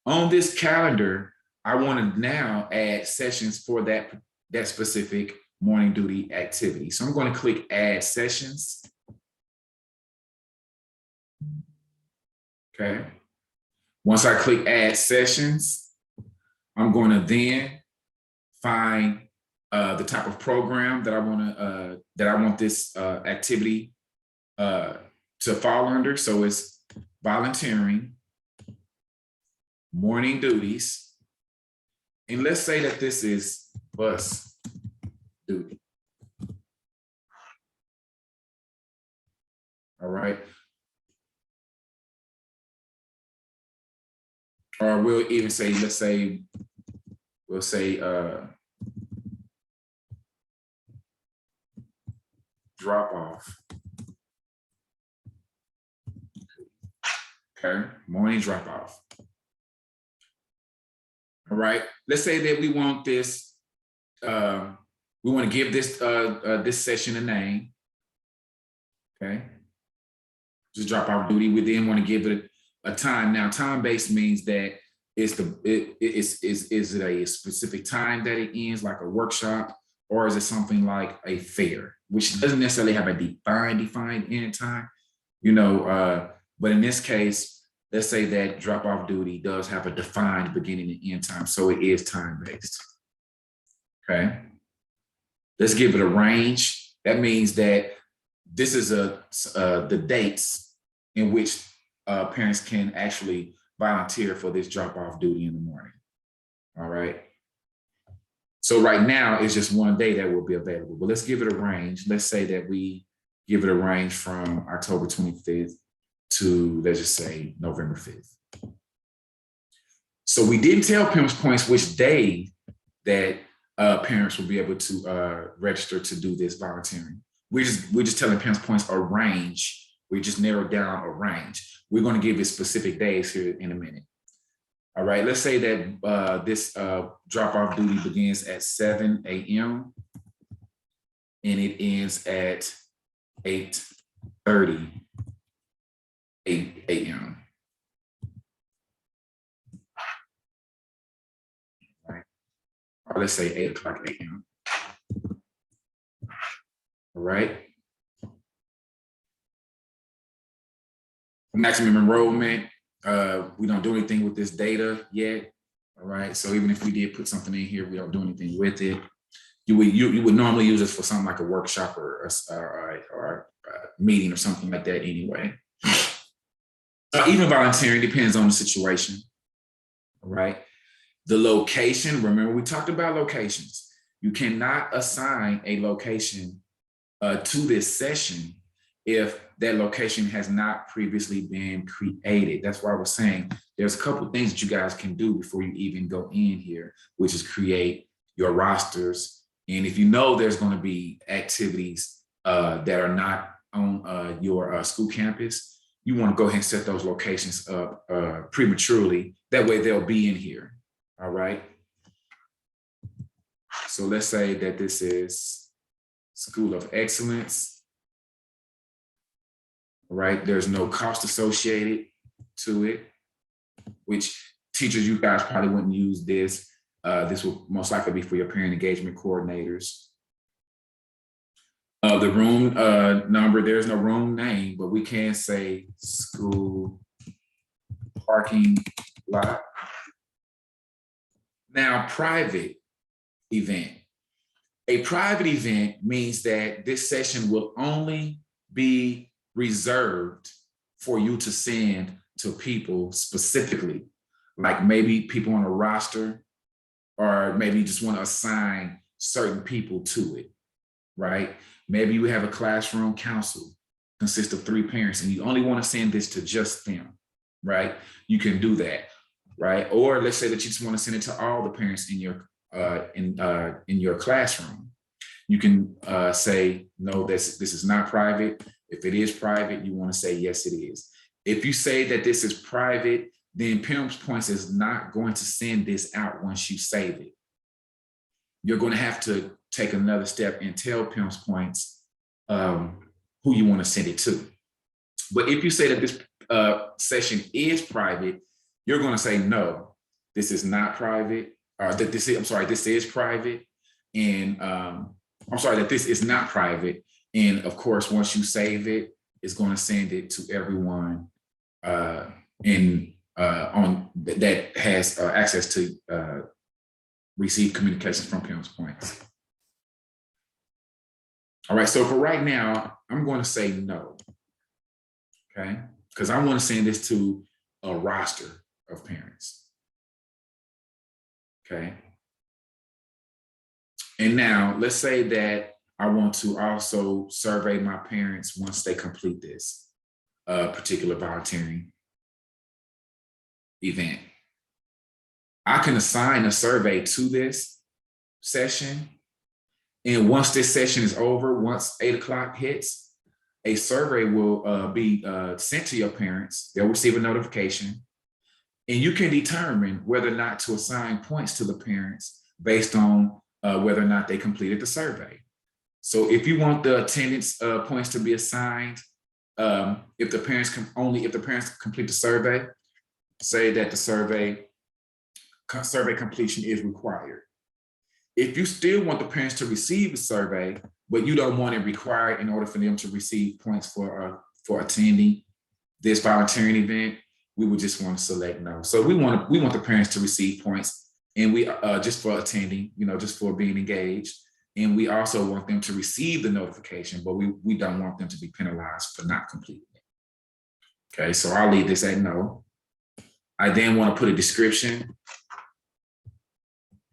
On this calendar, I want to now add sessions for that specific morning duty activity. So I'm going to click add sessions. Okay. Once I click add sessions, I'm going to then find the type of program that I want this activity to fall under. So it's volunteering, morning duties, and let's say that this is bus duty. All right. Or we'll even say, we'll say drop off. Okay, morning drop off. All right, let's say that we want this, we want to give this this session a name. Okay, just drop off duty. We then want to give it a time. Now, time-based means that is it a specific time that it ends, like a workshop, or is it something like a fair, which doesn't necessarily have a defined end time, but in this case, let's say that drop-off duty does have a defined beginning and end time, so it is time-based. Okay, let's give it a range. That means that this is the dates in which parents can actually volunteer for this drop-off duty in the morning. All right. So right now it's just one day that will be available, but let's give it a range. Let's say that we give it a range from October 25th to, let's just say, November 5th. So we didn't tell PimsPoints which day that parents will be able to register to do this volunteering. We're just telling PimsPoints a range, We just narrowed down a range. We're going to give it specific days here in a minute. All right, let's say that this drop-off duty begins at 7 a.m. and it ends at 8:30 a.m. Right. Or let's say 8 o'clock a.m. All right. Maximum enrollment, we don't do anything with this data yet. All right. So even if we did put something in here, we don't do anything with it. You would normally use this for something like a workshop or a meeting or something like that anyway. Even volunteering depends on the situation. All right. The location, remember we talked about locations. You cannot assign a location to this session if that location has not previously been created. That's why we're saying there's a couple of things that you guys can do before you even go in here, which is create your rosters. And if you know there's going to be activities that are not on your school campus, you want to go ahead and set those locations up prematurely. That way they'll be in here. All right. So let's say that this is School of Excellence. Right, there's no cost associated to it, which teachers, you guys probably wouldn't use this. This will most likely be for your parent engagement coordinators. The room number, there's no room name, but we can say school parking lot. Now, private event. A private event means that this session will only be reserved for you to send to people specifically, like maybe people on a roster, or maybe you just want to assign certain people to it, right? Maybe you have a classroom council consists of 3 parents and you only want to send this to just them, right? You can do that, right? Or let's say that you just want to send it to all the parents in your classroom. You can say, no, this is not private. If it is private, you want to say, yes, it is. If you say that this is private, then PimsPoints is not going to send this out once you save it. You're going to have to take another step and tell PimsPoints who you want to send it to. But if you say that this session is private, you're going to say, no, this is not private, or that this is private. And that this is not private. And of course, once you save it, it's going to send it to everyone that has access to receive communications from PimsPoints. All right, so for right now, I'm going to say no, okay? Because I want to send this to a roster of parents, okay? And now let's say that I want to also survey my parents once they complete this particular volunteering event. I can assign a survey to this session. And once this session is over, once 8 o'clock hits, a survey will be sent to your parents. They'll receive a notification. And you can determine whether or not to assign points to the parents based on whether or not they completed the survey. So if you want the attendance points to be assigned, if the parents complete the survey, say that the survey completion is required. If you still want the parents to receive the survey, but you don't want it required in order for them to receive points for attending this volunteering event, we would just want to select no. So we want the parents to receive points, and we just for attending, just for being engaged. And we also want them to receive the notification, but we don't want them to be penalized for not completing it. Okay, so I'll leave this at no. I then want to put a description.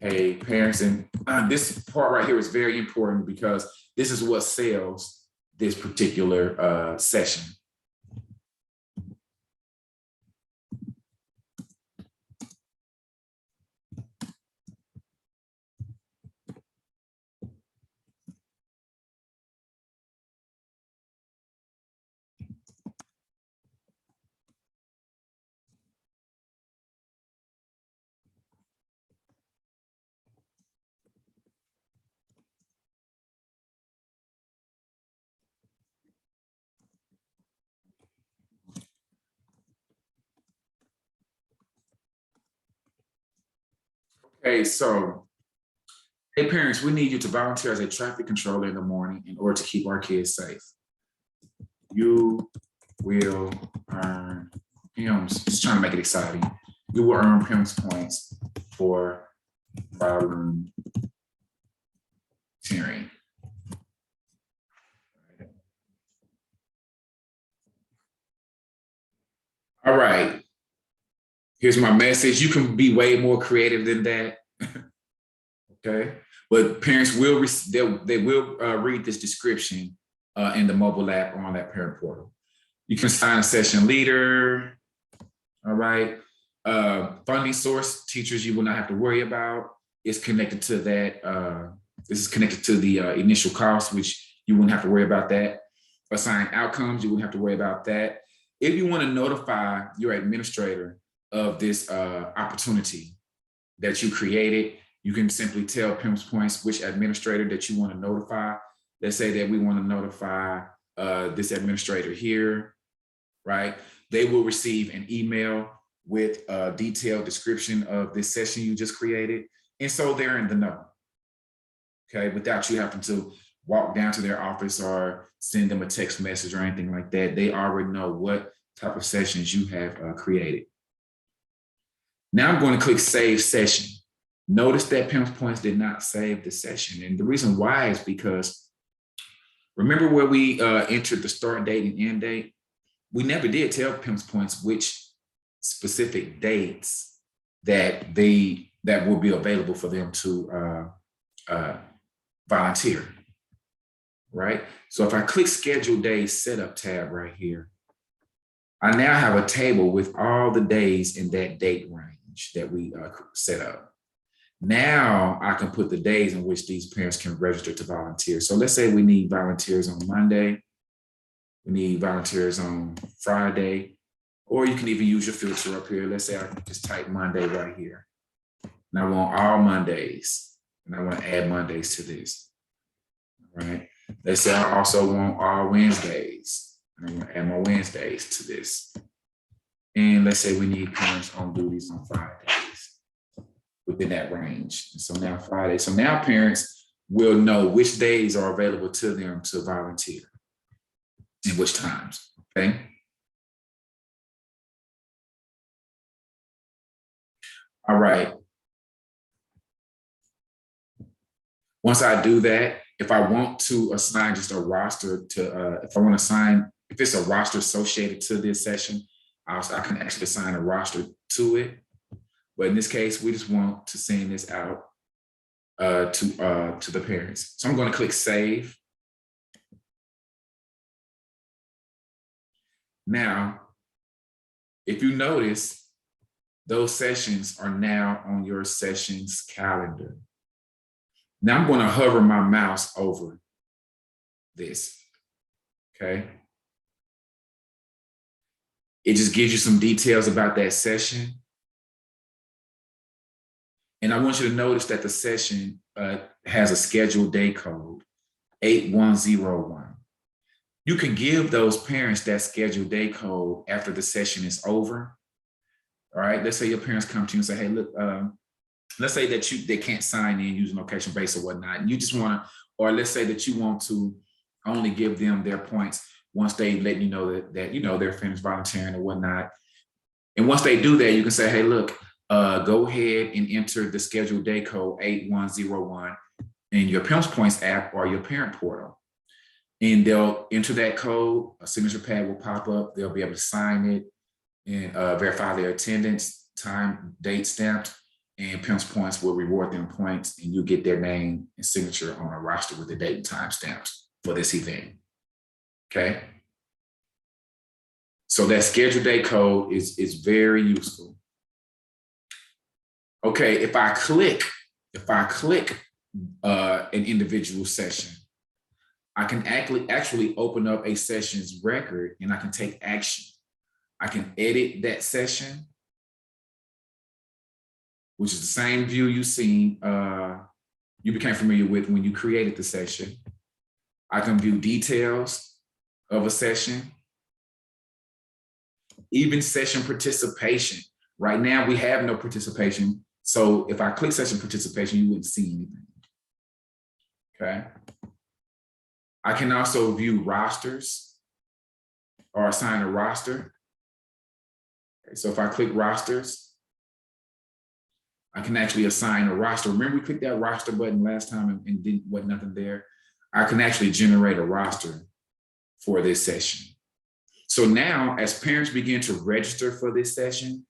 Hey, parents, and this part right here is very important because this is what sells this particular session. Okay, so, hey parents, we need you to volunteer as a traffic controller in the morning in order to keep our kids safe. You will earn PIMS, just trying to make it exciting. You will earn PIMS points for volunteering. All right, here's my message. You can be way more creative than that. Okay, but parents will they will read this description in the mobile app or on that parent portal. You can assign a session leader. All right, funding source, teachers you will not have to worry about. It's connected to that. This is connected to the initial cost, which you wouldn't have to worry about that. Assign outcomes, you wouldn't have to worry about that. If you want to notify your administrator of this opportunity that you created, you can simply tell PimsPoints which administrator that you want to notify. Let's say that we want to notify this administrator here, right? They will receive an email with a detailed description of this session you just created. And so they're in the know, okay? Without you having to walk down to their office or send them a text message or anything like that. They already know what type of sessions you have created. Now I'm going to click Save Session. Notice that PimsPoints did not save the session. And the reason why is because, remember where we entered the start date and end date? We never did tell PimsPoints which specific dates that will be available for them to volunteer, right? So if I click Schedule Days Setup tab right here, I now have a table with all the days in that date range that we set up. Now I can put the days in which these parents can register to volunteer. So let's say we need volunteers on Monday, we need volunteers on Friday, or you can even use your filter up here. Let's say I can just type Monday right here. And I want all Mondays, and I want to add Mondays to this, right? Let's say I also want all Wednesdays, and I'm gonna add my Wednesdays to this. And let's say we need parents on duties on Fridays within that range. And so now Friday, so now parents will know which days are available to them to volunteer and which times, okay? All right. Once I do that, if I want to assign just a roster to, if it's a roster associated to this session, I can actually assign a roster to it. But in this case, we just want to send this out to the parents. So I'm going to click Save. Now, if you notice, those sessions are now on your sessions calendar. Now I'm going to hover my mouse over this, okay? It just gives you some details about that session. And I want you to notice that the session has a scheduled day code, 8101. You can give those parents that scheduled day code after the session is over. All right, let's say your parents come to you and say, hey, look, let's say that they can't sign in using location-based or whatnot. And you just want to, or let's say that you want to only give them their points once they let you know that you know they're finished volunteering or whatnot. And once they do that, you can say, hey, look, go ahead and enter the scheduled day code 8101 in your PimsPoints app or your parent portal. And they'll enter that code, a signature pad will pop up, they'll be able to sign it and verify their attendance, time, date stamped, and PimsPoints will reward them points and you get their name and signature on a roster with the date and time stamps for this event, okay? So that scheduled day code is very useful. Okay, if I click an individual session, I can actually open up a session's record and I can take action. I can edit that session, which is the same view you became familiar with when you created the session. I can view details of a session, even session participation. Right now, we have no participation So if I click session participation, you wouldn't see anything. Okay. I can also view rosters or assign a roster. Okay, so if I click rosters, I can actually assign a roster. Remember we clicked that roster button last time and wasn't nothing there? I can actually generate a roster for this session. So now as parents begin to register for this session,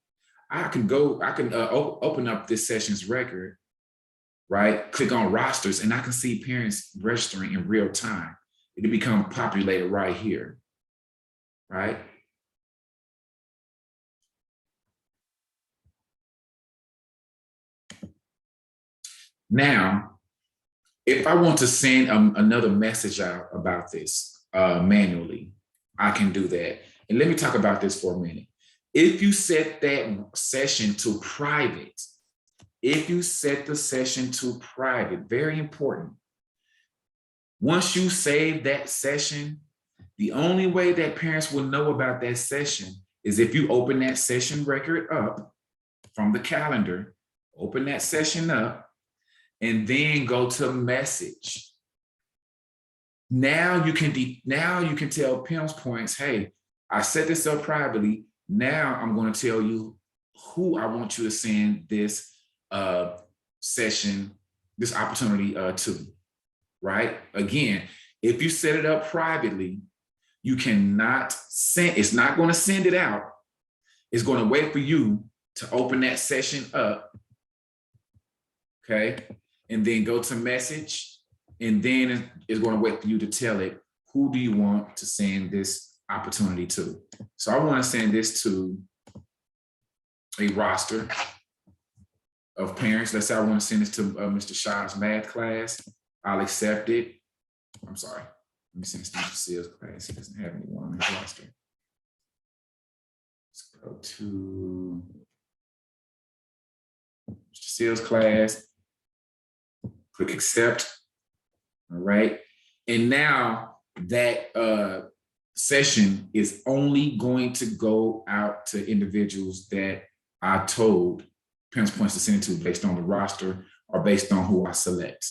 I can open up this session's record, right? Click on rosters and I can see parents registering in real time. It'll become populated right here, right? Now, if I want to send another message out about this manually, I can do that. And let me talk about this for a minute. If you set that session to private, if you set the session to private, very important. Once you save that session, the only way that parents will know about that session is if you open that session record up from the calendar, open that session up, and then go to message. Now you can tell PimsPoints, hey, I set this up privately. Now I'm going to tell you who I want you to send this session, this opportunity to, right? Again, if you set it up privately, you cannot send, it's not going to send it out. It's going to wait for you to open that session up, okay? And then go to message, and then it's going to wait for you to tell it, who do you want to send this opportunity to? So I want to send this to a roster of parents. Let's say I want to send this to Mr. Shaw's math class. I'll accept it. I'm sorry. Let me send this to Mr. Seals class. He doesn't have anyone on his roster. Let's go to Mr. Seals class. Click accept. All right. And now that session is only going to go out to individuals that I told PimsPoints to send it to based on the roster or based on who I select.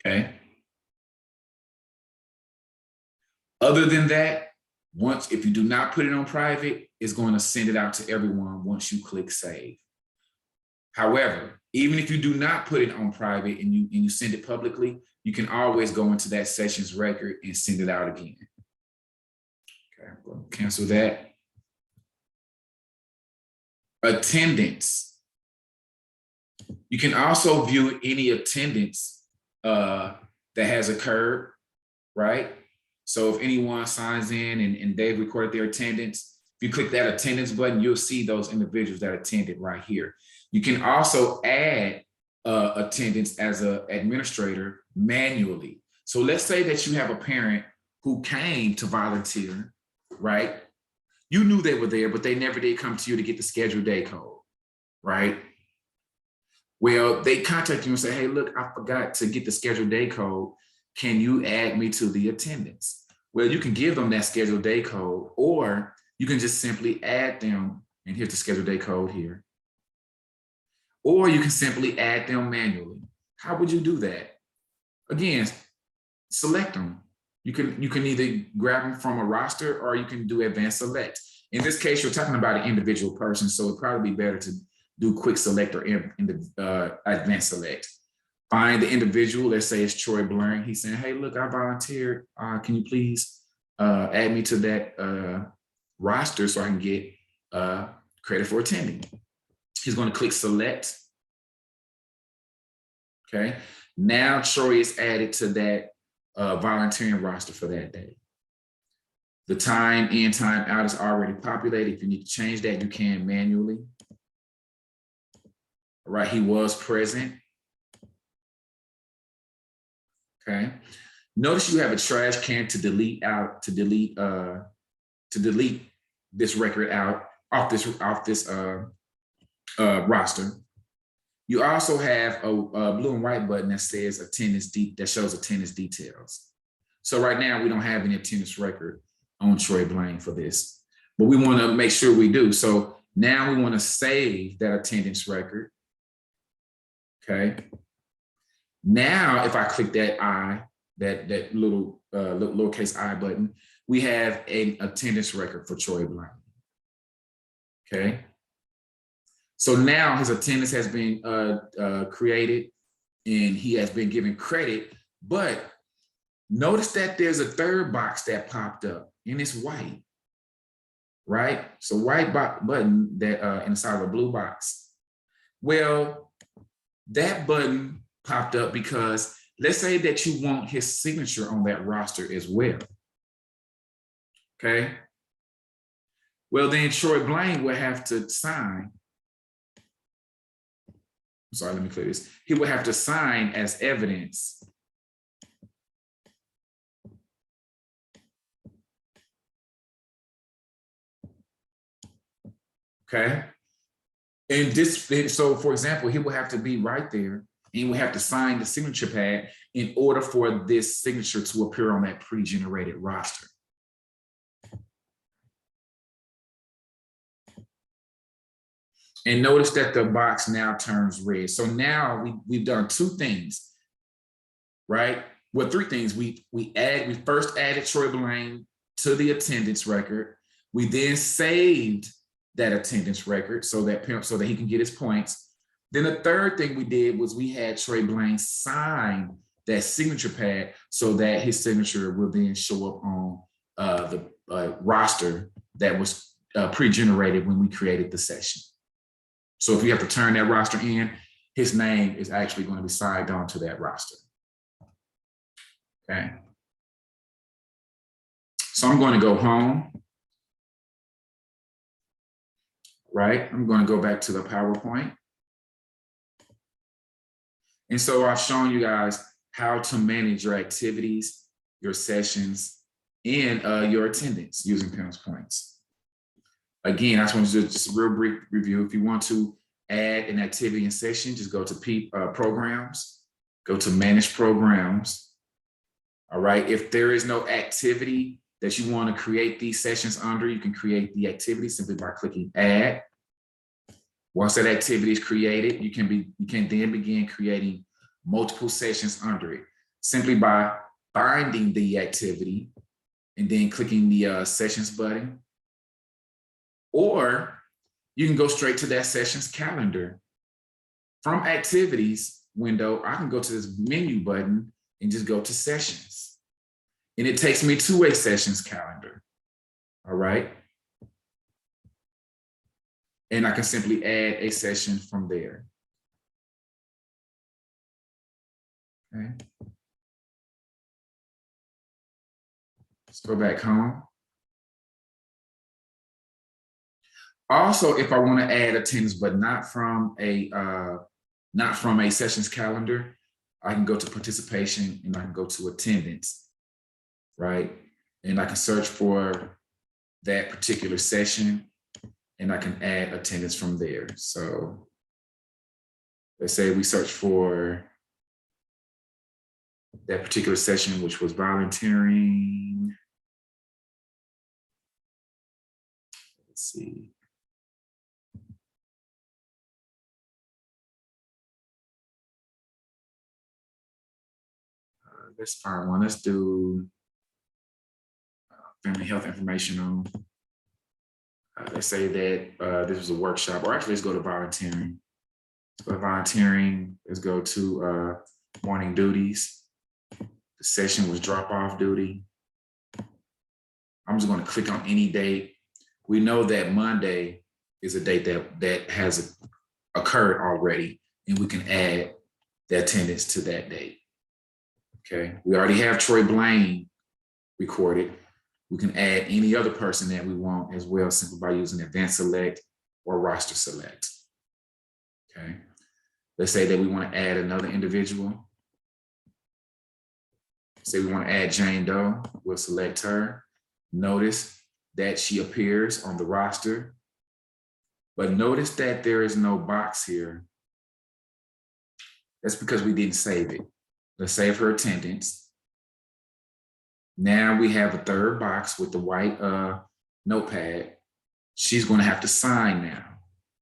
Okay. Other than that, if you do not put it on private, it's going to send it out to everyone once you click save. However, even if you do not put it on private and you send it publicly, you can always go into that session's record and send it out again. Okay, I'm going to cancel that. Attendance. You can also view any attendance that has occurred, right? So if anyone signs in and they've recorded their attendance, if you click that attendance button, you'll see those individuals that attended right here. You can also add attendance as an administrator manually. So let's say that you have a parent who came to volunteer, right? You knew they were there, but they never did come to you to get the scheduled day code, right? Well, they contact you and say, hey, look, I forgot to get the scheduled day code. Can you add me to the attendance? Well, you can give them that scheduled day code, or you can just simply add them. And here's the scheduled day code here. Or you can simply add them manually. How would you do that? Again, select them. You can either grab them from a roster or you can do advanced select. In this case, you're talking about an individual person, so it'd probably be better to do quick select or advanced select. Find the individual, let's say it's Troy Blurring. He's saying, hey, look, I volunteered. Can you please add me to that roster so I can get credit for attending? He's going to click select. Okay. Now Troy is added to that volunteering roster for that day. The time in, time out is already populated. If you need to change that, you can manually. All right, he was present. Okay. Notice you have a trash can to delete this record out off this roster. You also have a blue and white button that says that shows attendance details. So right now we don't have any attendance record on Troy Blaine for this, but we want to make sure we do. So now we want to save that attendance record. Okay. Now, if I click that I, that little lowercase I button, we have an attendance record for Troy Blank. Okay. So now his attendance has been created and he has been given credit, but notice that there's a third box that popped up and it's white, right? So white button that inside of a blue box. Well, that button popped up because let's say that you want his signature on that roster as well. Okay. Well, then Troy Blaine will have to sign. Sorry, let me clear this. He would have to sign as evidence. Okay. And this, so for example, he would have to be right there and he would have to sign the signature pad in order for this signature to appear on that pre-generated roster. And notice that the box now turns red. So now we've done two things, right? Well, three things. We first added Troy Blaine to the attendance record. We then saved that attendance record so that he can get his points. Then the third thing we did was we had Troy Blaine sign that signature pad so that his signature will then show up on the roster that was pre-generated when we created the session. So if you have to turn that roster in, his name is actually going to be signed on to that roster. Okay. So I'm going to go home. Right? I'm going to go back to the PowerPoint. And so I've shown you guys how to manage your activities, your sessions, and your attendance using PimsPoints. Again, I just want to do just a real brief review. If you want to add an activity and session, just go to programs, go to manage programs. All right. If there is no activity that you want to create these sessions under, you can create the activity simply by clicking add. Once that activity is created, you can then begin creating multiple sessions under it simply by finding the activity and then clicking the sessions button. Or you can go straight to that sessions calendar. From activities window, I can go to this menu button and just go to sessions. And it takes me to a sessions calendar. All right. And I can simply add a session from there. Okay. Let's go back home. Also, if I want to add attendance, but not from a sessions calendar, I can go to participation and I can go to attendance, right? And I can search for that particular session and I can add attendance from there. So let's say we search for that particular session, which was volunteering. Let's see. Let's find one. Let's do family health information on. Let's say that this was a workshop, or actually let's go to volunteering. Let's go to volunteering. Let's go to morning duties. The session was drop-off duty. I'm just going to click on any date. We know that Monday is a date that has occurred already, and we can add the attendance to that date. Okay, we already have Troy Blaine recorded. We can add any other person that we want as well, simply by using advanced select or roster select. Okay, let's say that we want to add another individual. Say we want to add Jane Doe, we'll select her. Notice that she appears on the roster, but notice that there is no box here. That's because we didn't save it. Let's save her attendance. Now we have a third box with the white notepad. She's going to have to sign now.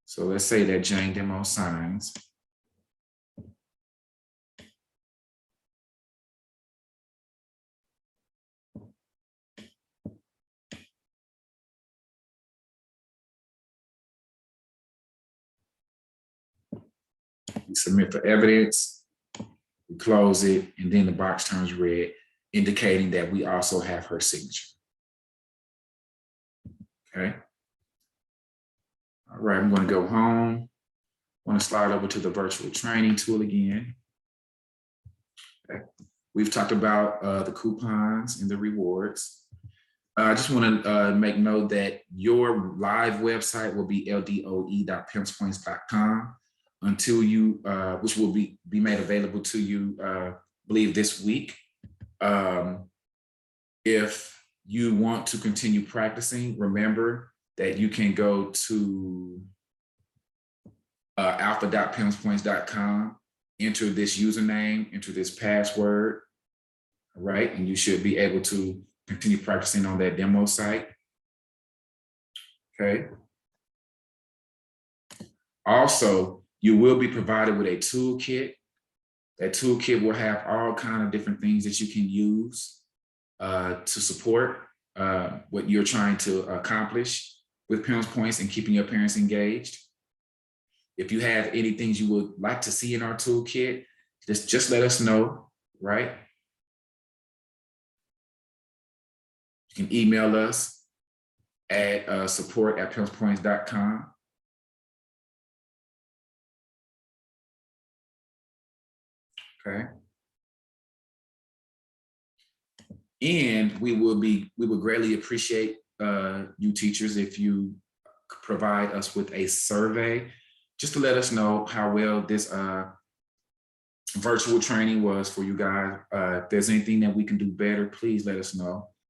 So let's say that Jane Demo signs. We submit for evidence, we close it, and then the box turns red, indicating that we also have her signature. Okay. All right, I'm going to go home. I want to slide over to the virtual training tool again. Okay. We've talked about the coupons and the rewards. I just want to make note that your live website will be ldoe.pimspoints.com until you, which will be made available to you, I believe this week. If you want to continue practicing, remember that you can go to alpha.pimspoints.com, enter this username, enter this password, all right? And you should be able to continue practicing on that demo site, okay? Also, you will be provided with a toolkit. That toolkit will have all kinds of different things that you can use to support what you're trying to accomplish with PimsPoints and keeping your parents engaged. If you have any things you would like to see in our toolkit, just let us know, right? You can email us at support@pimspoints.com. Okay. And we would greatly appreciate you teachers if you provide us with a survey just to let us know how well this virtual training was for you guys. If there's anything that we can do better, please let us know.